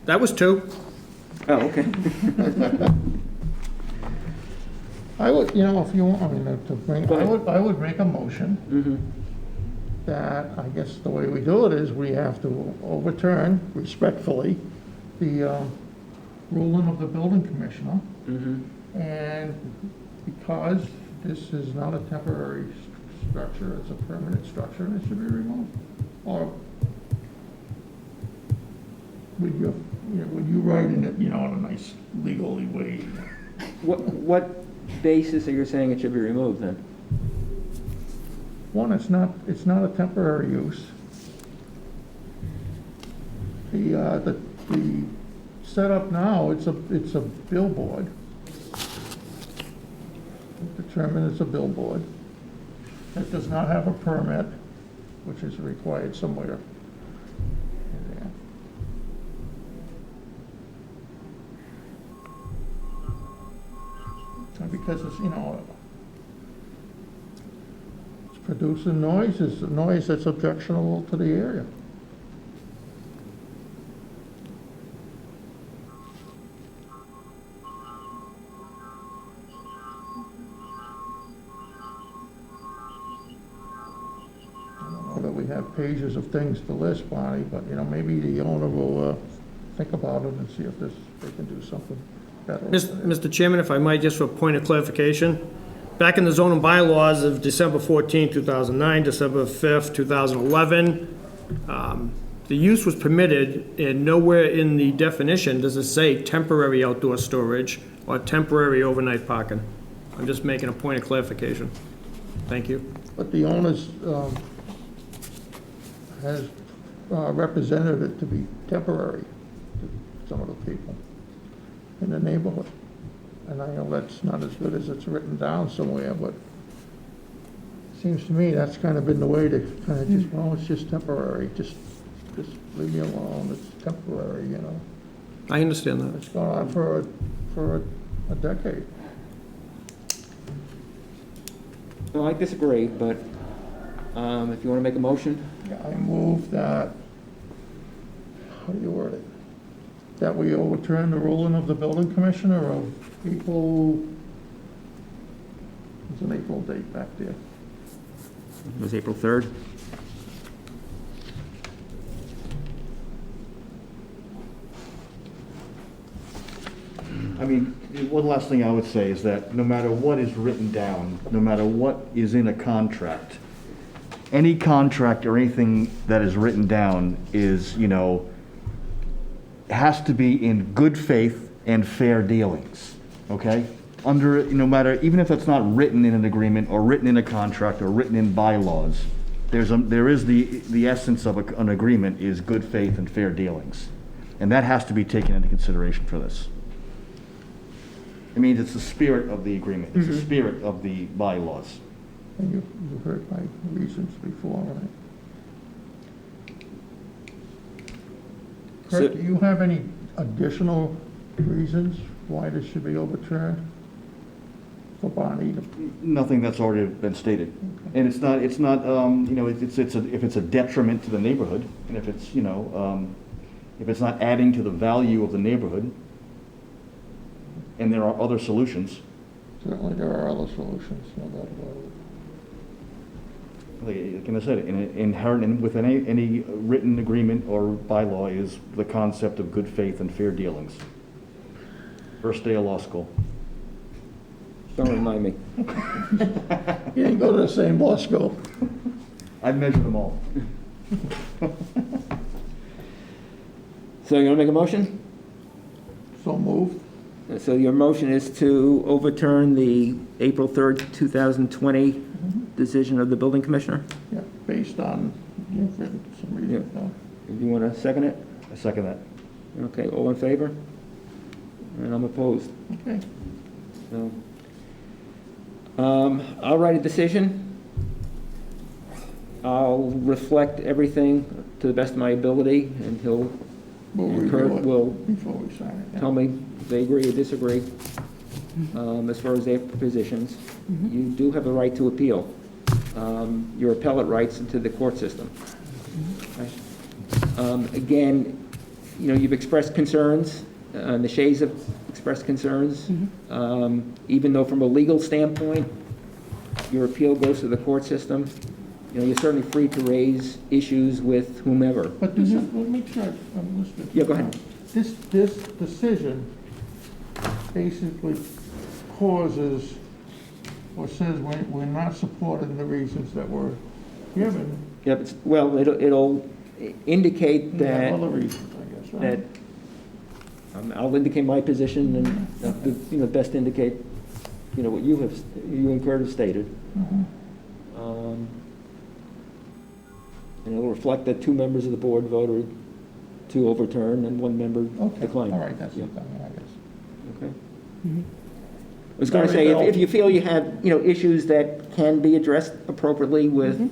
That was two. Oh, okay. I would, you know, if you want, I mean, to bring, I would make a motion that, I guess the way we do it is we have to overturn respectfully the ruling of the building commissioner. And because this is not a temporary structure, it's a permanent structure, and it should be removed. Or would you write in it, you know, in a nice legally way? What basis are you saying it should be removed then? One, it's not a temporary use. The setup now, it's a billboard. Determined it's a billboard. It does not have a permit, which is required somewhere in there. And because it's, you know, it's producing noise, it's noise that's objectionable to the area. I don't know that we have pages of things to list, Bonnie, but, you know, maybe the owner will think about it and see if they can do something better. Mr. Chairman, if I might, just for a point of clarification, back in the zoning bylaws of December 14, 2009, December 5th, 2011, the use was permitted, and nowhere in the definition does it say temporary outdoor storage or temporary overnight parking. I'm just making a point of clarification. Thank you. But the owners has represented it to be temporary to some of the people in the neighborhood. And I know that's not as good as it's written down somewhere, but it seems to me that's kind of been the way to kind of just, well, it's just temporary, just leave me alone, it's temporary, you know. I understand that. It's gone on for a decade. Well, I disagree, but if you want to make a motion? I move that, how do you word it? That we overturn the ruling of the building commissioner of April, there's an April date back there. It was April 3rd. last thing I would say is that no matter what is written down, no matter what is in a contract, any contract or anything that is written down is, has to be in good faith and fair dealings, okay? No matter, even if it's not written in an agreement or written in a contract or written in bylaws, there is the essence of an agreement is good faith and fair dealings. And that has to be taken into consideration for this. It means it's the spirit of the agreement, it's the spirit of the bylaws. And you heard my reasons before, right? Kurt, do you have any additional reasons why this should be overturned? For Bonnie to... Nothing that's already been stated. And it's not, if it's a detriment to the neighborhood, and if it's, if it's not adding to the value of the neighborhood, and there are other solutions. Certainly there are other solutions, no doubt about it. Like I said, inherent with any written agreement or bylaw is the concept of good faith and fair dealings. First day of law school. Don't remind me. You didn't go to the same law school. I've measured them all. So you want to make a motion? So moved. So your motion is to overturn the April 3rd, 2020 decision of the building commissioner? Yeah, based on, you've written some reasons. Yeah. You want to second it? I second that. Okay, all in favor? And I'm opposed. Okay. So, I'll write a decision. I'll reflect everything to the best of my ability, and Kurt will before we sign it. tell me if they agree or disagree as far as their positions. You do have a right to appeal your appellate rights into the court system. Okay. Again, you've expressed concerns, the Shays have expressed concerns. Even though from a legal standpoint, your appeal goes to the court system, you're certainly free to raise issues with whomever. But this is, let me make sure I'm listening. Yeah, go ahead. This decision basically causes, or says we're not supporting the reasons that were given. Yeah, but, well, it'll indicate that. Other reasons, I guess, right? That I'll indicate my position, and best indicate, what you and Kurt have stated. And it'll reflect that 2 members of the board voted to overturn and 1 member declined. All right, that's it, I guess. Okay. I was going to say, if you feel you have, issues that can be addressed appropriately with,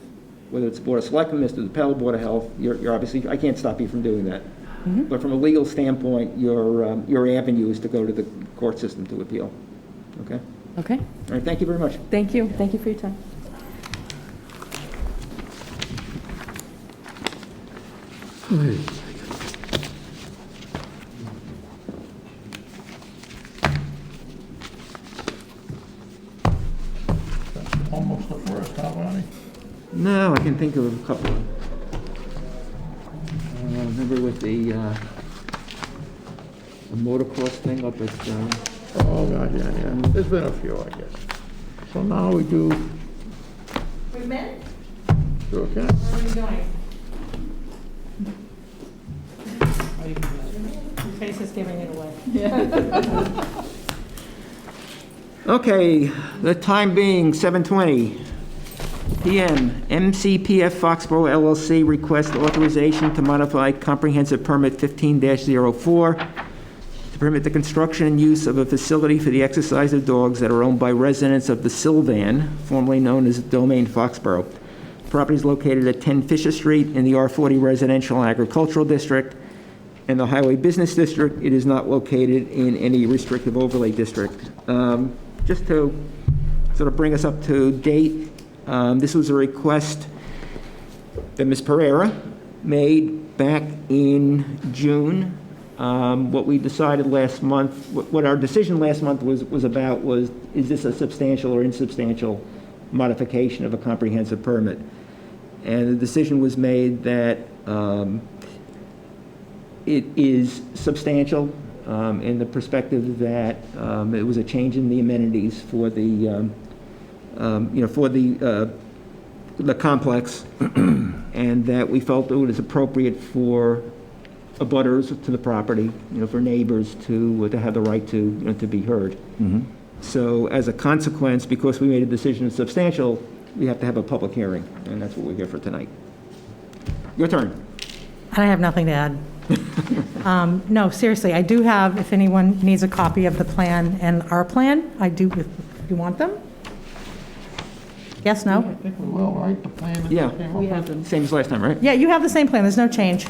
whether it's Board of Selectmen, Mr. Appellate, Board of Health, you're obviously, I can't stop you from doing that. But from a legal standpoint, your avenue is to go to the court system to appeal. Okay? Okay. All right, thank you very much. Thank you. Thank you for your time. Almost the first, huh, Bonnie? No, I can think of a couple. Remember with the motocross thing up at... Oh, God, yeah. There's been a few, I guess. So now we do... Wait a minute. Do okay? Where are we going? Your face is giving it away. Okay, the time being 7:20 p.m. MCPF Foxboro LLC requests authorization to modify comprehensive permit 15-04 to permit the construction and use of a facility for the exercise of dogs that are owned by residents of the Sylvan, formerly known as Domain Foxborough. The property is located at 10 Fisher Street in the R40 Residential and Agricultural District and the Highway Business District. It is not located in any restrictive overlay district. Just to sort of bring us up to date, this was a request that Ms. Pereira made back in June. What we decided last month, what our decision last month was about was, is this a substantial or insubstantial modification of a comprehensive permit? And the decision was made that it is substantial. in the perspective that it was a change in the amenities for the, for the complex, and that we felt it was appropriate for abutters to the property, for neighbors to have the right to, to be heard. So as a consequence, because we made a decision substantial, we have to have a public hearing, and that's what we're here for tonight. Your turn. I have nothing to add. No, seriously, I do have, if anyone needs a copy of the plan and our plan, I do, if you want them? Yes, no? I think we will, right? The plan that Yeah. came up with. Same as last time, right? Yeah, you have the same plan, there's no change.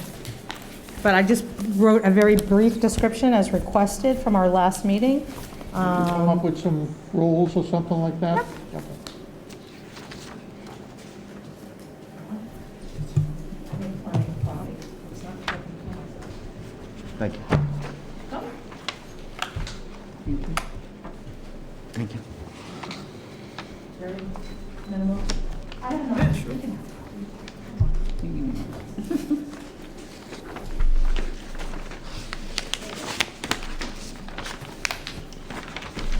But I just wrote a very brief description as requested from our last meeting. Come up with some rules or something like that? Okay. Thank you. Thank you. Very minimal. I don't know.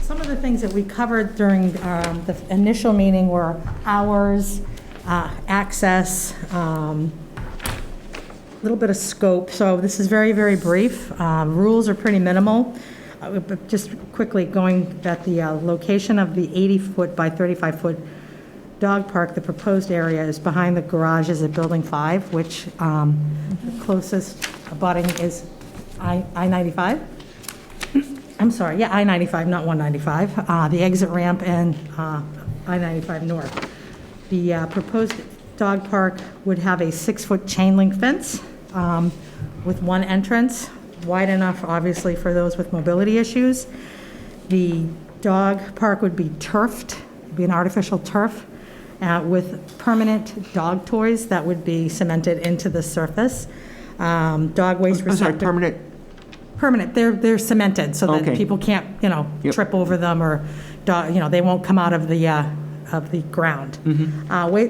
Some of the things that we covered during the initial meeting were hours, access, a little bit of scope. So this is very, very brief. Rules are pretty minimal. But just quickly going at the location of the 80-foot by 35-foot dog park, the proposed area is behind the garages at Building 5, which the closest abutting is I-95. I'm sorry, yeah, I-95, not 195. The exit ramp and I-95 North. The proposed dog park would have a 6-foot chain link fence with one entrance, wide enough, obviously, for those with mobility issues. The dog park would be turfed, be an artificial turf with permanent dog toys that would be cemented into the surface. Dog waste receptacle. I'm sorry, permanent? Permanent. They're cemented so that Okay. people can't, Yep. trip over them or, they won't come out of the ground.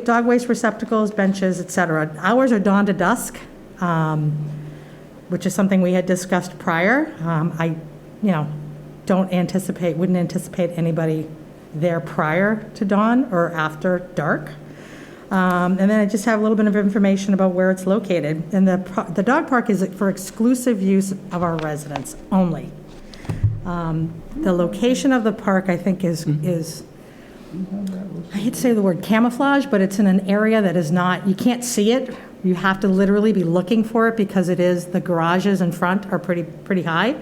Dog waste receptacles, benches, et cetera. Hours are dawn to dusk, which is something we had discussed prior. I, wouldn't anticipate anybody there prior to dawn or after dark. And then I just have a little bit of information about where it's located. And the dog park is for exclusive use of our residents only. The location of the park, I think, is I hate to say the word camouflage, but it's in an area that is not, you can't see it. You have to literally be looking for it because the garages in front are pretty high.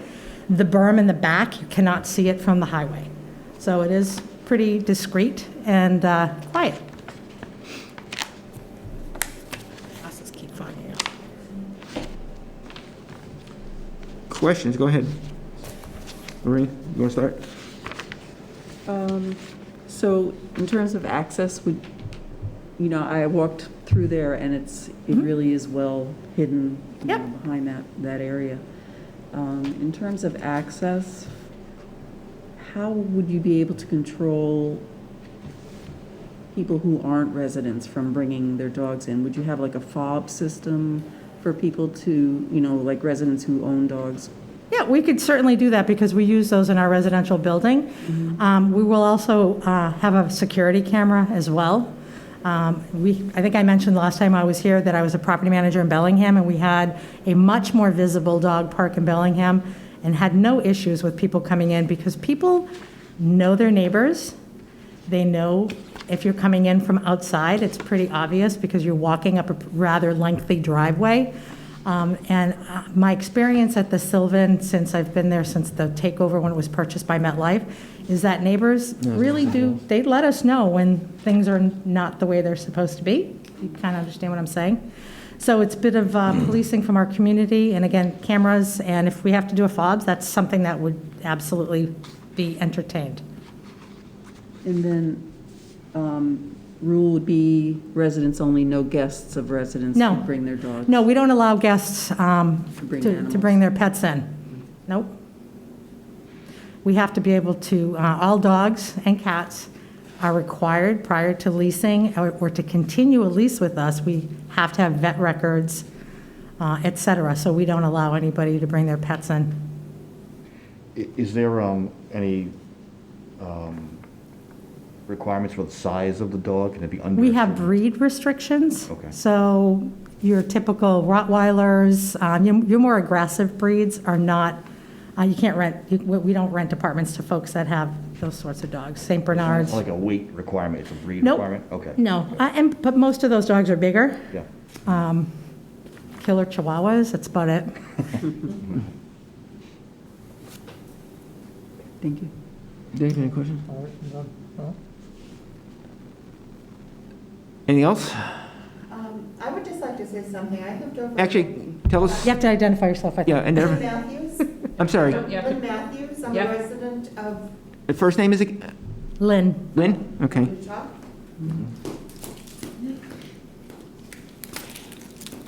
The berm in the back, you cannot see it from the highway. So it is pretty discreet and quiet. Let's just keep finding out. Questions, go ahead. Marie, you want to start? So in terms of access, I walked through there and it really is well hidden behind that area. In terms of access, how would you be able to control people who aren't residents from bringing their dogs in? Would you have like a fob system for people to, like residents who own dogs? Yeah, we could certainly do that because we use those in our residential building. We will also have a security camera as well. I think I mentioned last time I was here that I was a property manager in Bellingham, and we had a much more visible dog park in Bellingham and had no issues with people coming in because people know their neighbors. They know if you're coming in from outside, it's pretty obvious because you're walking up a rather lengthy driveway. My experience at the Sylvan, since I've been there since the takeover when it was purchased by MetLife, is that neighbors really do, they let us know when things are not the way they're supposed to be. You kind of understand what I'm saying? So it's a bit of policing from our community, and again, cameras, and if we have to do a FOBs, that's something that would absolutely be entertained. And then rule would be residents only, no guests of residents No. who bring their dogs? No, we don't allow guests to animals. bring their pets in. Nope. We have to be able to, all dogs and cats are required prior to leasing or to continue a lease with us, we have to have vet records, et cetera. So we don't allow anybody to bring their pets in. Is there any requirements for the size of the dog? Can it be under? We have breed restrictions. Okay. So your typical Rottweilers, your more aggressive breeds are not, you can't rent, we don't rent apartments to folks that have those sorts of dogs. St. Bernards. It's like a weight requirement, it's a breed Nope. requirement? Okay. No, but most of those dogs are bigger. Yeah. Killer Chihuahuas, that's about it. Thank you. Dave, any questions? No? Anything else? I would just like to say something. I lived over. Actually, tell us. You have to identify yourself, I think. Yeah, and Lynn Matthews. I'm sorry. Lynn Matthews. I'm a resident of The first name is Lynn. Lynn? Okay. Utah.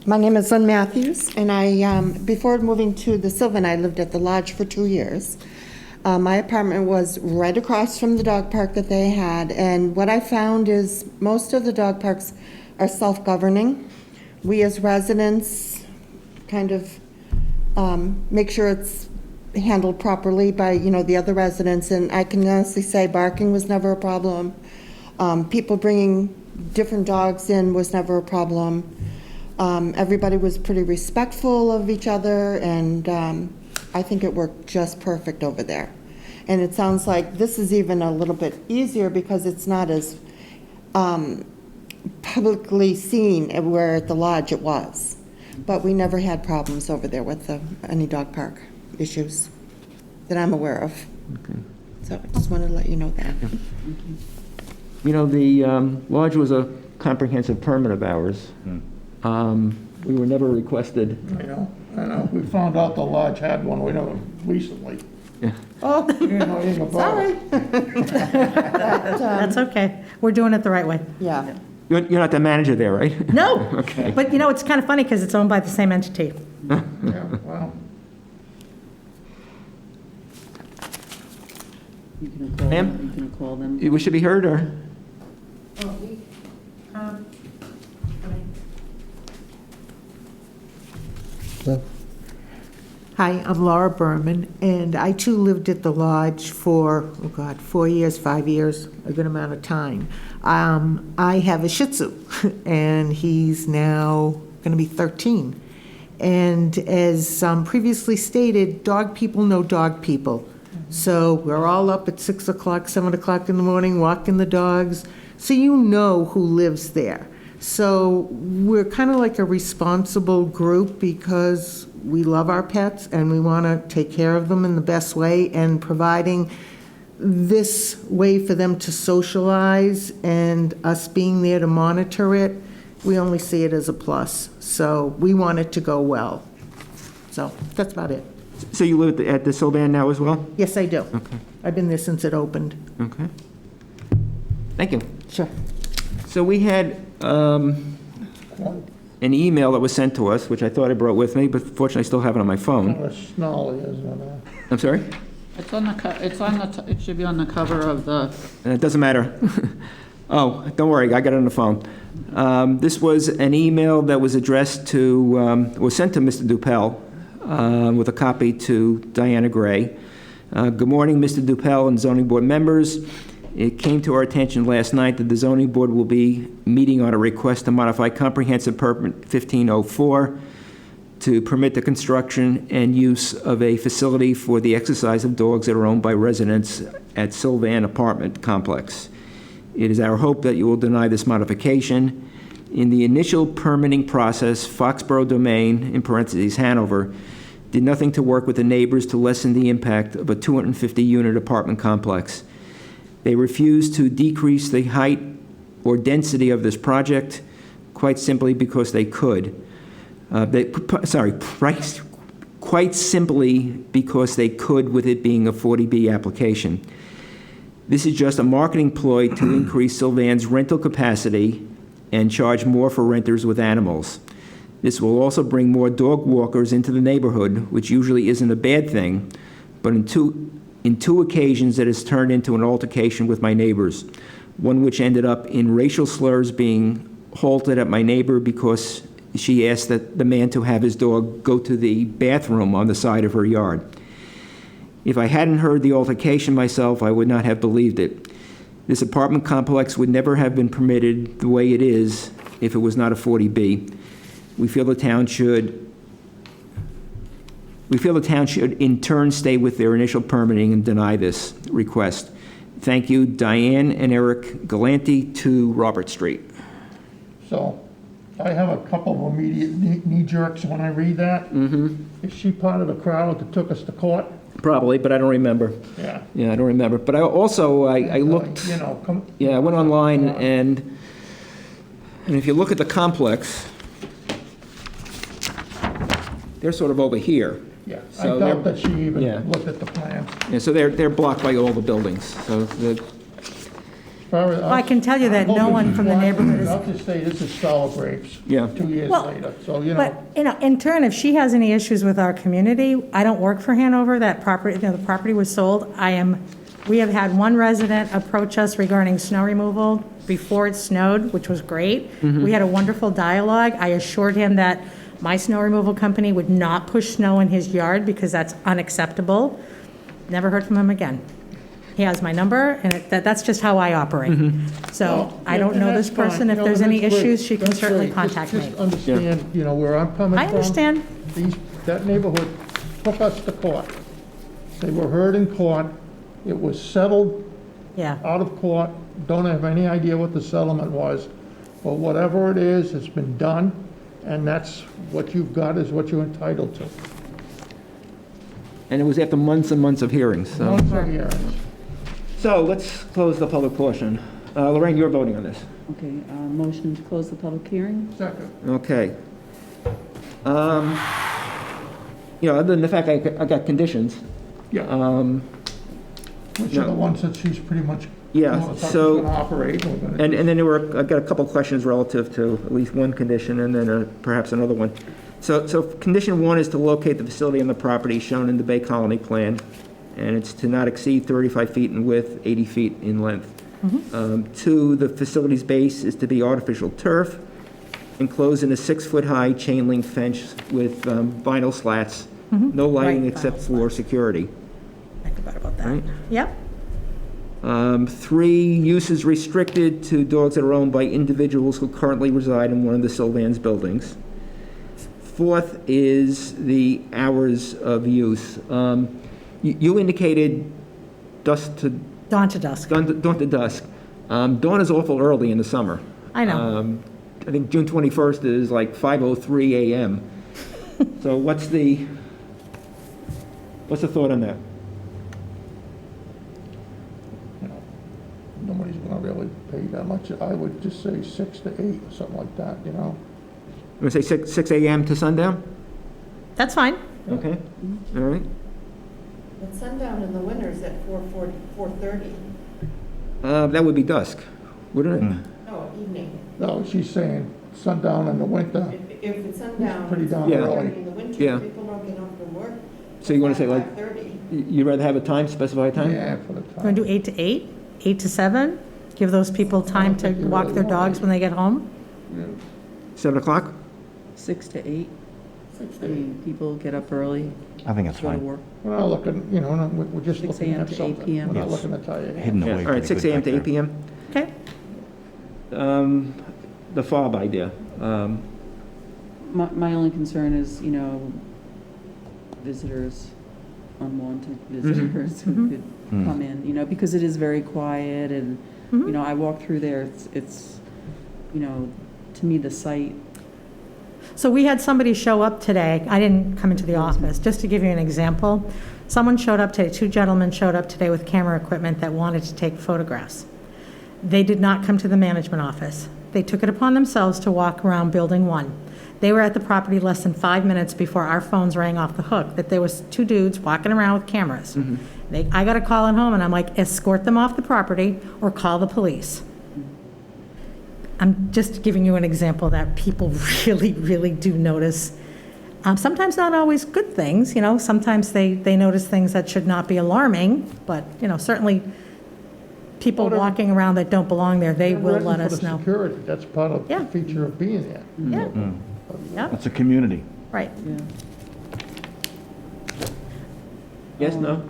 My name is Lynn Matthews, and I, before moving to the Sylvan, I lived at the lodge for 2 years. My apartment was right across from the dog park that they had, and what I found is most of the dog parks are self-governing. We as residents kind of make sure it's handled properly by, the other residents, and I can honestly say barking was never a problem. People bringing different dogs in was never a problem. Everybody was pretty respectful of each other, and I think it worked just perfect over there. And it sounds like this is even a little bit easier because it's not as publicly seen where at the lodge it was. But we never had problems over there with any dog park issues that I'm aware of. Okay. So I just wanted to let you know that. The lodge was a comprehensive permit of ours. We were never requested. I know. We found out the lodge had one, we know, recently. Yeah. Oh, We didn't know anything about it. That's okay. We're doing it the right way. Yeah. You're not the manager there, right? No. Okay. But it's kind of funny because it's owned by the same entity. Yeah, wow. You can call Ma'am? them. You can call them. You wish to be heard, or? Hi, I'm Laura Berman, and I too lived at the lodge for, 4 years, 5 years, a good amount of time. I have a Shih Tzu, and he's now going to be 13. And as previously stated, dog people know dog people. So we're all up at 6 o'clock, 7 o'clock in the morning, walking the dogs, so you know who lives there. So we're kind of like a responsible group because we love our pets and we want to take care of them in the best way, and providing this way for them to socialize and us being there to monitor it, we only see it as a plus. So we want it to go well. So that's about it. So you live at the Sylvan now as well? Yes, I do. Okay. I've been there since it opened. Okay. Thank you. Sure. So we had an email that was sent to us, which I thought I brought with me, but fortunately I still have it on my phone. Snarly, isn't it? I'm sorry? It's on it should be on the cover of the, It doesn't matter. Oh, don't worry, I got it on the phone. This was an email that was addressed to, was sent to Mr. Dupel with a copy to Diana Gray. Good morning, Mr. Dupel and zoning board members. It came to our attention last night that the zoning board will be meeting on a request to modify comprehensive permit 1504 to permit the construction and use of a facility for the exercise of dogs that are owned by residents at Sylvan Apartment Complex. It is our hope that you will deny this modification. In the initial permitting process, Foxborough Domain, in parentheses, Hanover, did nothing to work with the neighbors to lessen the impact of a 250-unit apartment complex. They refused to decrease the height or density of this project, quite simply because they could. Quite simply because they could, with it being a 40B application. This is just a marketing ploy to increase Sylvan's rental capacity and charge more for renters with animals. This will also bring more dog walkers into the neighborhood, which usually isn't a bad thing, but in two occasions it has turned into an altercation with my neighbors, one which ended up in racial slurs being halted at my neighbor because she asked the man to have his dog go to the bathroom on the side of her yard. If I hadn't heard the altercation myself, I would not have believed it. This apartment complex would never have been permitted the way it is if it was not a 40B. We feel the town should in turn stay with their initial permitting and deny this request. Thank you, Diane and Eric Galanti, 2 Robert Street. So I have a couple of immediate knee jerks when I read that. Is she part of the crowd that took us to court? Probably, but I don't remember. Yeah. Yeah, I don't remember. But I also, I looked, I went online, and if you look at the complex, they're sort of over here. Yeah, I So doubt they're- that she even yeah. looked at the plans. Yeah, so they're blocked by all the buildings, so I can tell you that no one from the neighborhood is. I'll just say this is sour grapes. Yeah. 2 years Well, later, so, you know. But, in turn, if she has any issues with our community, I don't work for Hanover, that property, the property was sold. We have had one resident approach us regarding snow removal before it snowed, which was great. We had a wonderful dialogue. I assured him that my snow removal company would not push snow in his yard because that's unacceptable. Never heard from him again. He has my number, and that's just how I operate. So I don't know this person. If there's any issues, she can certainly contact me. Just understand, where I'm coming from. I understand. That neighborhood took us to court. They were heard in court. It was settled Yeah. out of court. Don't have any idea what the settlement was. But whatever it is, it's been done, and that's what you've got is what you're entitled to. and it was after months and months of hearings, so. Months of hearings. So let's close the public portion. Lorraine, you're voting on this. Okay, motion to close the public hearing? Second. Okay. Other than the fact I got conditions. Yeah. Which are the ones that she's pretty much. Yeah, told us how she's so, gonna operate. We're gonna and then I got a couple questions relative to at least one condition and then perhaps another one. So condition 1 is to locate the facility on the property shown in the Bay Colony plan, and it's to not exceed 35 feet in width, 80 feet in length. 2, the facility's base is to be artificial turf, enclosed in a 6-foot-high chain link fence with vinyl slats, no lighting Right, except vinyl for security. I forgot about that. Right? Yep. 3, uses restricted to dogs that are owned by individuals who currently reside in one of the Sylvans buildings. 4th is the hours of use. You indicated dusk to... Dawn to dusk. Dawn to dusk. Dawn is awful early in the summer. I know. I think June 21st is like 5:03 a.m. So what's the thought on that? Nobody's gonna really pay that much. I would just say 6 to 8 or something like that, You want to say 6 a.m. to sundown? That's fine. Okay, all right. But sundown in the winter is at 4:40, 4:30. That would be dusk, wouldn't it? No, evening. No, she's saying sundown in the winter. If it's sundown. Pretty darn Yeah. early. In the winter, Yeah. people don't get off from work. So you want to say like, 5:30. you'd rather have a time, specified time? Yeah, for the You time. want to do 8 to 8, 8 to 7? Give those people time to think you walk really their want dogs when they get home? 7 o'clock? 6 to 8? I mean, people get up early, I think it's go to fine. work. We're not looking, we're just 6 looking a.m. at to 8 something. p.m. We're not Yes. looking to tell you. Hidden Yeah, away. all right, 6 pretty a.m. good to 8 back there. p.m. Okay. The fob idea. My only concern is, visitors, unwanted visitors who could come in, because it is very quiet and, I walk through there, it's, to me, the site. So we had somebody show up today. I didn't come into the office, just to give you an example. Someone showed up today, 2 gentlemen showed up today with camera equipment that wanted to take photographs. They did not come to the management office. They took it upon themselves to walk around Building 1. They were at the property less than 5 minutes before our phones rang off the hook, that there was 2 dudes walking around with cameras. I got a call at home, and I'm like, escort them off the property or call the police. I'm just giving you an example that people really, really do notice. Sometimes not always good things, sometimes they notice things that should not be alarming, but, certainly people walking around that don't belong there, they will let us know. Security, that's part of the Yeah. feature of being there. Yeah, yeah, It's a community. right. Yes, no?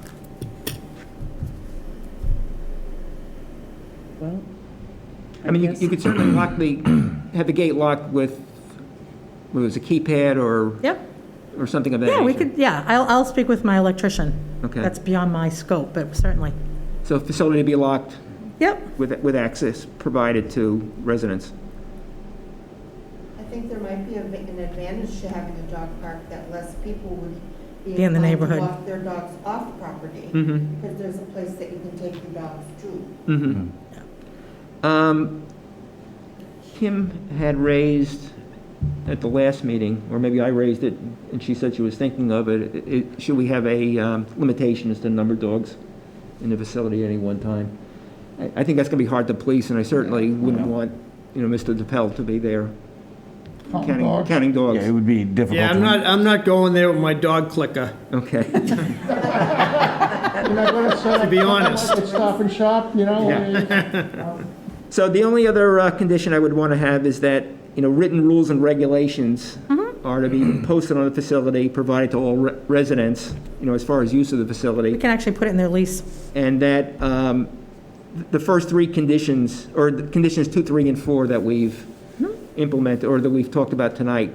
Well, I mean, guess- you could certainly have the gate locked with, whether it's a keypad or, Yep. or something of that Yeah, we nature. could, yeah, I'll speak with my electrician. Okay. That's beyond my scope, but certainly. So facility to be locked Yep. with access provided to residents. I think there might be an advantage to having a dog park that less people would Be be in the inclined to neighborhood. walk their dogs off property. Mhm. Because there's a place that you can take your dogs to. Kim had raised at the last meeting, or maybe I raised it, and she said she was thinking of it, should we have a limitation as to the number of dogs in the facility at any one time? I think that's going to be hard to police, and I certainly wouldn't want, Mr. DePel to be there counting dogs. Yeah, it would be difficult. Yeah, I'm not going there with my dog clicker. Okay. You're not gonna set To up be something honest. like a Stop and Shop, you know? So the only other condition I would want to have is that, written rules and regulations are to be posted on the facility, provided to all residents, as far as use of the facility. We can actually put it in their lease. And that the first three conditions, or the conditions 2, 3, and 4 that we've implemented, or that we've talked about tonight,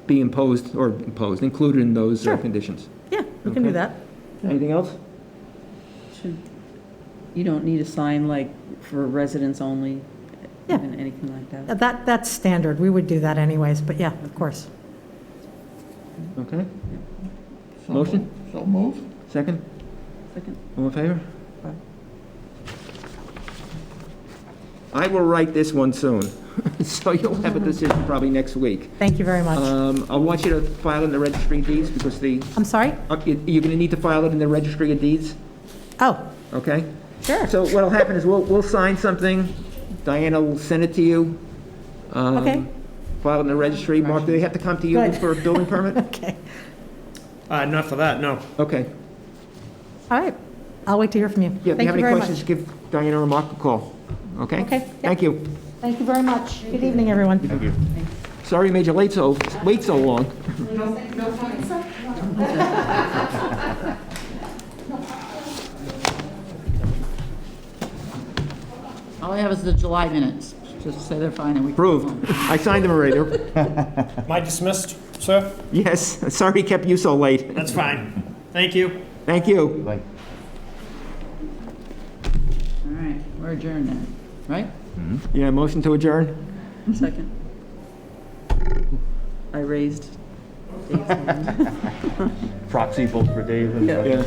be included in those Sure. conditions. Yeah, we can do Okay. that. Anything else? You don't need a sign like for residents only, Yeah. even anything like that? That's standard. We would do that anyways, but yeah, of course. Okay. Motion? So move. Second? Second. All in favor? I will write this one soon, so you'll have a decision probably next week. Thank you very much. I want you to file it in the registry of deeds, because I'm sorry? you're going to need to file it in the registry of deeds, Oh, okay? sure. So what'll happen is we'll sign something, Diana will send it to you. Okay. File it in the registry. Mark, do they have to come to you Good. for a building permit? Okay. Not for that, no. Okay. All right. I'll wait to hear from you. Yeah, if you Thank have you any very questions, much. give Diana or Mark a call, okay? Okay, yep. Thank you. Thank you very much. Good evening, everyone. Thank you. Sorry you made you wait so long. All I have is the July minutes, just to say they're fine and we can go Approved. home. I signed them already. Am I dismissed, sir? Yes, sorry we kept you so late. That's fine. Thank you. Thank you. Like, All right, we're adjourned then, right? Yeah, motion to adjourn? Second. I raised Dave's hand. proxy vote for Dave and. Yeah.